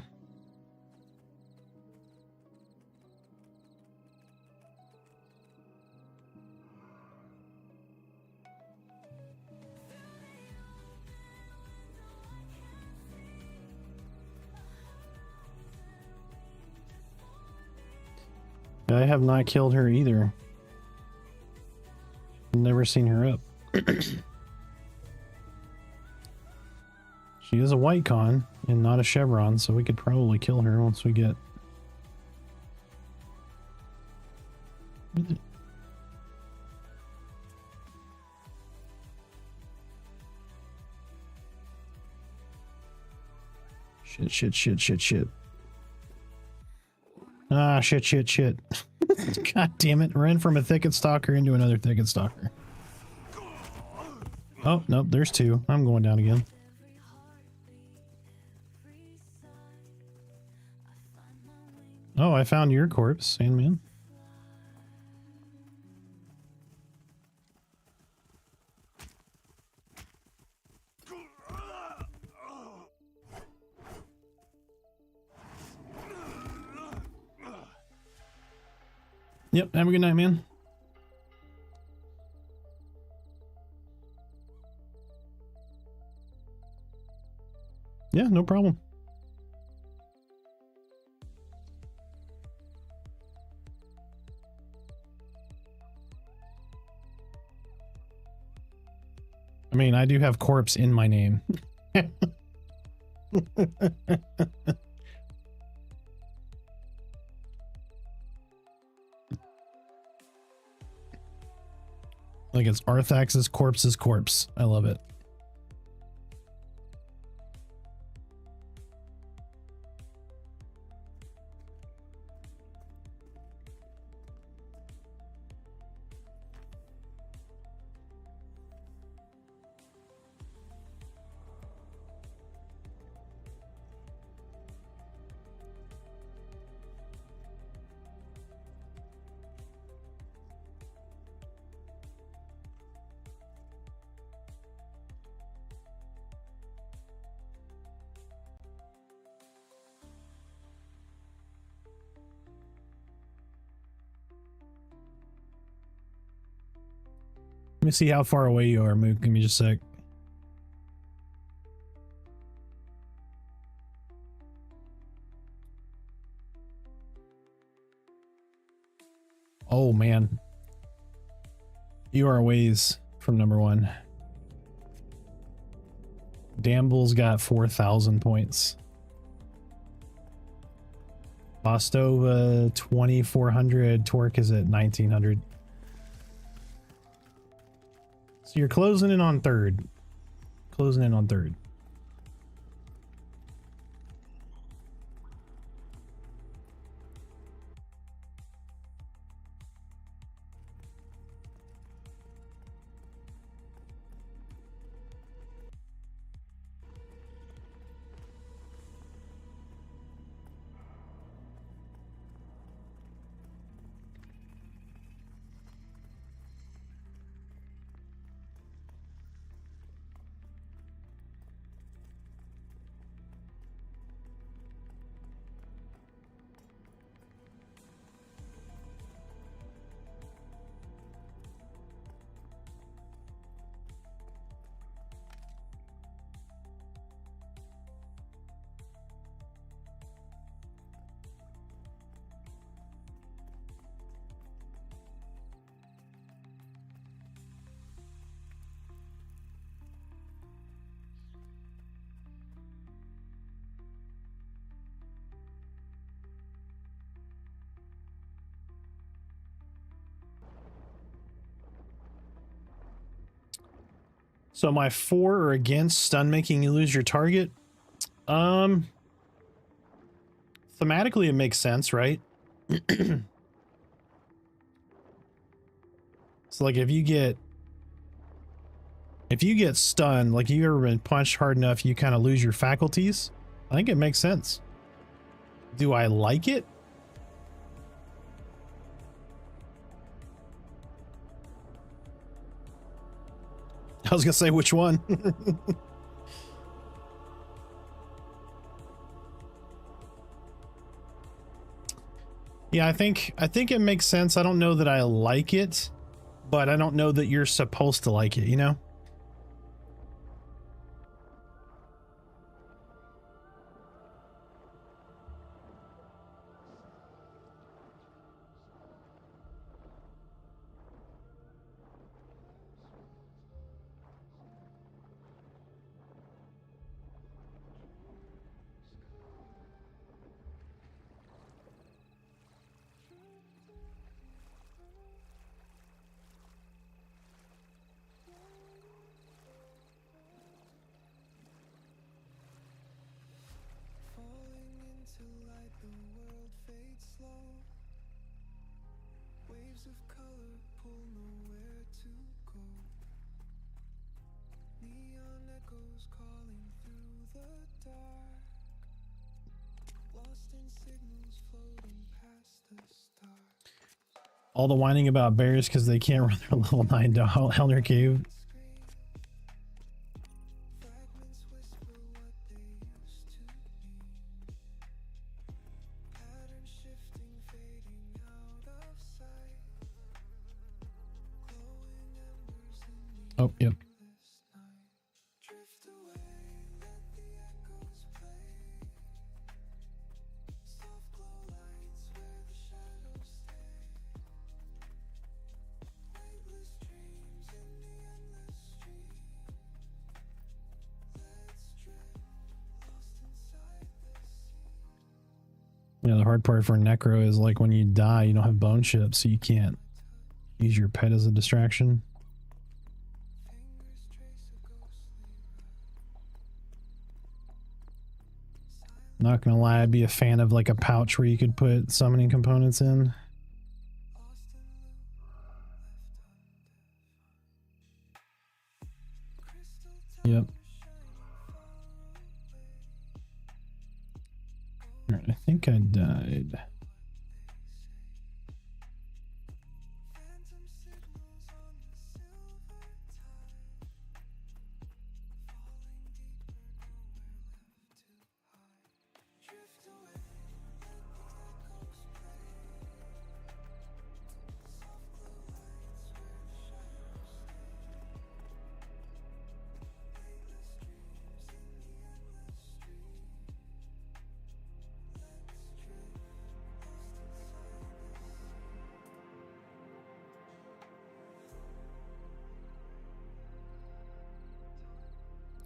I have not killed her either. Never seen her up. She is a white con and not a chevron, so we could probably kill her once we get... Shit. Ah, shit. God damn it. Ran from a thicket stalker into another thicket stalker. Oh, nope, there's two. I'm going down again. Oh, I found your corpse, Sandman. Yep, have a good night, man. Yeah, no problem. I mean, I do have corpse in my name. Like it's Arthax's corpse's corpse. I love it. Let me see how far away you are, Mook. Give me just a sec. Oh, man. You are a ways from number one. Damble's got 4,000 points. Bostova, 2,400. Torque is at 1,900. So you're closing in on third. Closing in on third. So my 4 are against stun making you lose your target. Thematically it makes sense, right? So like if you get stunned, like you ever been punched hard enough you kind of lose your faculties, I think it makes sense. Do I like it? I was gonna say which one. Yeah, I think it makes sense. I don't know that I like it, but I don't know that you're supposed to like it, you know? All the whining about bears because they can't run their level 9 to Halnir Cave. Oh, yep. Yeah, the hard part for Necro is like when you die, you don't have bone chip, so you can't use your pet as a distraction. Not gonna lie, I'd be a fan of like a pouch where you could put summoning components in. Yep. Alright, I think I died.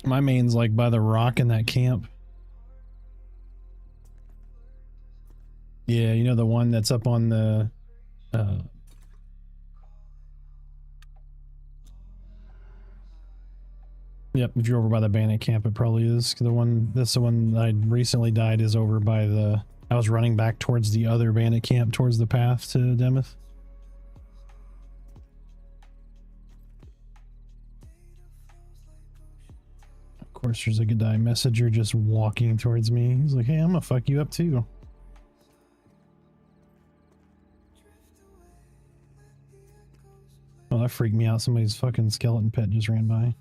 My main's like by the rock in that camp. Yeah, you know the one that's up on the yep, if you're over by the bandit camp it probably is. That's the one I recently died is over by the I was running back towards the other bandit camp towards the path to Demeth. Of course there's a Godai messenger just walking towards me. He's like, hey, I'm gonna fuck you up too. Oh, that freaked me out. Somebody's fucking skeleton pet just ran by. I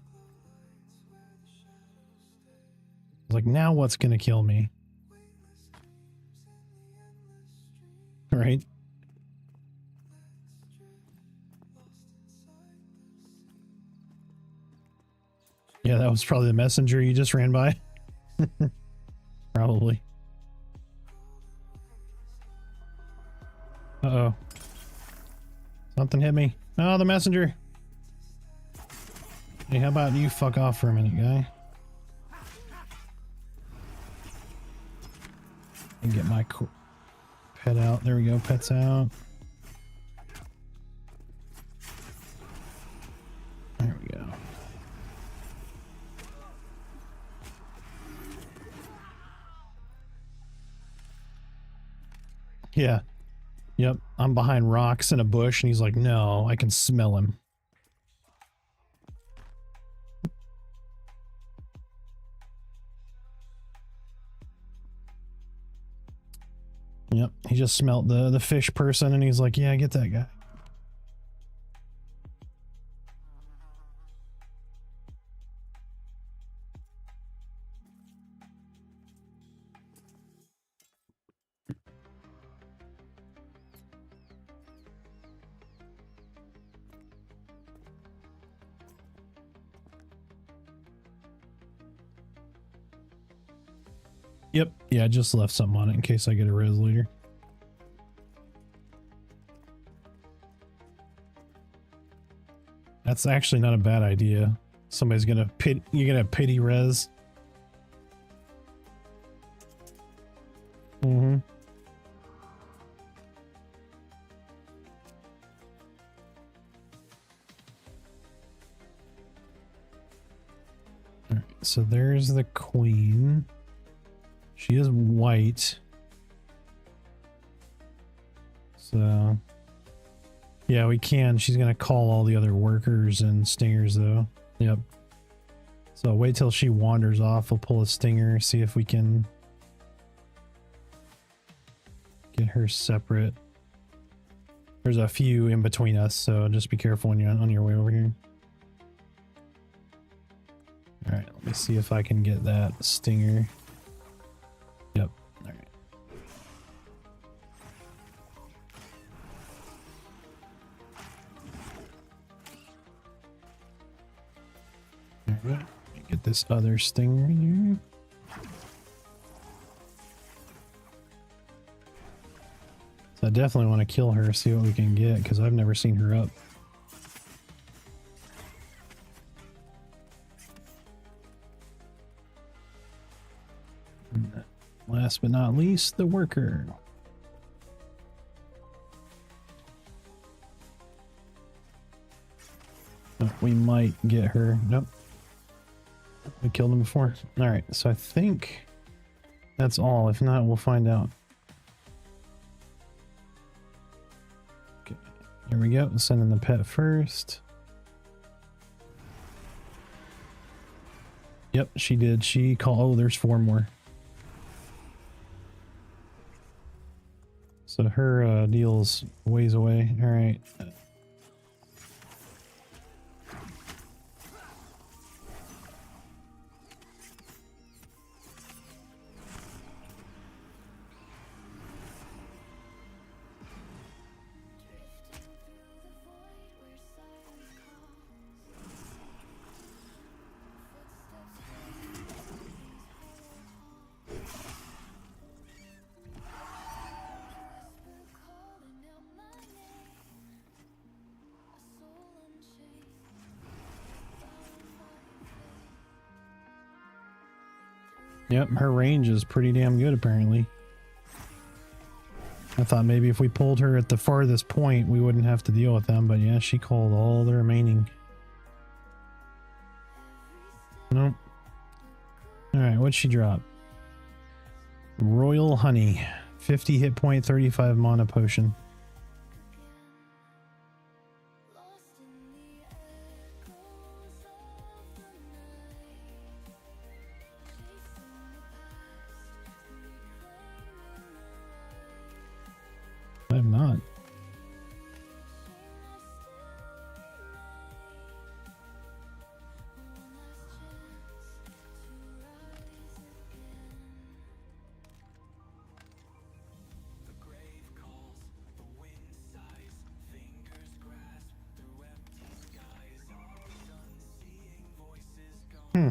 was like, now what's gonna kill me? Right? Yeah, that was probably the messenger you just ran by. Probably. Uh-oh. Something hit me. Oh, the messenger. Hey, how about you fuck off for a minute, guy? And get my pet out. There we go. Pet's out. There we go. Yeah. Yep. I'm behind rocks in a bush and he's like, no, I can smell him. Yep. He just smelt the fish person and he's like, yeah, get that guy. Yep. Yeah, I just left something on it in case I get a res later. That's actually not a bad idea. Somebody's gonna you're gonna pity res. Mm-hmm. All right, so there's the queen. She is white. So yeah, we can. She's gonna call all the other workers and stingers though. Yep. So wait till she wanders off. We'll pull a stinger, see if we can get her separate. There's a few in between us, so just be careful when you're on your way over here. All right, let me see if I can get that stinger. Yep. All right. All right. Get this other stinger here. So I definitely want to kill her, see what we can get, because I've never seen her up. And last but not least, the worker. Oh, we might get her. Nope. We killed him before. Alright, so I think that's all. If not, we'll find out. Okay, here we go. Send in the pet first. Yep, she did. She called. Oh, there's 4 more. So her deal's ways away. Alright. Yep, her range is pretty damn good apparently. I thought maybe if we pulled her at the farthest point we wouldn't have to deal with them, but yeah, she called all the remaining. Nope. Alright, what'd she drop? Royal Honey. 50 hit point, 35 mana potion. I'm not. Hmm.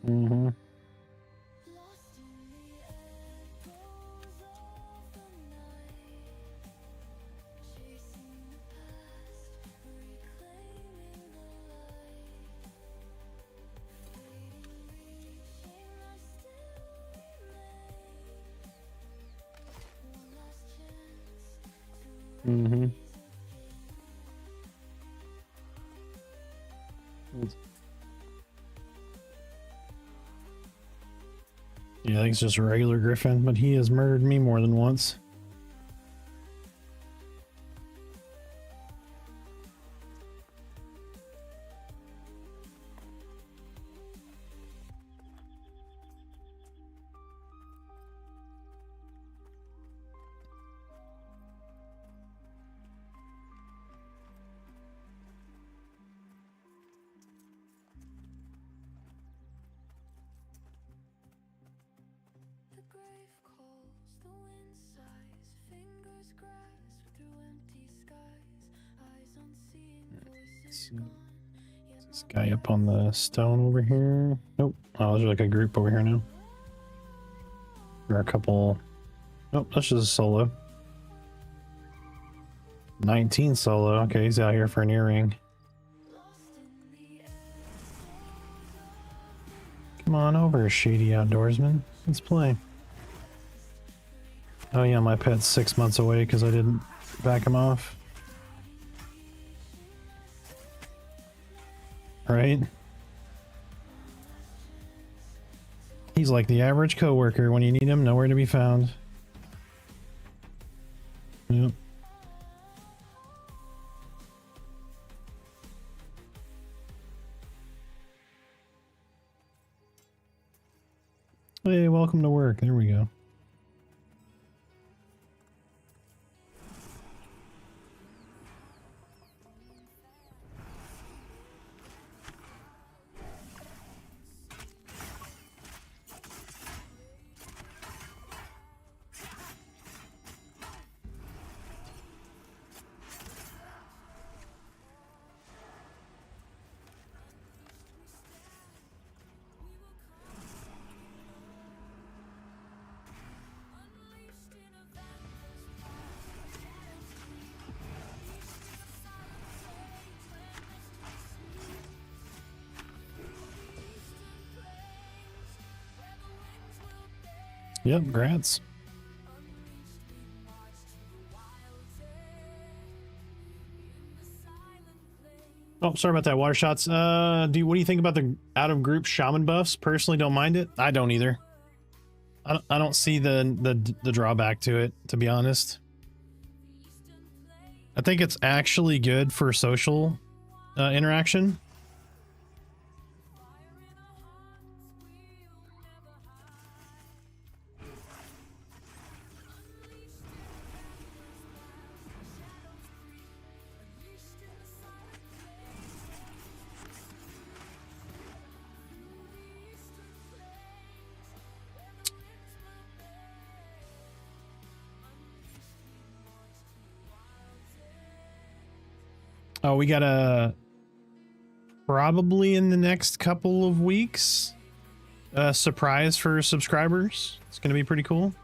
Mm-hmm. Mm-hmm. Yeah, I think it's just a regular griffin, but he has murdered me more than once. The grave calls, the wind sighs. Is this guy up on the stone over here? Nope. Oh, there's like a group over here now. There are a couple. Nope, that's just a solo. 19 solo. Okay, he's out here for an earring. Come on over, shady outdoorsman. Let's play. Oh yeah, my pet's 6 months away because I didn't back him off. Right? He's like the average coworker. When you need him, nowhere to be found. Yep. Hey, welcome to work. There we go. Yep, grats. Oh, sorry about that. Water shots. What do you think about the out of group shaman buffs? Personally, don't mind it. I don't either. I don't see the drawback to it, to be honest. I think it's actually good for social interaction. Oh, we got a probably in the next couple of weeks a surprise for subscribers. It's going to be pretty cool.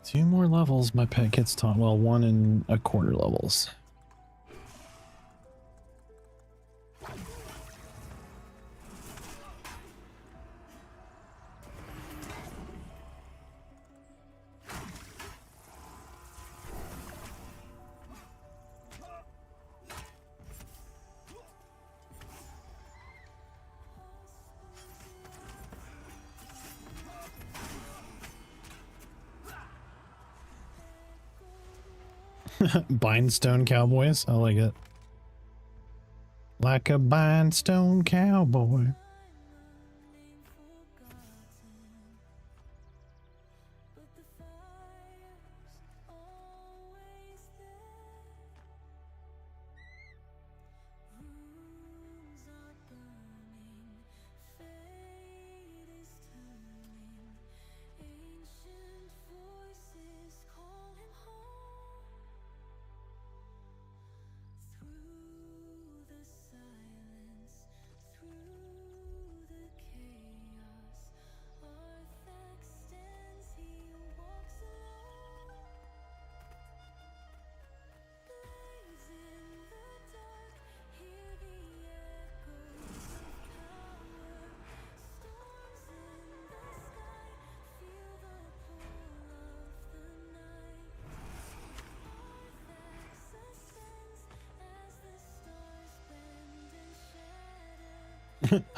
Two more levels, my pet gets taught. Well, 1.25 levels. Bindstone cowboys. I like it. Like a bindstone cowboy.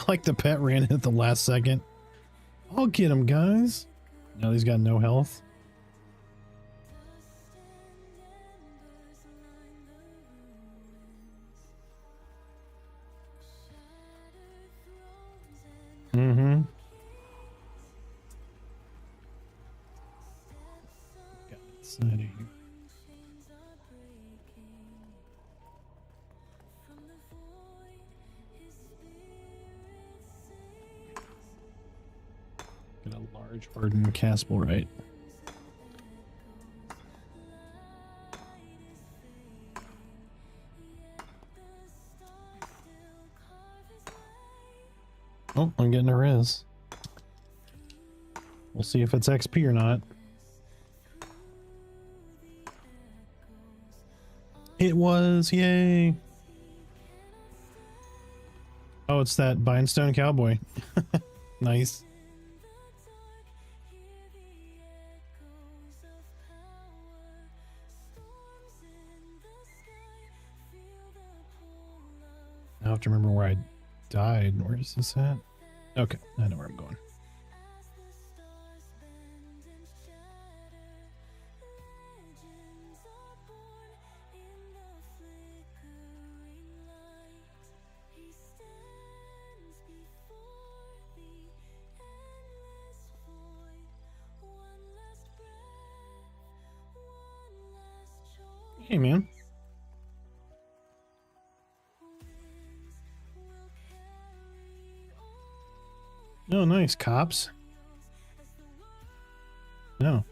Like the pet ran in at the last second. I'll get him, guys. Now he's got no health. Mm-hmm. Got inside of here. Got a large hardened Caspel, right? Oh, I'm getting a res. We'll see if it's XP or not. It was, yay! Oh, it's that Bindstone Cowboy. Nice. I have to remember where I died. Where is this at? Okay, I know where I'm going. Hey, man. Oh, nice. Cops? No.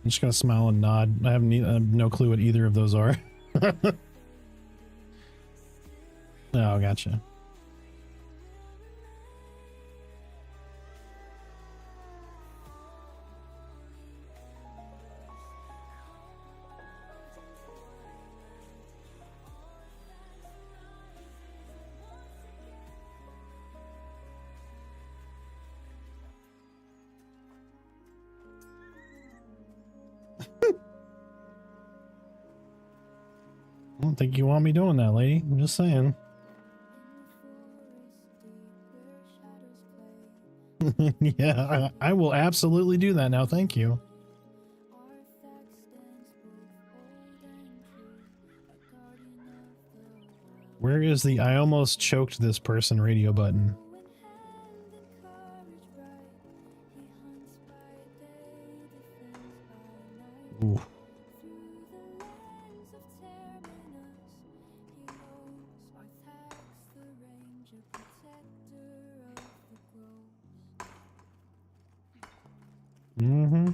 I'm just gonna smile and nod. I have no clue what either of those are. Oh, gotcha. I don't think you want me doing that, lady. I'm just saying. Yeah, I will absolutely do that now. Thank you. Where is the I almost choked this person radio button? Ooh. Mm-hmm.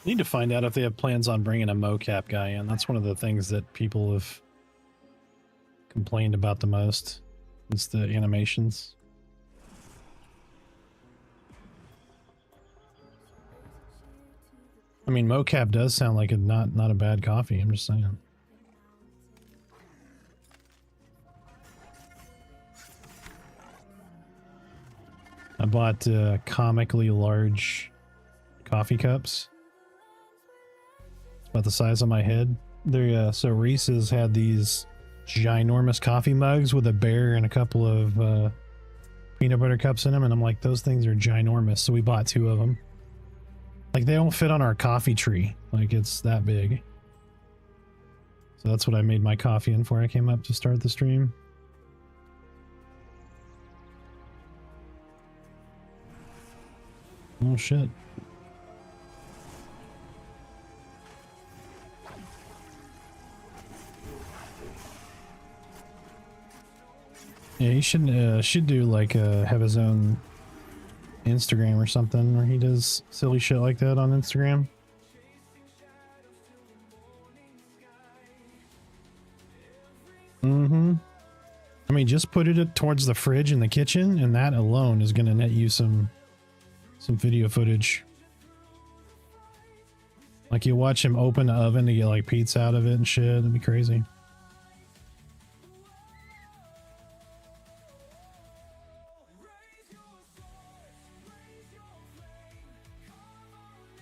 Need to find out if they have plans on bringing a mocap guy in. That's one of the things that people have complained about the most. It's the animations. I mean, mocap does sound like a not a bad coffee. I'm just saying. I bought comically large coffee cups. about the size of my head. There, so Reese's had these ginormous coffee mugs with a bear and a couple of peanut butter cups in them, and I'm like, those things are ginormous. So we bought 2 of them. Like, they don't fit on our coffee tree. Like, it's that big. So that's what I made my coffee in before I came up to start the stream. Oh shit. Yeah, he should do like have his own Instagram or something where he does silly shit like that on Instagram. Mm-hmm. I mean, just put it towards the fridge in the kitchen, and that alone is gonna net you some video footage. Like, you watch him open the oven to get like pizza out of it and shit. It'd be crazy.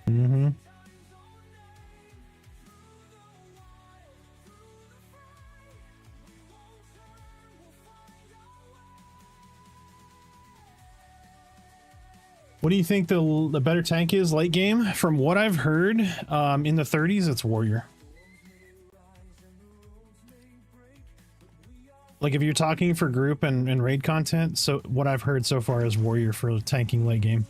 Mm-hmm. What do you think the better tank is late game? From what I've heard, in the 30s, it's Warrior. Like, if you're talking for group and raid content, so what I've heard so far is Warrior for tanking late game.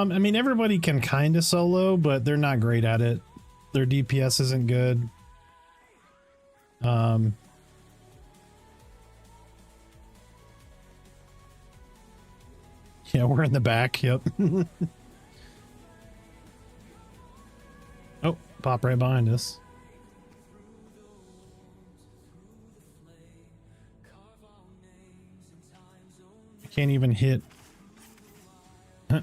I mean, everybody can kind of solo, but they're not great at it. Their DPS isn't good. Yeah, we're in the back. Yep. Oh, pop right behind us. I can't even hit.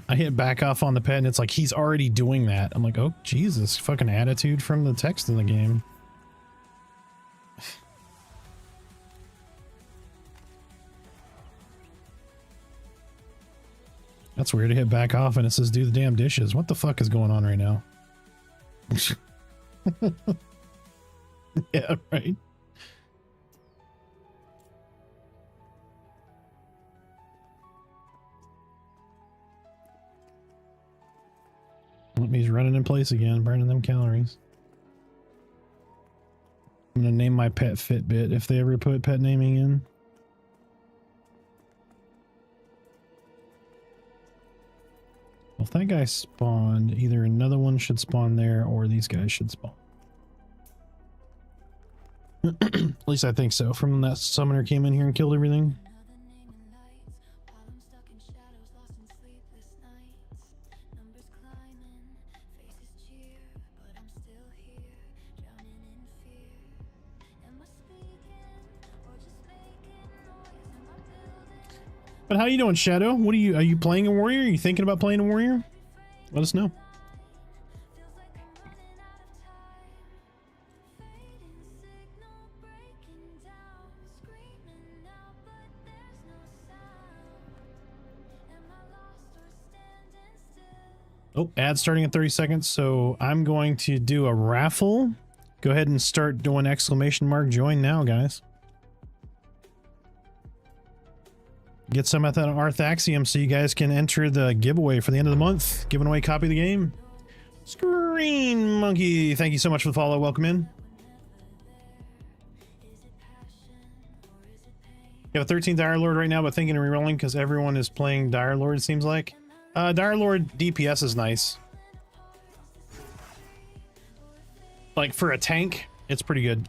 I hit back off on the pet and it's like he's already doing that. I'm like, oh Jesus, fucking attitude from the text in the game. That's weird to hit back off and it says do the damn dishes. What the fuck is going on right now? Yeah, right. He's running in place again, burning them calories. I'm gonna name my pet Fitbit if they ever put pet naming in. Well, if that guy spawned, either another one should spawn there or these guys should spawn. At least I think so. From when that summoner came in here and killed everything. But how you doing, Shadow? What are you playing a warrior? Are you thinking about playing a warrior? Let us know. Oh, ad starting in 30 seconds. So I'm going to do a raffle. Go ahead and start doing exclamation mark join now, guys. Get some at that Arthaxium so you guys can enter the giveaway for the end of the month. Giving away a copy of the game. Screen Monkey, thank you so much for the follow. Welcome in. You have a 13th Dire Lord right now, but thinking of rerolling because everyone is playing Dire Lord, it seems like. Dire Lord DPS is nice. Like, for a tank, it's pretty good.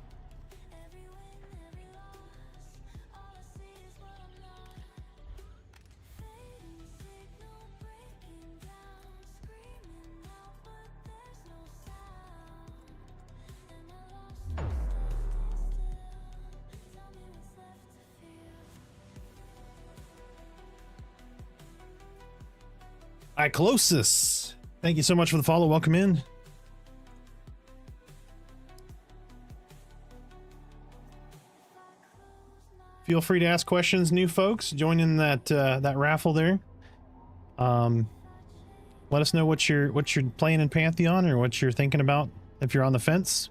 Iclosis, thank you so much for the follow. Welcome in. Feel free to ask questions, new folks. Join in that that raffle there. Let us know what you're playing in Pantheon or what you're thinking about if you're on the fence.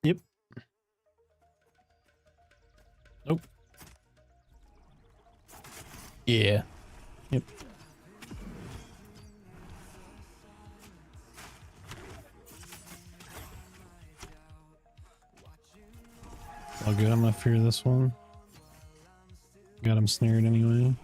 Yep. Nope. Yeah. Yep. All good. I'm gonna fear this one. Got him snared anyway.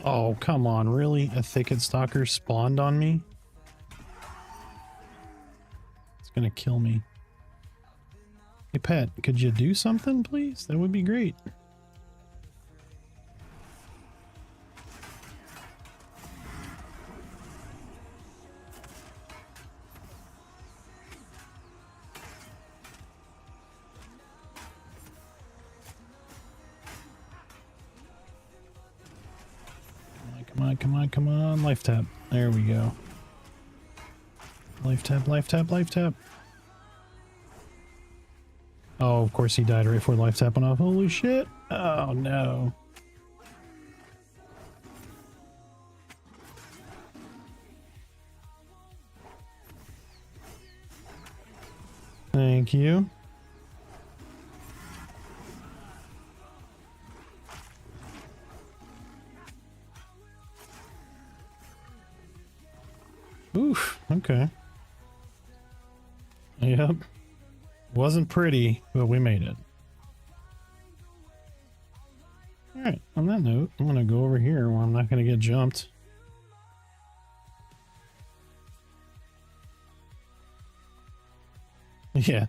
Oh, come on, really? A thicket stalker spawned on me? It's gonna kill me. Hey, pet, could you do something, please? That would be great. Come on, come on. Life tap. There we go. Life tap, life tap, life tap. Oh, of course he died right before life tap went off. Holy shit. Oh, no. Thank you. Oof, okay. Yep. Wasn't pretty, but we made it. Alright, on that note, I'm gonna go over here where I'm not gonna get jumped. Yeah.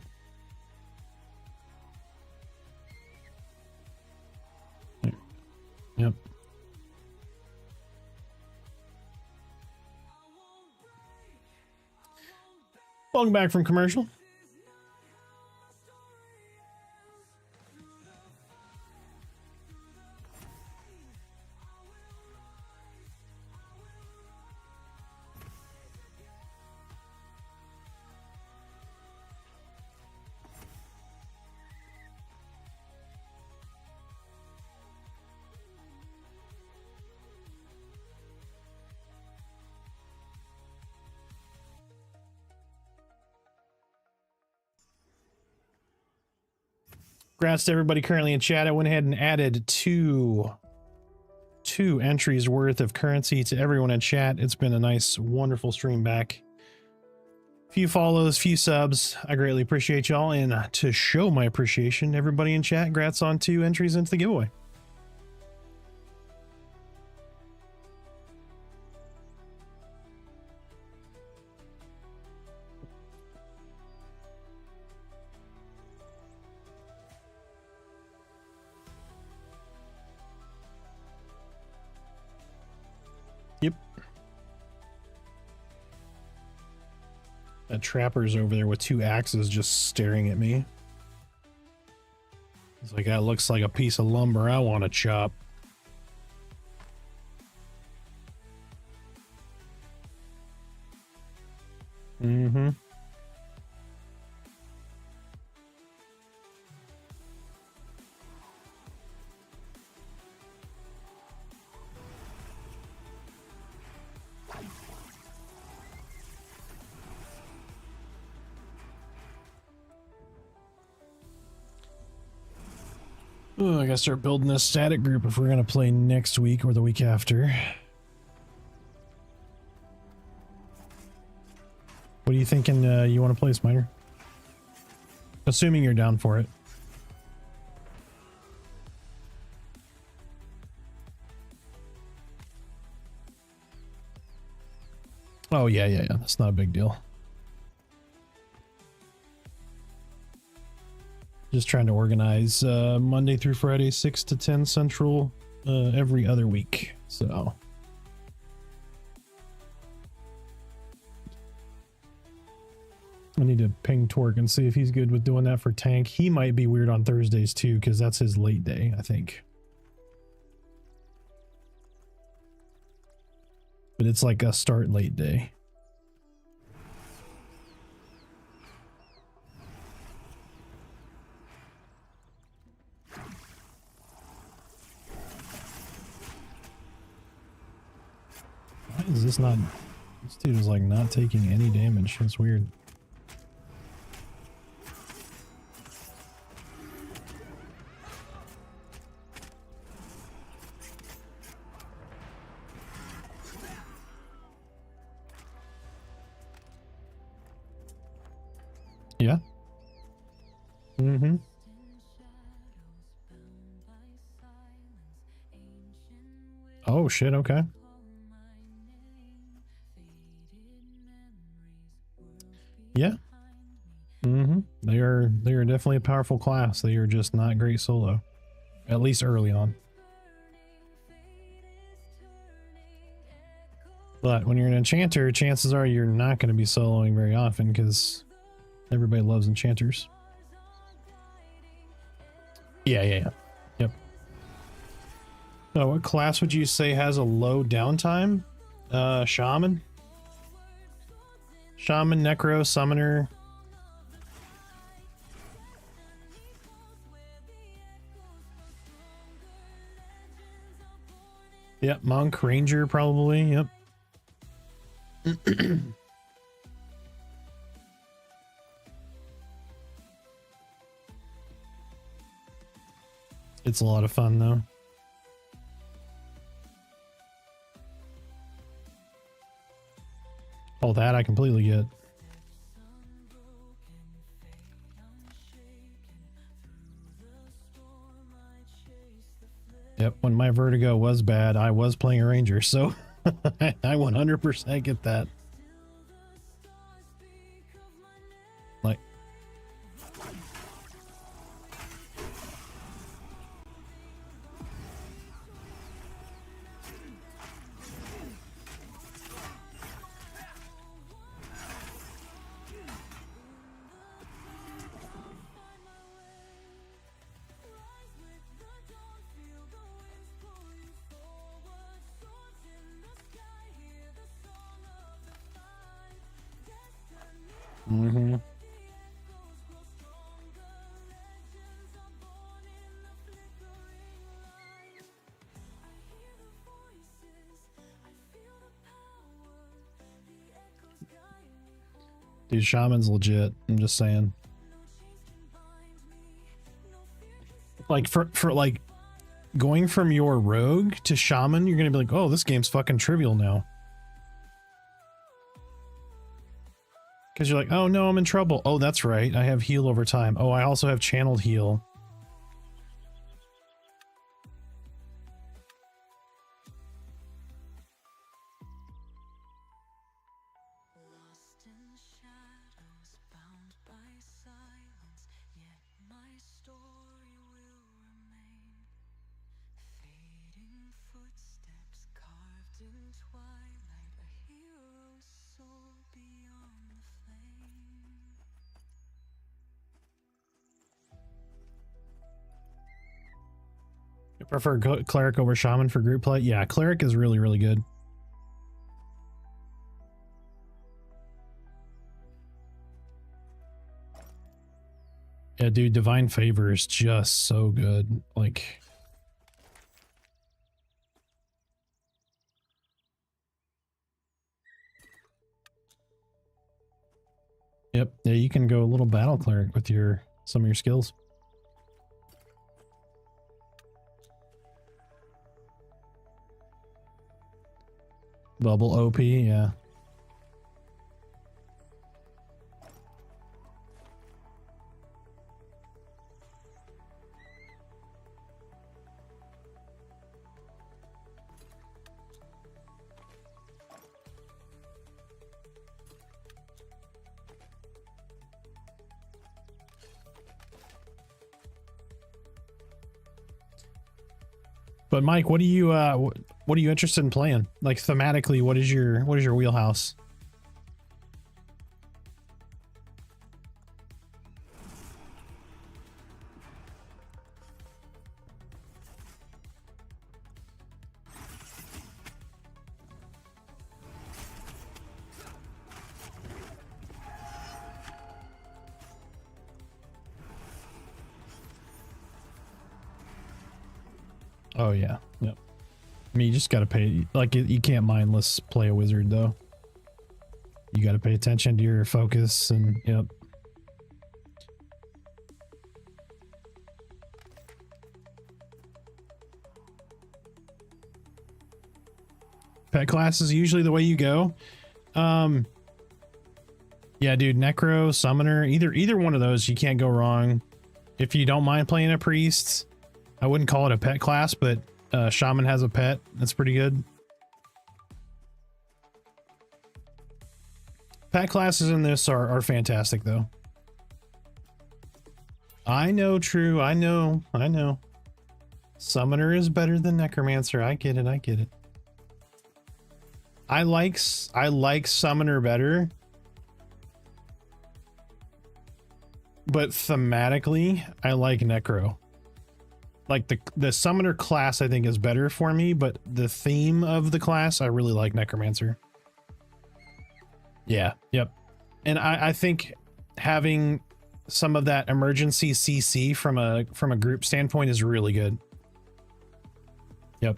Yep. Welcome back from commercial. Congrats to everybody currently in chat. I went ahead and added two entries worth of currency to everyone in chat. It's been a nice, wonderful stream back. Few follows, few subs. I greatly appreciate y'all. And to show my appreciation, everybody in chat, congrats on 2 entries into the giveaway. Yep. That trapper's over there with 2 axes just staring at me. It's like, that looks like a piece of lumber I want to chop. Mm-hmm. Oh, I gotta start building this static group if we're gonna play next week or the week after. What are you thinking you want to play, Smiter? Assuming you're down for it. Oh, yeah. That's not a big deal. Just trying to organize Monday through Friday, 6 to 10 Central, every other week. So I need to ping Torque and see if he's good with doing that for tank. He might be weird on Thursdays too, because that's his late day, I think. But it's like a start late day. Why is this not... This dude is like not taking any damage. That's weird. Yeah. Mm-hmm. Oh shit, okay. Yeah. Mm-hmm. They are definitely a powerful class. They are just not great solo. At least early on. But when you're an enchanter, chances are you're not going to be soloing very often because everybody loves enchanters. Yeah. Yep. So what class would you say has a low downtime? Shaman? Shaman, Necro, Summoner. Yep, Monk, Ranger probably, yep. It's a lot of fun though. Oh, that I completely get. Yep, when my vertigo was bad, I was playing a ranger, so I 100% get that. Like, mm-hmm. Dude, Shaman's legit. I'm just saying. Like for like going from your rogue to shaman, you're gonna be like, oh, this game's fucking trivial now. Because you're like, oh no, I'm in trouble. Oh, that's right, I have heal over time. Oh, I also have channeled heal. Lost in shadows, bound by silence, yet my story will remain. Fading footsteps carved in twilight, a hero's soul beyond the flame. You prefer cleric over shaman for group play? Yeah, cleric is really, really good. Yeah, dude, divine favor is just so good. Like, yep, yeah, you can go a little battle cleric with your some of your skills. Bubble OP, yeah. But Mike, what are you interested in playing? Like thematically, what is your wheelhouse? Oh yeah, yep. I mean, you just gotta pay. Like, you can't mindless play a wizard though. You gotta pay attention to your focus and yep. Pet class is usually the way you go. Yeah, dude, necro, summoner, either one of those, you can't go wrong. If you don't mind playing a priest, I wouldn't call it a pet class, but shaman has a pet. That's pretty good. Pet classes in this are fantastic though. I know, true. I know. Summoner is better than necromancer. I get it. I like summoner better. But thematically, I like necro. Like the summoner class I think is better for me, but the theme of the class I really like necromancer. Yeah, yep. And I think having some of that emergency CC from a group standpoint is really good. Yep.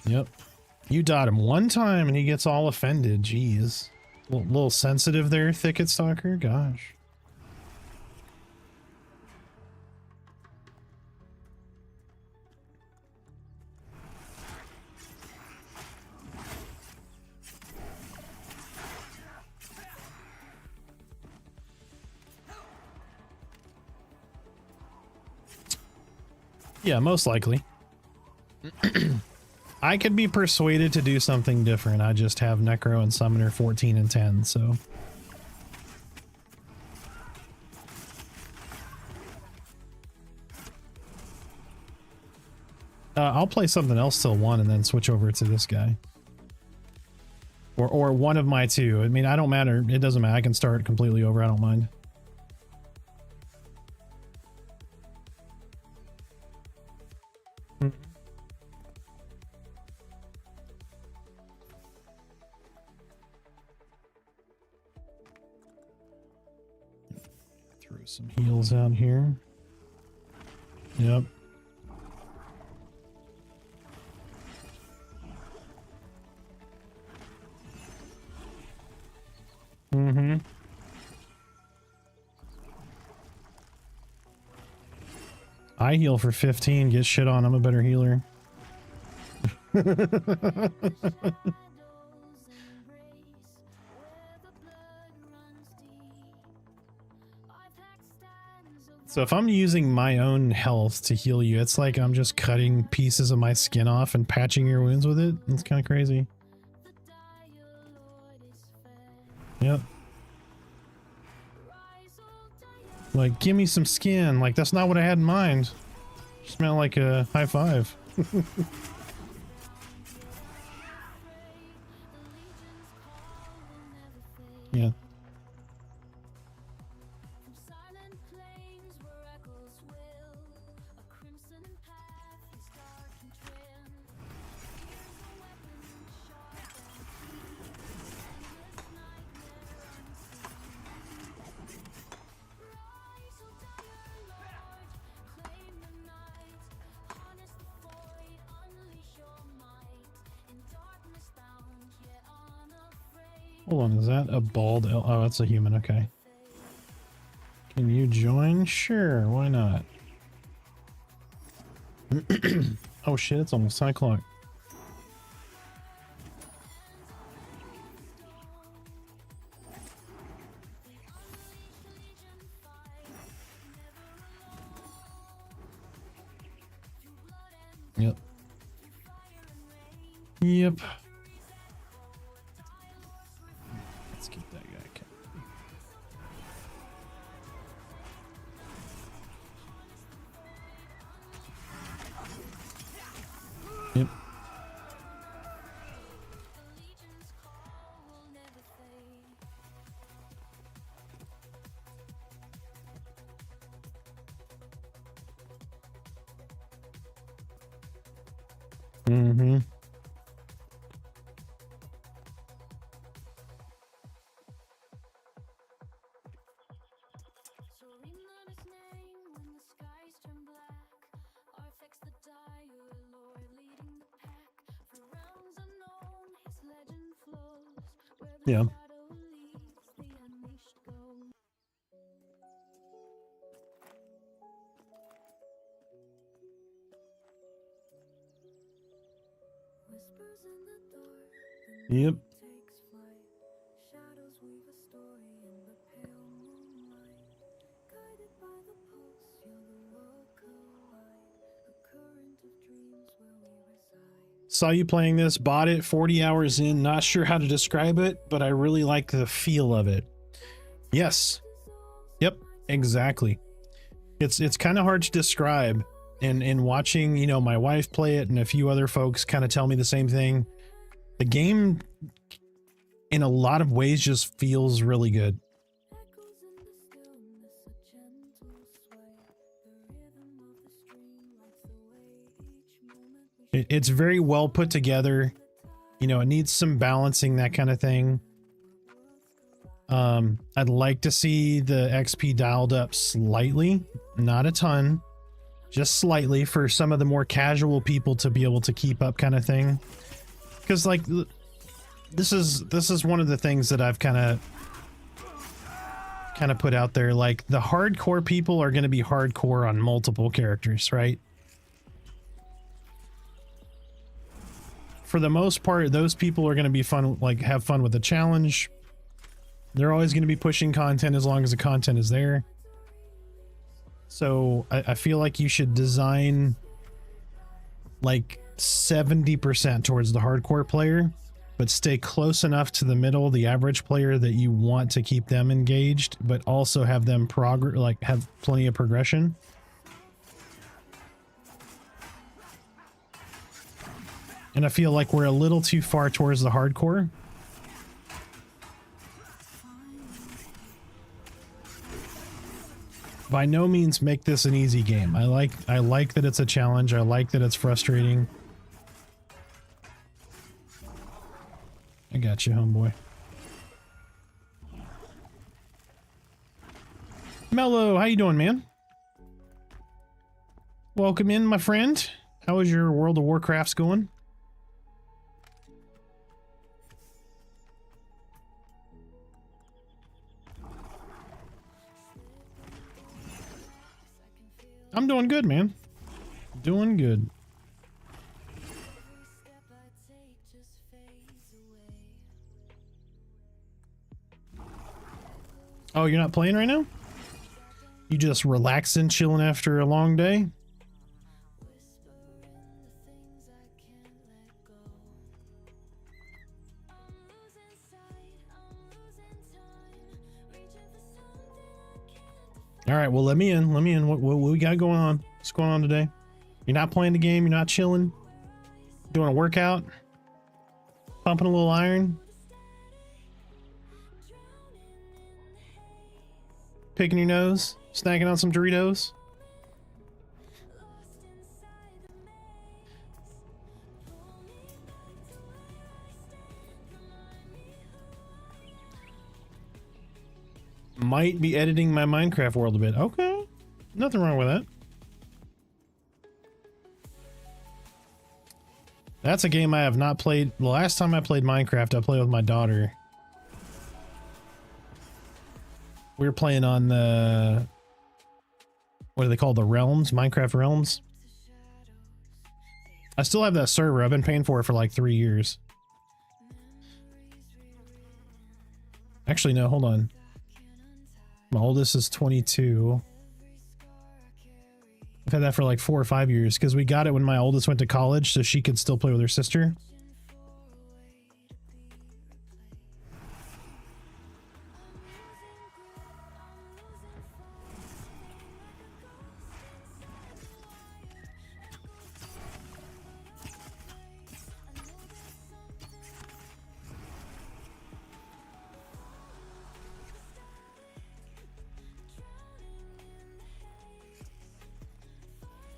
Yep. You dot him one time and he gets all offended. Jeez. Little sensitive there, Thicket Stalker. Gosh. Yeah, most likely. I could be persuaded to do something different. I just have Necro and Summoner 14 and 10, so. I'll play something else till 1 and then switch over to this guy. Or one of my two. I mean, I don't matter. It doesn't matter. I can start completely over. I don't mind. Throw some heals out here. Yep. Mm-hmm. I heal for 15, get shit on, I'm a better healer. So if I'm using my own health to heal you, it's like I'm just cutting pieces of my skin off and patching your wounds with it. It's kind of crazy. Yep. Like, give me some skin. Like, that's not what I had in mind. Smell like a high five. Yeah. Hold on, is that a bald elf? Oh, that's a human, okay. Can you join? Sure, why not? Oh shit, it's almost 9 o'clock. Yep. Yep. Let's get that guy. Yep. Mm-hmm. Yeah. Yep. Saw you playing this, bought it 40 hours in, not sure how to describe it, but I really like the feel of it. Yes. Yep, exactly. It's kind of hard to describe, and watching, you know, my wife play it and a few other folks kind of tell me the same thing. The game in a lot of ways just feels really good. It's very well put together. You know, it needs some balancing, that kind of thing. I'd like to see the XP dialed up slightly, not a ton, just slightly, for some of the more casual people to be able to keep up, kind of thing. Because like this is one of the things that I've kind of put out there. Like, the hardcore people are going to be hardcore on multiple characters, right? For the most part, those people are going to be fun, like have fun with the challenge. They're always going to be pushing content as long as the content is there. So I feel like you should design like 70% towards the hardcore player, but stay close enough to the middle, the average player, that you want to keep them engaged, but also have them have plenty of progression. And I feel like we're a little too far towards the hardcore. By no means make this an easy game. I like that it's a challenge. I like that it's frustrating. I got you, homeboy. Mello, how you doing, man? Welcome in, my friend. How is your World of Warcrafts going? I'm doing good, man. Doing good. Oh, you're not playing right now? You just relaxing, chilling after a long day? All right, well, let me in. Let me in. What we got going on? What's going on today? You're not playing the game. You're not chilling. Doing a workout. Pumping a little iron. Picking your nose. Snacking on some Doritos. Might be editing my Minecraft world a bit. Okay. Nothing wrong with that. That's a game I have not played. The last time I played Minecraft, I played with my daughter. We were playing on the... What do they call the realms? Minecraft realms? I still have that server. I've been paying for it for like 3 years. Actually, no, hold on. My oldest is 22. I've had that for like 4 or 5 years because we got it when my oldest went to college so she could still play with her sister.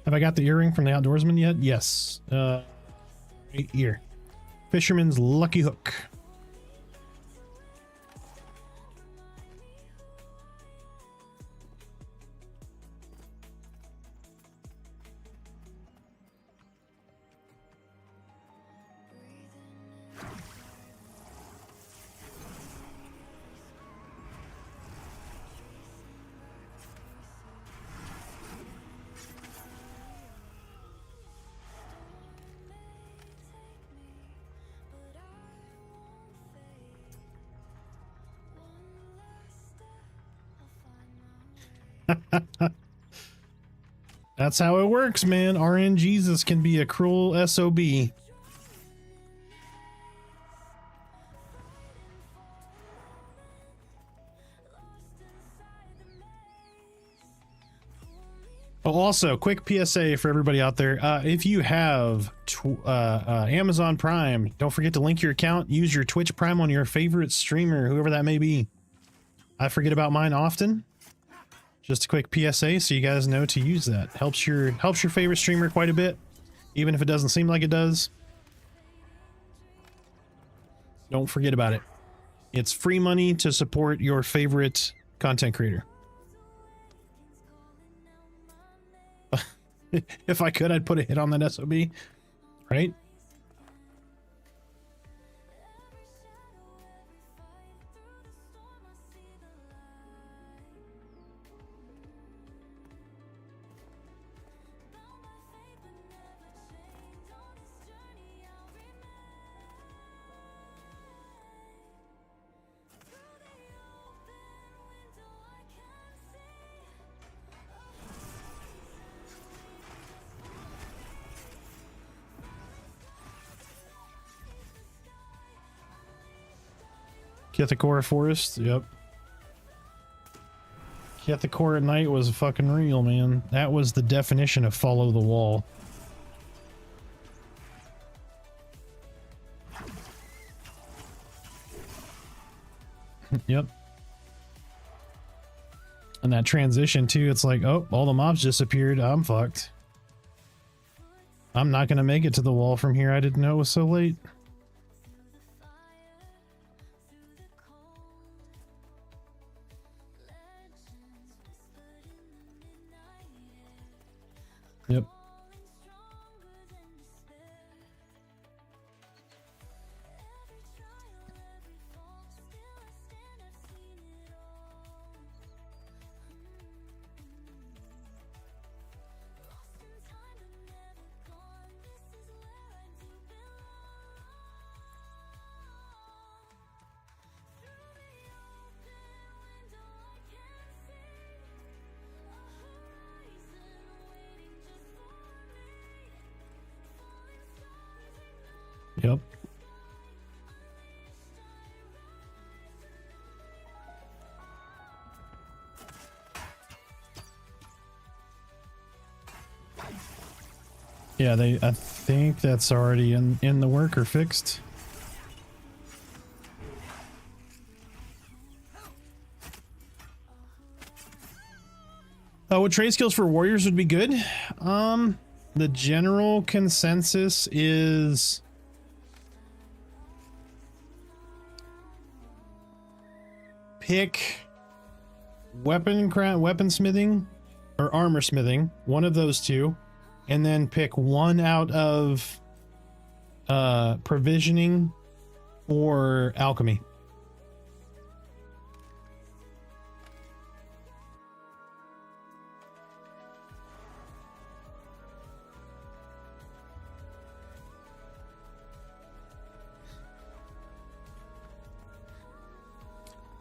Have I got the earring from the Outdoorsman yet? Yes. Right here. Fisherman's Lucky Hook. That's how it works, man. RNGesus can be a cruel SOB. Oh, also, quick PSA for everybody out there. If you have Amazon Prime, don't forget to link your account. Use your Twitch Prime on your favorite streamer, whoever that may be. I forget about mine often. Just a quick PSA so you guys know to use that. Helps your favorite streamer quite a bit, even if it doesn't seem like it does. Don't forget about it. It's free money to support your favorite content creator. If I could, I'd put a hit on that SOB, right? Kithakora Forest, yep. Kithakora at night was fucking real, man. That was the definition of follow the wall. Yep. And that transition too, it's like, oh, all the mobs disappeared. I'm fucked. I'm not gonna make it to the wall from here. I didn't know it was so late. Yep. Yep. Yeah, I think that's already in the work or fixed. What trade skills for warriors would be good? The general consensus is pick weaponsmithing or armor smithing, one of those two, and then pick one out of provisioning or alchemy.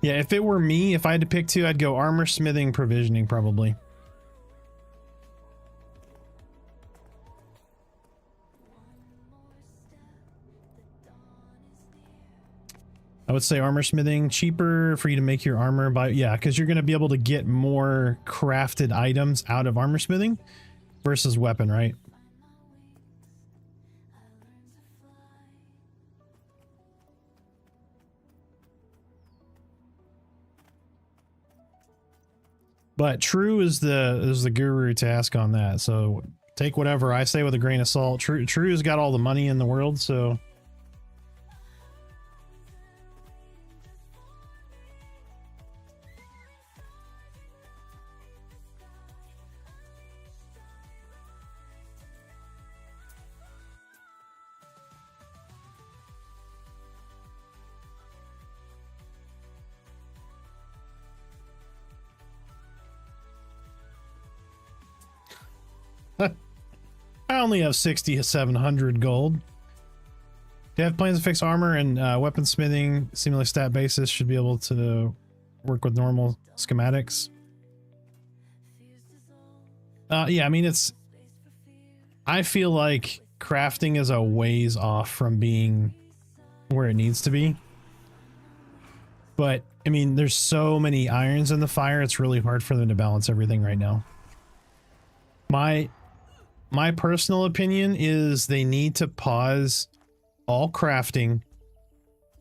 Yeah, if it were me, if I had to pick two, I'd go armor smithing, provisioning, probably. I would say armor smithing, cheaper for you to make your armor by, yeah, because you're going to be able to get more crafted items out of armor smithing versus weapon, right? But true is the guru task on that. So take whatever I say with a grain of salt. True's got all the money in the world, so I only have 60 to 700 gold. They have plans to fix armor and weaponsmithing, seemingly stat basis, should be able to work with normal schematics. Yeah, I mean, I feel like crafting is a ways off from being where it needs to be. But, I mean, there's so many irons in the fire, it's really hard for them to balance everything right now. My personal opinion is they need to pause all crafting,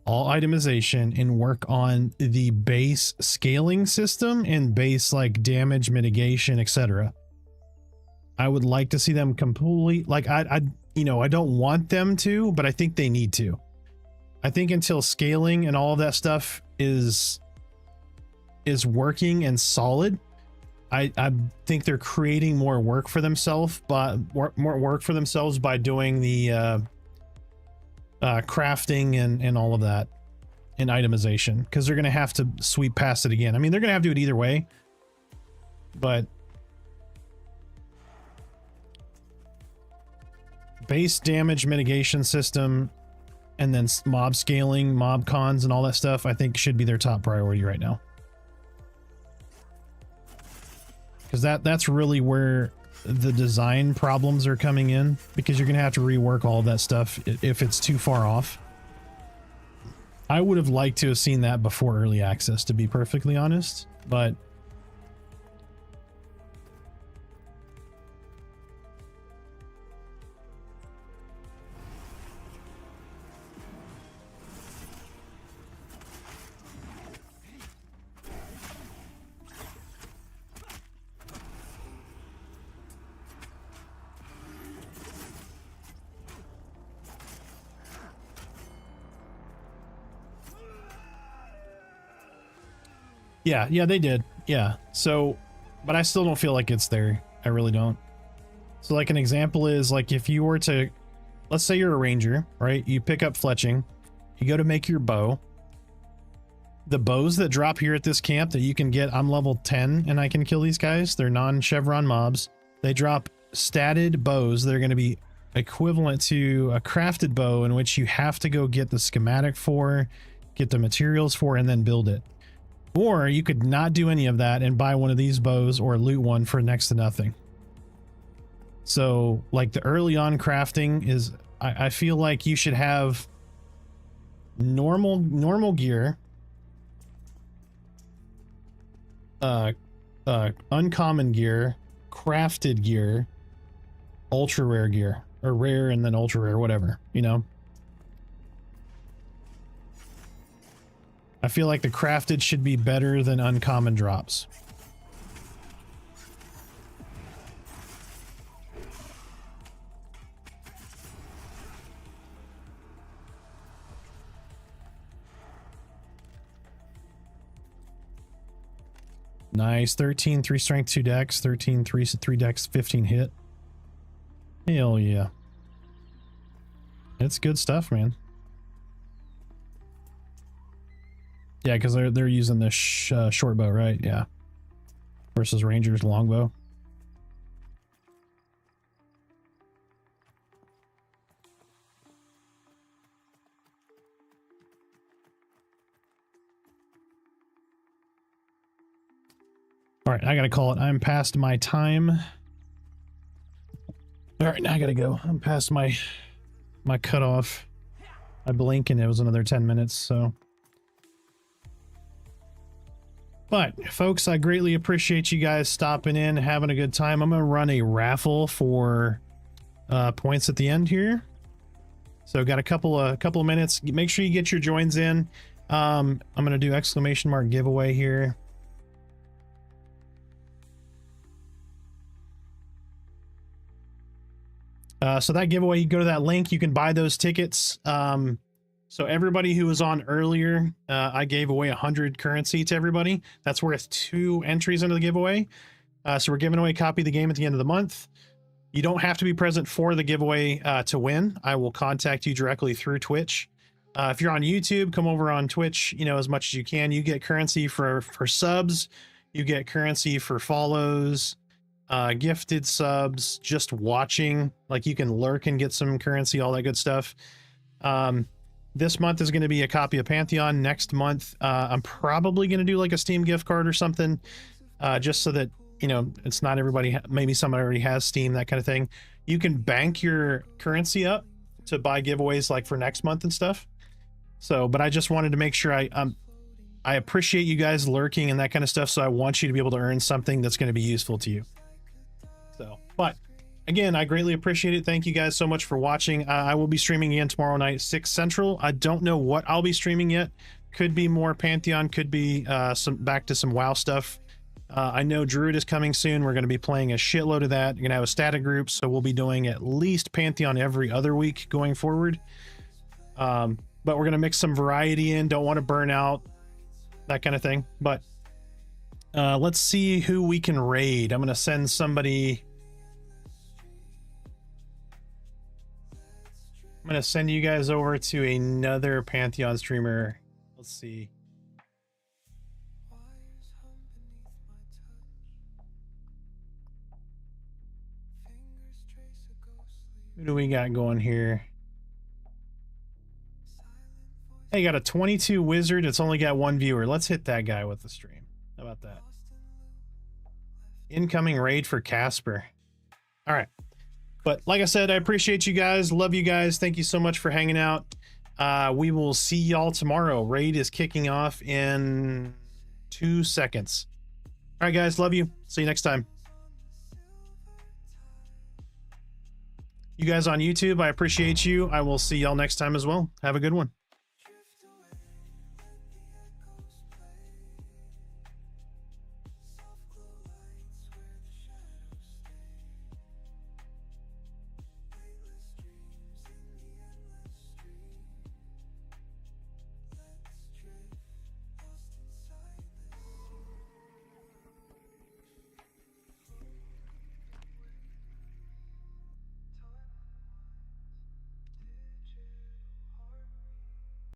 all itemization, and work on the base scaling system and base like damage mitigation, etc. I would like to see them completely, like I don't want them to, but I think they need to. I think until scaling and all of that stuff is working and solid, I think they're creating more work for themselves, but more work for themselves by doing the crafting and all of that and itemization, because they're going to have to sweep past it again. I mean, they're going to have to do it either way, but base damage mitigation system and then mob scaling, mob cons and all that stuff, I think should be their top priority right now. Because that's really where the design problems are coming in, because you're going to have to rework all of that stuff if it's too far off. I would have liked to have seen that before early access, to be perfectly honest, but yeah, they did. Yeah. So, but I still don't feel like it's there. I really don't. So like an example is like if you were to, let's say you're a ranger, right? You pick up fletching, you go to make your bow. The bows that drop here at this camp that you can get, I'm level 10 and I can kill these guys. They're non-chevron mobs. They drop statted bows that are going to be equivalent to a crafted bow, in which you have to go get the schematic for, get the materials for, and then build it. Or you could not do any of that and buy one of these bows or loot one for next to nothing. So like the early on crafting is I feel like you should have normal gear, uncommon gear, crafted gear, ultra rare gear, or rare and then ultra rare, whatever, you know. I feel like the crafted should be better than uncommon drops. Nice. 13, 3 strength, 2 dex, 13, 3 dex, 15 hit. Hell yeah. It's good stuff, man. Yeah, because they're using the short bow, right? Yeah. Versus Ranger's longbow. All right, I gotta call it. I'm past my time. All right, now I gotta go. I'm past my cutoff. I blink and it was another 10 minutes, so. But folks, I greatly appreciate you guys stopping in, having a good time. I'm gonna run a raffle for points at the end here. So got a couple of minutes. Make sure you get your joins in. I'm gonna do exclamation mark giveaway here. So that giveaway, you go to that link, you can buy those tickets. So everybody who was on earlier, I gave away 100 currency to everybody. That's worth 2 entries into the giveaway. So we're giving away a copy of the game at the end of the month. You don't have to be present for the giveaway to win. I will contact you directly through Twitch. If you're on YouTube, come over on Twitch, you know, as much as you can. You get currency for subs. You get currency for follows, gifted subs, just watching. Like you can lurk and get some currency, all that good stuff. This month is going to be a copy of Pantheon. Next month, I'm probably going to do like a Steam gift card or something, just so that, you know, it's not everybody, maybe somebody already has Steam, that kind of thing. You can bank your currency up to buy giveaways like for next month and stuff. So, but I just wanted to make sure I appreciate you guys lurking and that kind of stuff. So I want you to be able to earn something that's going to be useful to you. So, but again, I greatly appreciate it. Thank you guys so much for watching. I will be streaming again tomorrow night, 6 Central. I don't know what I'll be streaming yet. Could be more Pantheon, could be back to some WoW stuff. I know Druid is coming soon. We're going to be playing a shitload of that. You're going to have a static group, so we'll be doing at least Pantheon every other week going forward. But we're going to mix some variety in. Don't want to burn out, that kind of thing. But let's see who we can raid. I'm going to send somebody. I'm going to send you guys over to another Pantheon streamer. Let's see. Who do we got going here? Hey, got a 22 wizard. It's only got 1 viewer. Let's hit that guy with the stream. How about that? Incoming raid for Casper. All right. But like I said, I appreciate you guys. Love you guys. Thank you so much for hanging out. We will see y'all tomorrow. Raid is kicking off in 2 seconds. All right, guys. Love you. See you next time. You guys on YouTube, I appreciate you. I will see y'all next time as well. Have a good one.